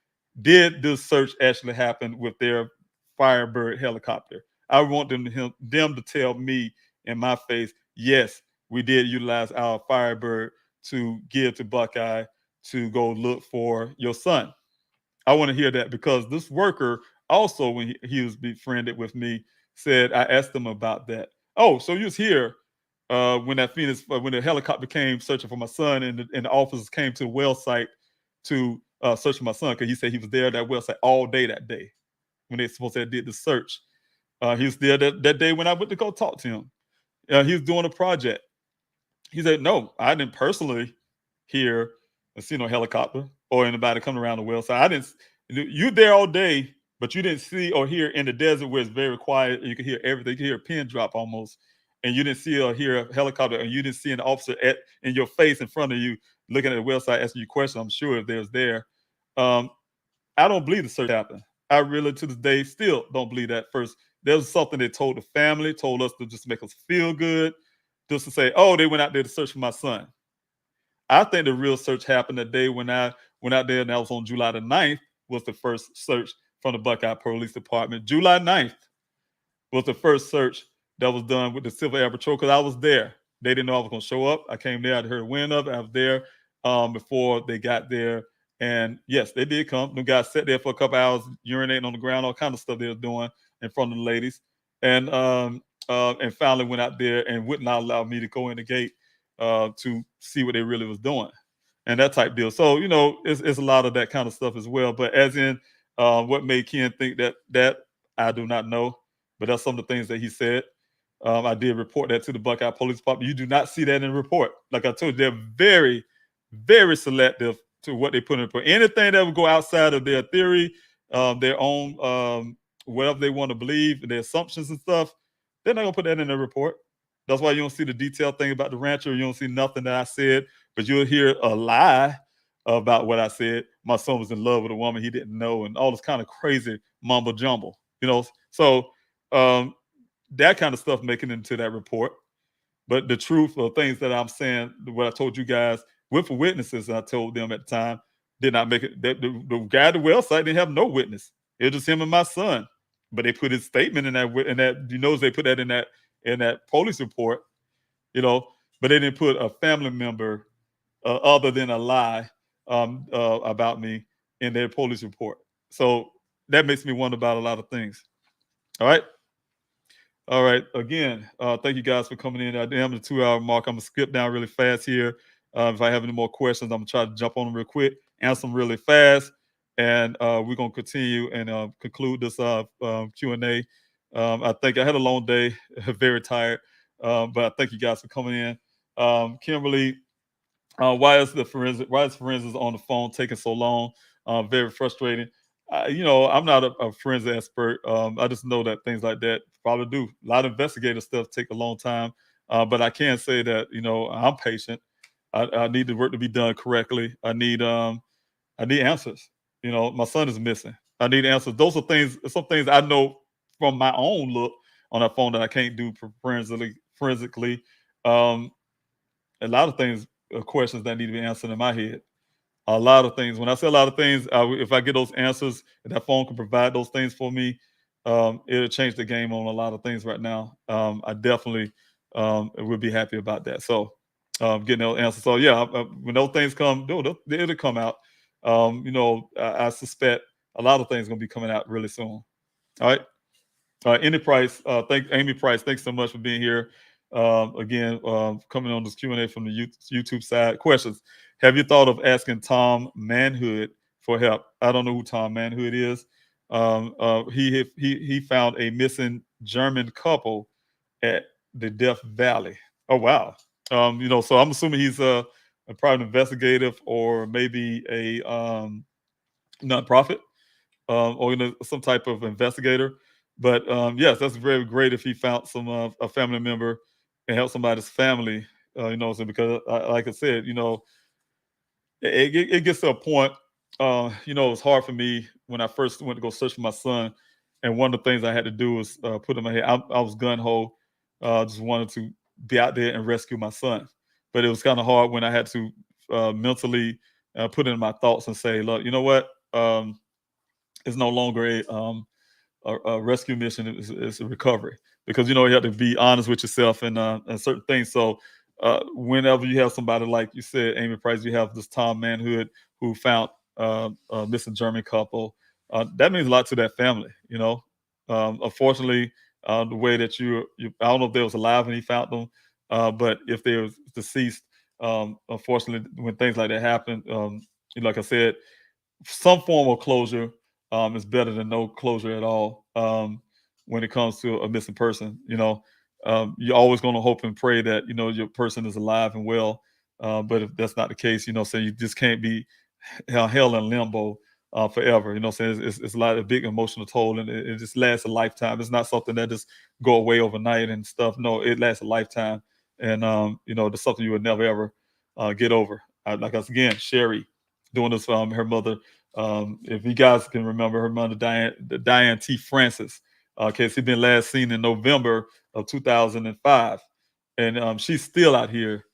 Did this search actually happen with their Firebird helicopter? I want them to tell me in my face, yes, we did utilize our Firebird to give to Buckeye to go look for your son. I want to hear that, because this worker also, when he was befriended with me, said, I asked him about that. Oh, so you was here when the helicopter came searching for my son, and the officers came to the well site to search for my son, because he said he was there at that well site all day that day when they supposed to have did the search. He was there that day when I went to go talk to him. He was doing a project. He said, no, I didn't personally hear or see no helicopter or anybody coming around the well site. I didn't. You there all day, but you didn't see or hear in the desert where it's very quiet and you can hear everything. You can hear a pin drop almost, and you didn't see or hear a helicopter, and you didn't see an officer in your face in front of you looking at the well site asking you questions. I'm sure if there's there. I don't believe the search happened. I really, to this day, still don't believe that. First, there was something they told the family, told us to just make us feel good, just to say, oh, they went out there to search for my son. I think the real search happened the day when I went out there, and that was on July the 9th, was the first search from the Buckeye Police Department. July 9th was the first search that was done with the Civil Air Patrol, because I was there. They didn't know I was going to show up. I came there. I heard a wind of it. I was there before they got there. And yes, they did come. The guys sat there for a couple hours, urinating on the ground, all kind of stuff they were doing in front of the ladies. And finally went out there and would not allow me to go in the gate to see what they really was doing, and that type deal. So, you know, it's a lot of that kind of stuff as well. But as in what made Ken think that I do not know, but that's some of the things that he said. I did report that to the Buckeye Police Department. You do not see that in the report. Like I told you, they're very, very selective to what they put in the report. Anything that would go outside of their theory, their own, whatever they want to believe, their assumptions and stuff, they're not going to put that in the report. That's why you don't see the detailed thing about the rancher. You don't see nothing that I said, but you'll hear a lie about what I said. My son was in love with a woman he didn't know, and all this kind of crazy mumbo jumbo, you know? So that kind of stuff making it into that report. But the truth of things that I'm saying, what I told you guys with the witnesses, I told them at the time, did not make it. The guy at the well site didn't have no witness. It was just him and my son. But they put his statement in that, you know, they put that in that police report, you know, but they didn't put a family member other than a lie about me in their police report. So that makes me wonder about a lot of things. All right. Again, thank you guys for coming in. I am the 2-hour mark. I'm gonna skip down really fast here If I have any more questions, I'm gonna try to jump on them real quick, answer them really fast, and we're gonna continue and conclude this Q&A. I think I had a long day, very tired, but I thank you guys for coming in. Kimberly, why is forensics on the phone taking so long? Very frustrating. I'm not a forensic expert. I just know that things like that probably do. A lot of investigative stuff take a long time, but I can say that I'm patient. I need the work to be done correctly. I need answers. My son is missing. I need answers. Those are some things I know from my own look on that phone that I can't do forensically. A lot of things are questions that need to be answered in my head. A lot of things. When I say a lot of things, if I get those answers, if that phone can provide those things for me, it'll change the game on a lot of things right now. I definitely would be happy about that. So getting those answers. So yeah, when those things come, it'll come out. I suspect a lot of things are going to be coming out really soon. All right. Amy Price, thanks so much for being here. Again, coming on this Q&A from the YouTube side. Questions. Have you thought of asking Tom Manhood for help? I don't know who Tom Manhood is. He found a missing German couple at the Death Valley. Oh, wow. So I'm assuming he's a private investigative or maybe a nonprofit. Or some type of investigator. But yes, that's very great if he found a family member and help somebody's family. Because like I said, it gets to a point. It was hard for me when I first went to go search for my son, and one of the things I had to do was put in my head. I was gun ho, just wanted to be out there and rescue my son. But it was kind of hard when I had to mentally put in my thoughts and say, look, you know what? It's no longer a rescue mission. It's a recovery, because you have to be honest with yourself and certain things. So whenever you have somebody like you said, Amy Price, you have this Tom Manhood who found a missing German couple. That means a lot to that family. Unfortunately, the way that you I don't know if they was alive when he found them, but if they was deceased, unfortunately, when things like that happen, like I said, some form of closure is better than no closure at all. When it comes to a missing person, you're always going to hope and pray that your person is alive and well. But if that's not the case, so you just can't be held in limbo forever. It's a lot of big emotional toll, and it just lasts a lifetime. It's not something that just go away overnight and stuff. No, it lasts a lifetime, and it's something you would never ever get over. Again, Sherry doing this for her mother. If you guys can remember, her mother, Diane T. Francis. She's been last seen in November of 2005, and she's still out here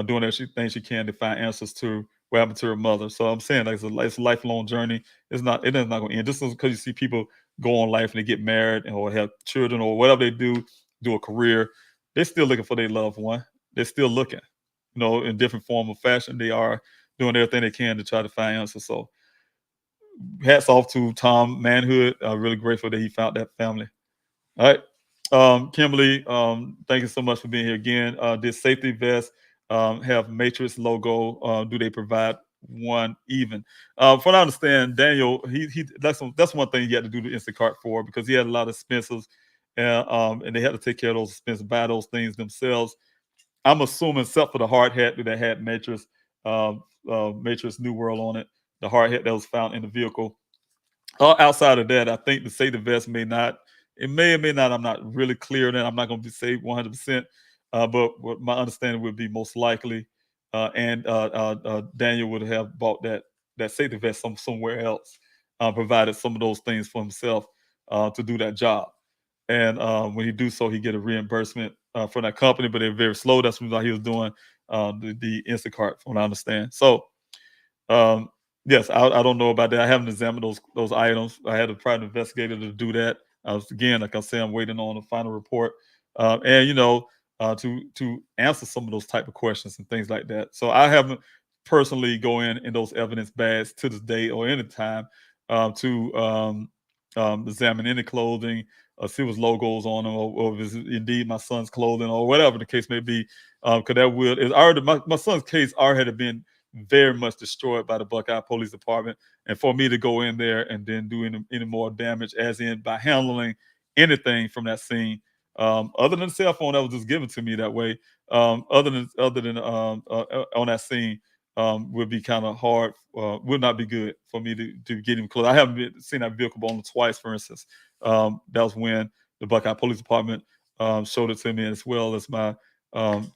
doing everything she can to find answers to what happened to her mother. So I'm saying it's a lifelong journey. It is not going to end. Just because you see people go on life and they get married or have children or whatever they do a career, they're still looking for their loved one. They're still looking, in different form or fashion. They are doing everything they can to try to find answers. So hats off to Tom Manhood. Really grateful that he found that family. All right. Kimberly, thank you so much for being here again. Did safety vests have Matrix logo? Do they provide one even? From what I understand, Daniel, that's one thing he had to do the Instacart for, because he had a lot of expenses, and they had to take care of those expenses, buy those things themselves. I'm assuming, except for the hard hat that had Matrix New World on it, the hard hat that was found in the vehicle. Outside of that, I think the safety vest may not. It may or may not. I'm not really clear on that. I'm not going to say 100%, but what my understanding would be most likely, and Daniel would have bought that safety vest somewhere else, provided some of those things for himself to do that job. And when he do so, he get a reimbursement from that company, but they're very slow. That's what he was doing the Instacart, from what I understand. So. Yes, I don't know about that. I haven't examined those items. I had a private investigator to do that. Again, like I said, I'm waiting on the final report, and to answer some of those type of questions and things like that. So I haven't personally go in those evidence bags to this day or any time to examine any clothing, see if there's logos on them, or if it's indeed my son's clothing, or whatever the case may be. Because that will is already my son's case already had been very much destroyed by the Buckeye Police Department, and for me to go in there and then do any more damage, as in by handling anything from that scene, other than the cell phone that was just given to me that way, other than on that scene, would be kind of hard, would not be good for me to get him close. I haven't seen that vehicle only twice, for instance. That was when the Buckeye Police Department showed it to me, as well as my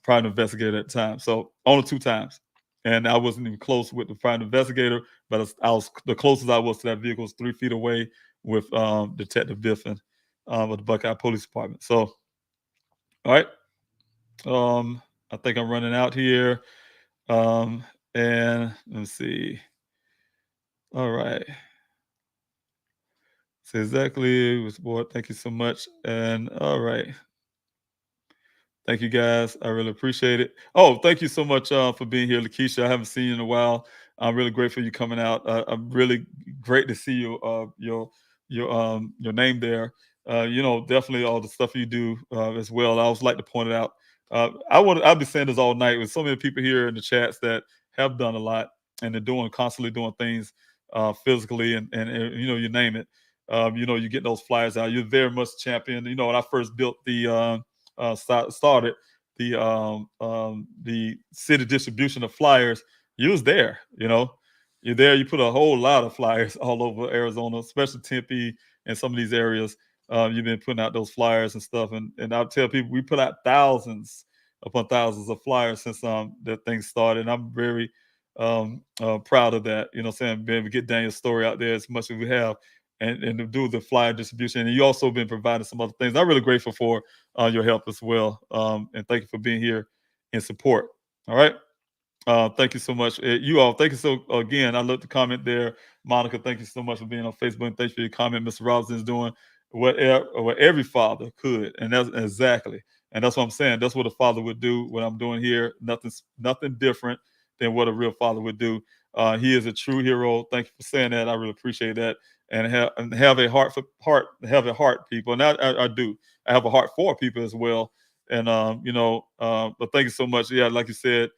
private investigator at the time. So only 2 times. And I wasn't even close with the private investigator, but I was the closest I was to that vehicle was 3 feet away with Detective Biffin of the Buckeye Police Department. So, all right. I think I'm running out here. And let's see. All right. So exactly was board. Thank you so much. And all right. Thank you guys. I really appreciate it. Oh, thank you so much for being here, Lakeisha. I haven't seen you in a while. I'm really grateful you coming out. I'm really great to see you, your name there. Definitely all the stuff you do as well. I always like to point it out. I'll be saying this all night with so many people here in the chats that have done a lot, and they're constantly doing things physically, and you name it. You get those flyers out. You're very much champion. When I first built started the city distribution of flyers, you was there. You're there. You put a whole lot of flyers all over Arizona, especially Tempe and some of these areas. You've been putting out those flyers and stuff, and I'll tell people we put out thousands upon thousands of flyers since that thing started. And I'm very proud of that. Saying being able to get Daniel's story out there as much as we have, and to do the flyer distribution. And you also been providing some other things. I'm really grateful for your help as well. And thank you for being here in support. All right. Thank you so much. You all, thank you so again. I love the comment there. Monica, thank you so much for being on Facebook. And thanks for your comment. Mr. Robinson is doing what every father could. And that's exactly. And that's what I'm saying. That's what a father would do. What I'm doing here, nothing different than what a real father would do. He is a true hero. Thank you for saying that. I really appreciate that. And have a heart, people. And I do. I have a heart for people as well. And but thank you so much. Yeah, like you said,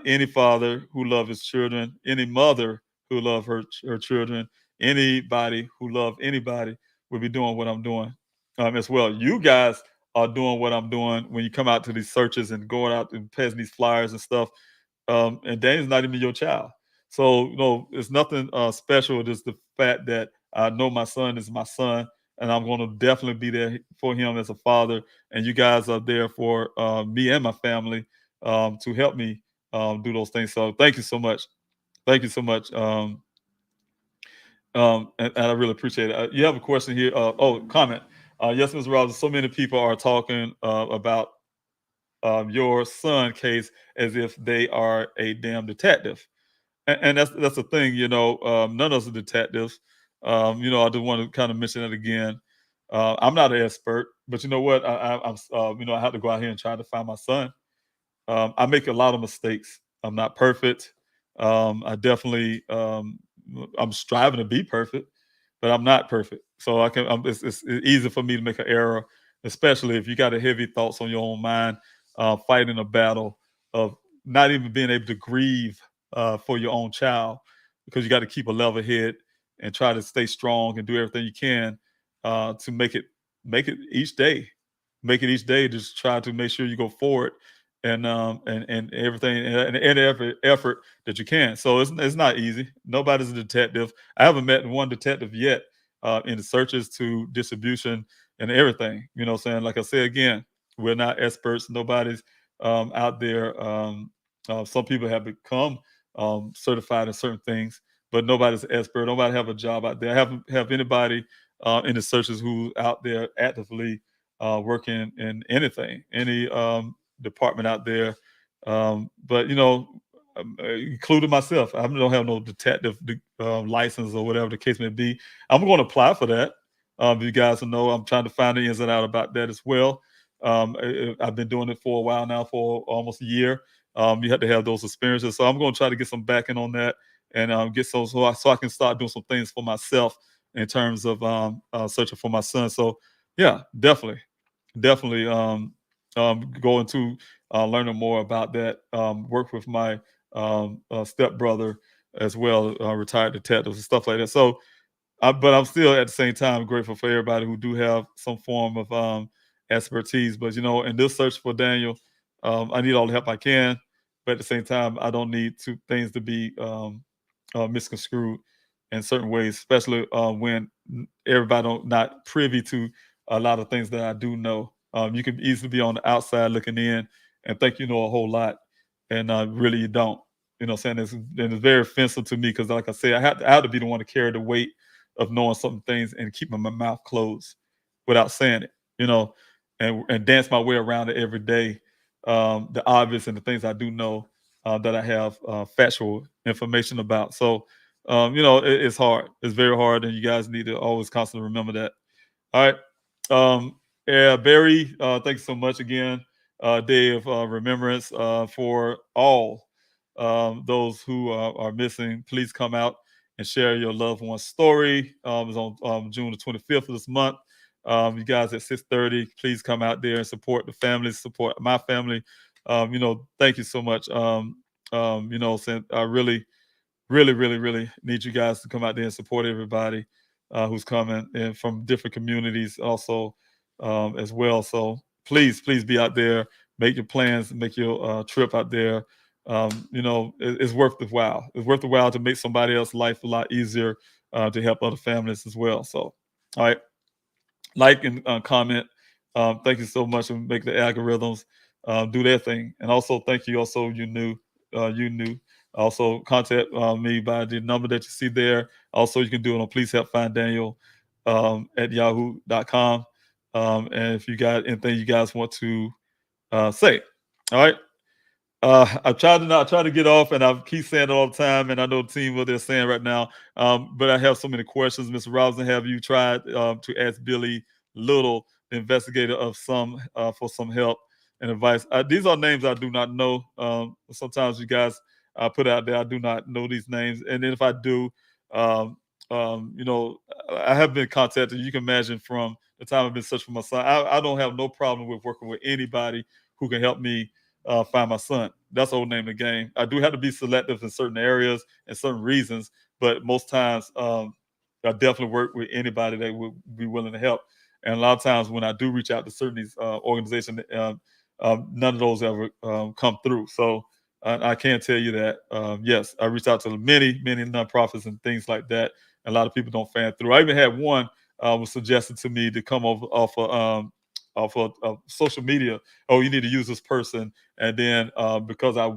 any father who loves his children, any mother who loves her children, anybody who loves anybody will be doing what I'm doing as well. You guys are doing what I'm doing when you come out to these searches and going out and passing these flyers and stuff. And Daniel's not even your child. So, it's nothing special. Just the fact that I know my son is my son, and I'm going to definitely be there for him as a father. And you guys are there for me and my family to help me do those things. So thank you so much. Thank you so much. And I really appreciate it. You have a question here. Comment. Yes, Ms. Robinson, so many people are talking about your son case as if they are a damn detective. And that's the thing, none of us are detectives. I just want to kind of mention that again. I'm not an expert, but you know what? I have to go out here and try to find my son. I make a lot of mistakes. I'm not perfect. I definitely, I'm striving to be perfect, but I'm not perfect. So it's easy for me to make an error, especially if you got a heavy thoughts on your own mind, fighting a battle of not even being able to grieve for your own child, because you got to keep a level head and try to stay strong and do everything you can to make it each day. Make it each day. Just try to make sure you go forward and everything and every effort that you can. So it's not easy. Nobody's a detective. I haven't met one detective yet in the searches to distribution and everything. Saying, like I said again, we're not experts. Nobody's out there. Some people have become certified in certain things, but nobody's an expert. Nobody have a job out there. I haven't have anybody in the searches who out there actively working in anything, any department out there. But including myself, I don't have no detective license or whatever the case may be. I'm going to apply for that. You guys will know I'm trying to find the ins and out about that as well. I've been doing it for a while now, for almost a year. You have to have those experiences. So I'm going to try to get some backing on that and get so I can start doing some things for myself in terms of searching for my son. So yeah, definitely go into learning more about that. Work with my stepbrother as well, retired detectives and stuff like that. So, but I'm still at the same time grateful for everybody who do have some form of expertise. But in this search for Daniel, I need all the help I can. But at the same time, I don't need things to be misconstrued in certain ways, especially when everybody not privy to a lot of things that I do know. You can easily be on the outside looking in and think you know a whole lot, and really you don't. What I'm saying? It's very offensive to me because, like I say, I have to be the one to carry the weight of knowing certain things and keeping my mouth closed without saying it, and dance my way around it every day. The obvious and the things I do know that I have factual information about. So, it's hard. It's very hard, and you guys need to always constantly remember that. All right. Yeah, Barry, thanks so much again. Day of remembrance for all those who are missing. Please come out and share your loved one's story. It's on June the 25th of this month. You guys at 6:30, please come out there and support the families, support my family. Thank you so much. Since I really, really need you guys to come out there and support everybody who's coming and from different communities also as well. So please be out there, make your plans, make your trip out there. It's worth the while. It's worth the while to make somebody else's life a lot easier to help other families as well. So, all right, like and comment. Thank you so much, and make the algorithms do their thing. And also, thank you. Also, you knew. Also, contact me by the number that you see there. Also, you can do it on Please Help Find Daniel at yahoo.com. And if you got anything you guys want to say, all right. I try to get off, and I keep saying it all the time, and I know the team what they're saying right now. But I have so many questions, Mr. Robinson. Have you tried to ask Billy Little, the investigator, for some help and advice? These are names I do not know. Sometimes you guys put out there, I do not know these names, and then if I do, I have been contacted. You can imagine from the time I've been searching for my son. I don't have no problem with working with anybody who can help me find my son. That's the whole name of the game. I do have to be selective in certain areas and certain reasons, but most times I definitely work with anybody that would be willing to help. And a lot of times when I do reach out to certain these organizations, none of those ever come through. So I can tell you that, yes, I reached out to many nonprofits and things like that. And a lot of people don't fan through. I even had one was suggested to me to come over off of social media. Oh, you need to use this person. And then because I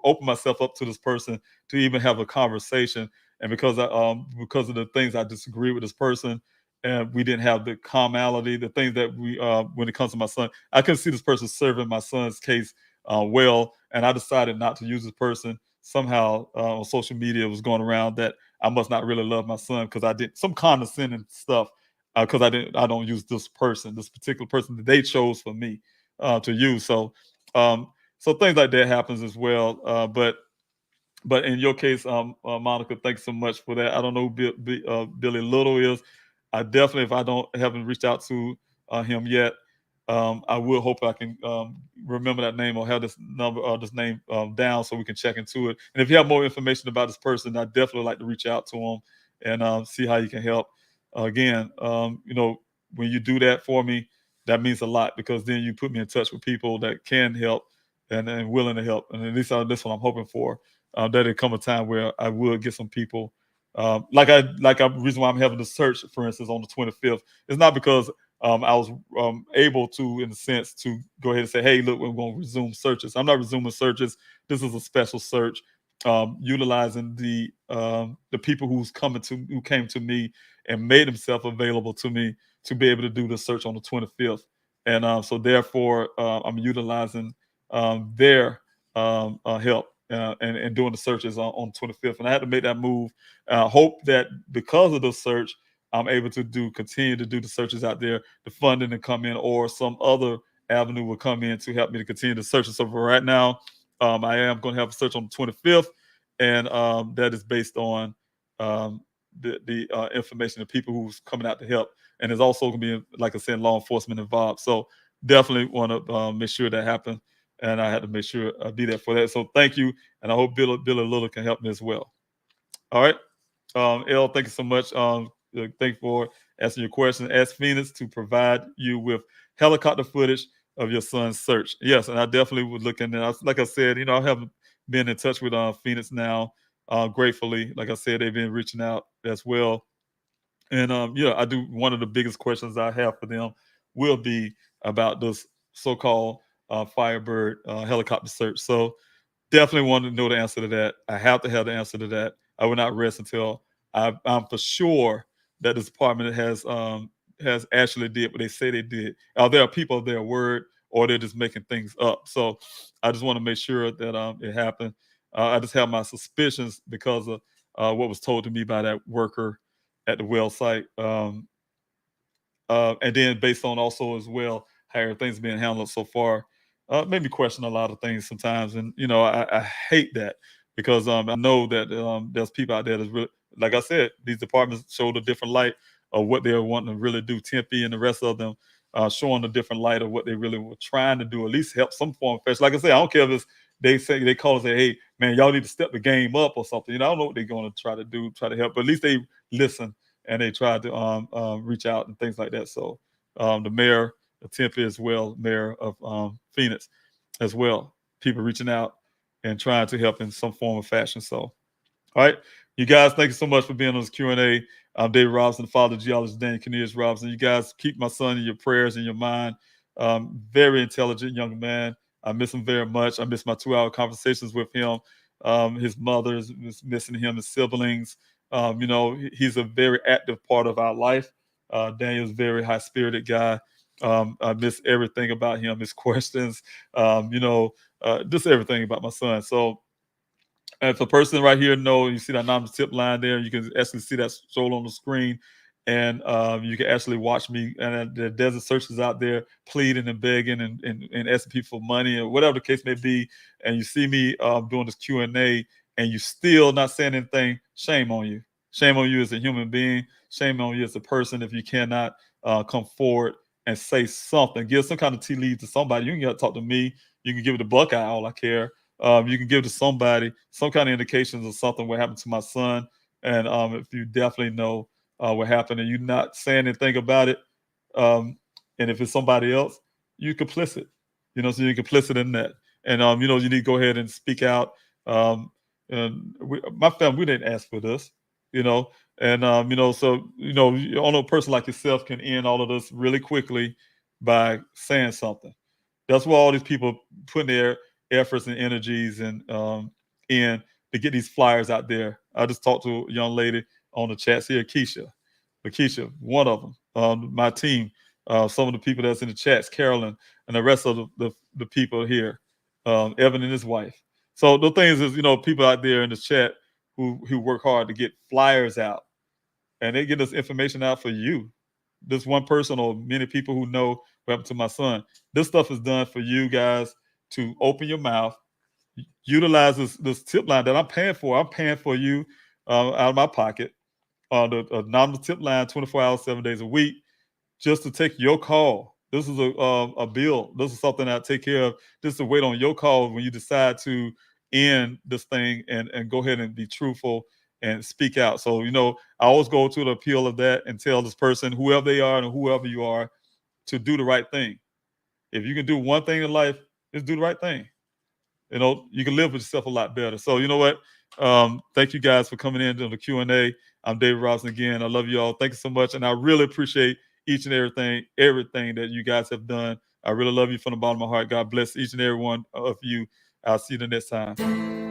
opened myself up to this person to even have a conversation, and because of the things I disagree with this person, and we didn't have the commonality, the things that we when it comes to my son, I couldn't see this person serving my son's case well, and I decided not to use this person. Somehow on social media it was going around that I must not really love my son because I did some condescending stuff because I don't use this particular person that they chose for me to use. So things like that happens as well. But in your case, Monica, thanks so much for that. I don't know who Billy Little is. I definitely, if I haven't reached out to him yet, I will hope I can remember that name or have this number or this name down so we can check into it. And if you have more information about this person, I'd definitely like to reach out to him and see how you can help. Again, when you do that for me, that means a lot because then you put me in touch with people that can help and willing to help. And at least that's what I'm hoping for. That it come a time where I will get some people. Reason why I'm having the search, for instance, on the 25th, is not because I was able to, in a sense, to go ahead and say, hey, look, we're going to resume searches. I'm not resuming searches. This is a special search, utilizing the people who came to me and made themselves available to me to be able to do the search on the 25th. And so therefore, I'm utilizing their help and doing the searches on 25th. And I had to make that move. Hope that because of the search, I'm able to continue to do the searches out there, the funding to come in, or some other avenue will come in to help me to continue the searches. So for right now, I am going to have a search on the 25th, and that is based on the information of people who's coming out to help. And there's also going to be, like I said, law enforcement involved. So definitely want to make sure that happens. And I had to make sure I be there for that. So thank you. And I hope Billy Little can help me as well. All right. Elle, thank you so much. Thank you for answering your question. Ask Phoenix to provide you with helicopter footage of your son's search. Yes, and I definitely would look into that. Like I said, I haven't been in touch with Phoenix now. Gratefully, like I said, they've been reaching out as well. And I do. One of the biggest questions I have for them will be about this so-called Firebird helicopter search. So definitely want to know the answer to that. I have to have the answer to that. I will not rest until I'm for sure that the department has actually did what they say they did. There are people of their word, or they're just making things up. So I just want to make sure that it happened. I just have my suspicions because of what was told to me by that worker at the well site. And then based on also as well how everything's being handled so far, made me question a lot of things sometimes. And, I hate that because I know that there's people out there that's really, like I said, these departments showed a different light of what they're wanting to really do. Tempe and the rest of them showing a different light of what they really were trying to do, at least help some form of fashion. Like I said, I don't care if it's, they call and say, hey, man, y'all need to step the game up or something. I don't know what they're going to try to do, try to help, but at least they listen and they try to reach out and things like that. So the mayor of Tempe as well, mayor of Phoenix as well, people reaching out and trying to help in some form of fashion. So, all right, you guys, thank you so much for being on this Q&A. I'm David Robinson, father of geologist Daniel Robinson. You guys keep my son in your prayers and your mind. Very intelligent young man. I miss him very much. I miss my 2-hour conversations with him. His mother is missing him, his siblings. He's a very active part of our life. Daniel's a very high-spirited guy. I miss everything about him, his questions, just everything about my son. So if a person right here you see that anonymous tip line there, you can actually see that scroll on the screen. And you can actually watch me and the desert searchers out there pleading and begging and asking people for money or whatever the case may be. And you see me doing this Q&A and you still not saying anything, shame on you. Shame on you as a human being. Shame on you as a person if you cannot come forward and say something. Give some kind of tea leaf to somebody. You can talk to me. You can give it to Buckeye, all I care. You can give it to somebody, some kind of indications of something what happened to my son. And if you definitely know what happened and you're not saying anything about it, and if it's somebody else, you're complicit. So you're complicit in that. And you need to go ahead and speak out. And my family, we didn't ask for this, and so only a person like yourself can end all of this really quickly by saying something. That's why all these people putting their efforts and energies and in to get these flyers out there. I just talked to a young lady on the chats here, Keisha, one of them, my team, some of the people that's in the chats, Carolyn, and the rest of the people here, Evan and his wife. So the things is, people out there in the chat who work hard to get flyers out, and they get this information out for you. This one person or many people who know what happened to my son. This stuff is done for you guys to open your mouth, utilize this tip line that I'm paying for. I'm paying for you out of my pocket. The anonymous tip line, 24 hours, 7 days a week, just to take your call. This is a bill. This is something I take care of. This is to wait on your call when you decide to end this thing and go ahead and be truthful and speak out. So, I always go to the appeal of that and tell this person, whoever they are and whoever you are, to do the right thing. If you can do one thing in life, just do the right thing. You can live with yourself a lot better. So you know what? Thank you guys for coming in to the Q&A. I'm David Robinson again. I love you all. Thank you so much. And I really appreciate each and everything that you guys have done. I really love you from the bottom of my heart. God bless each and every one of you. I'll see you the next time.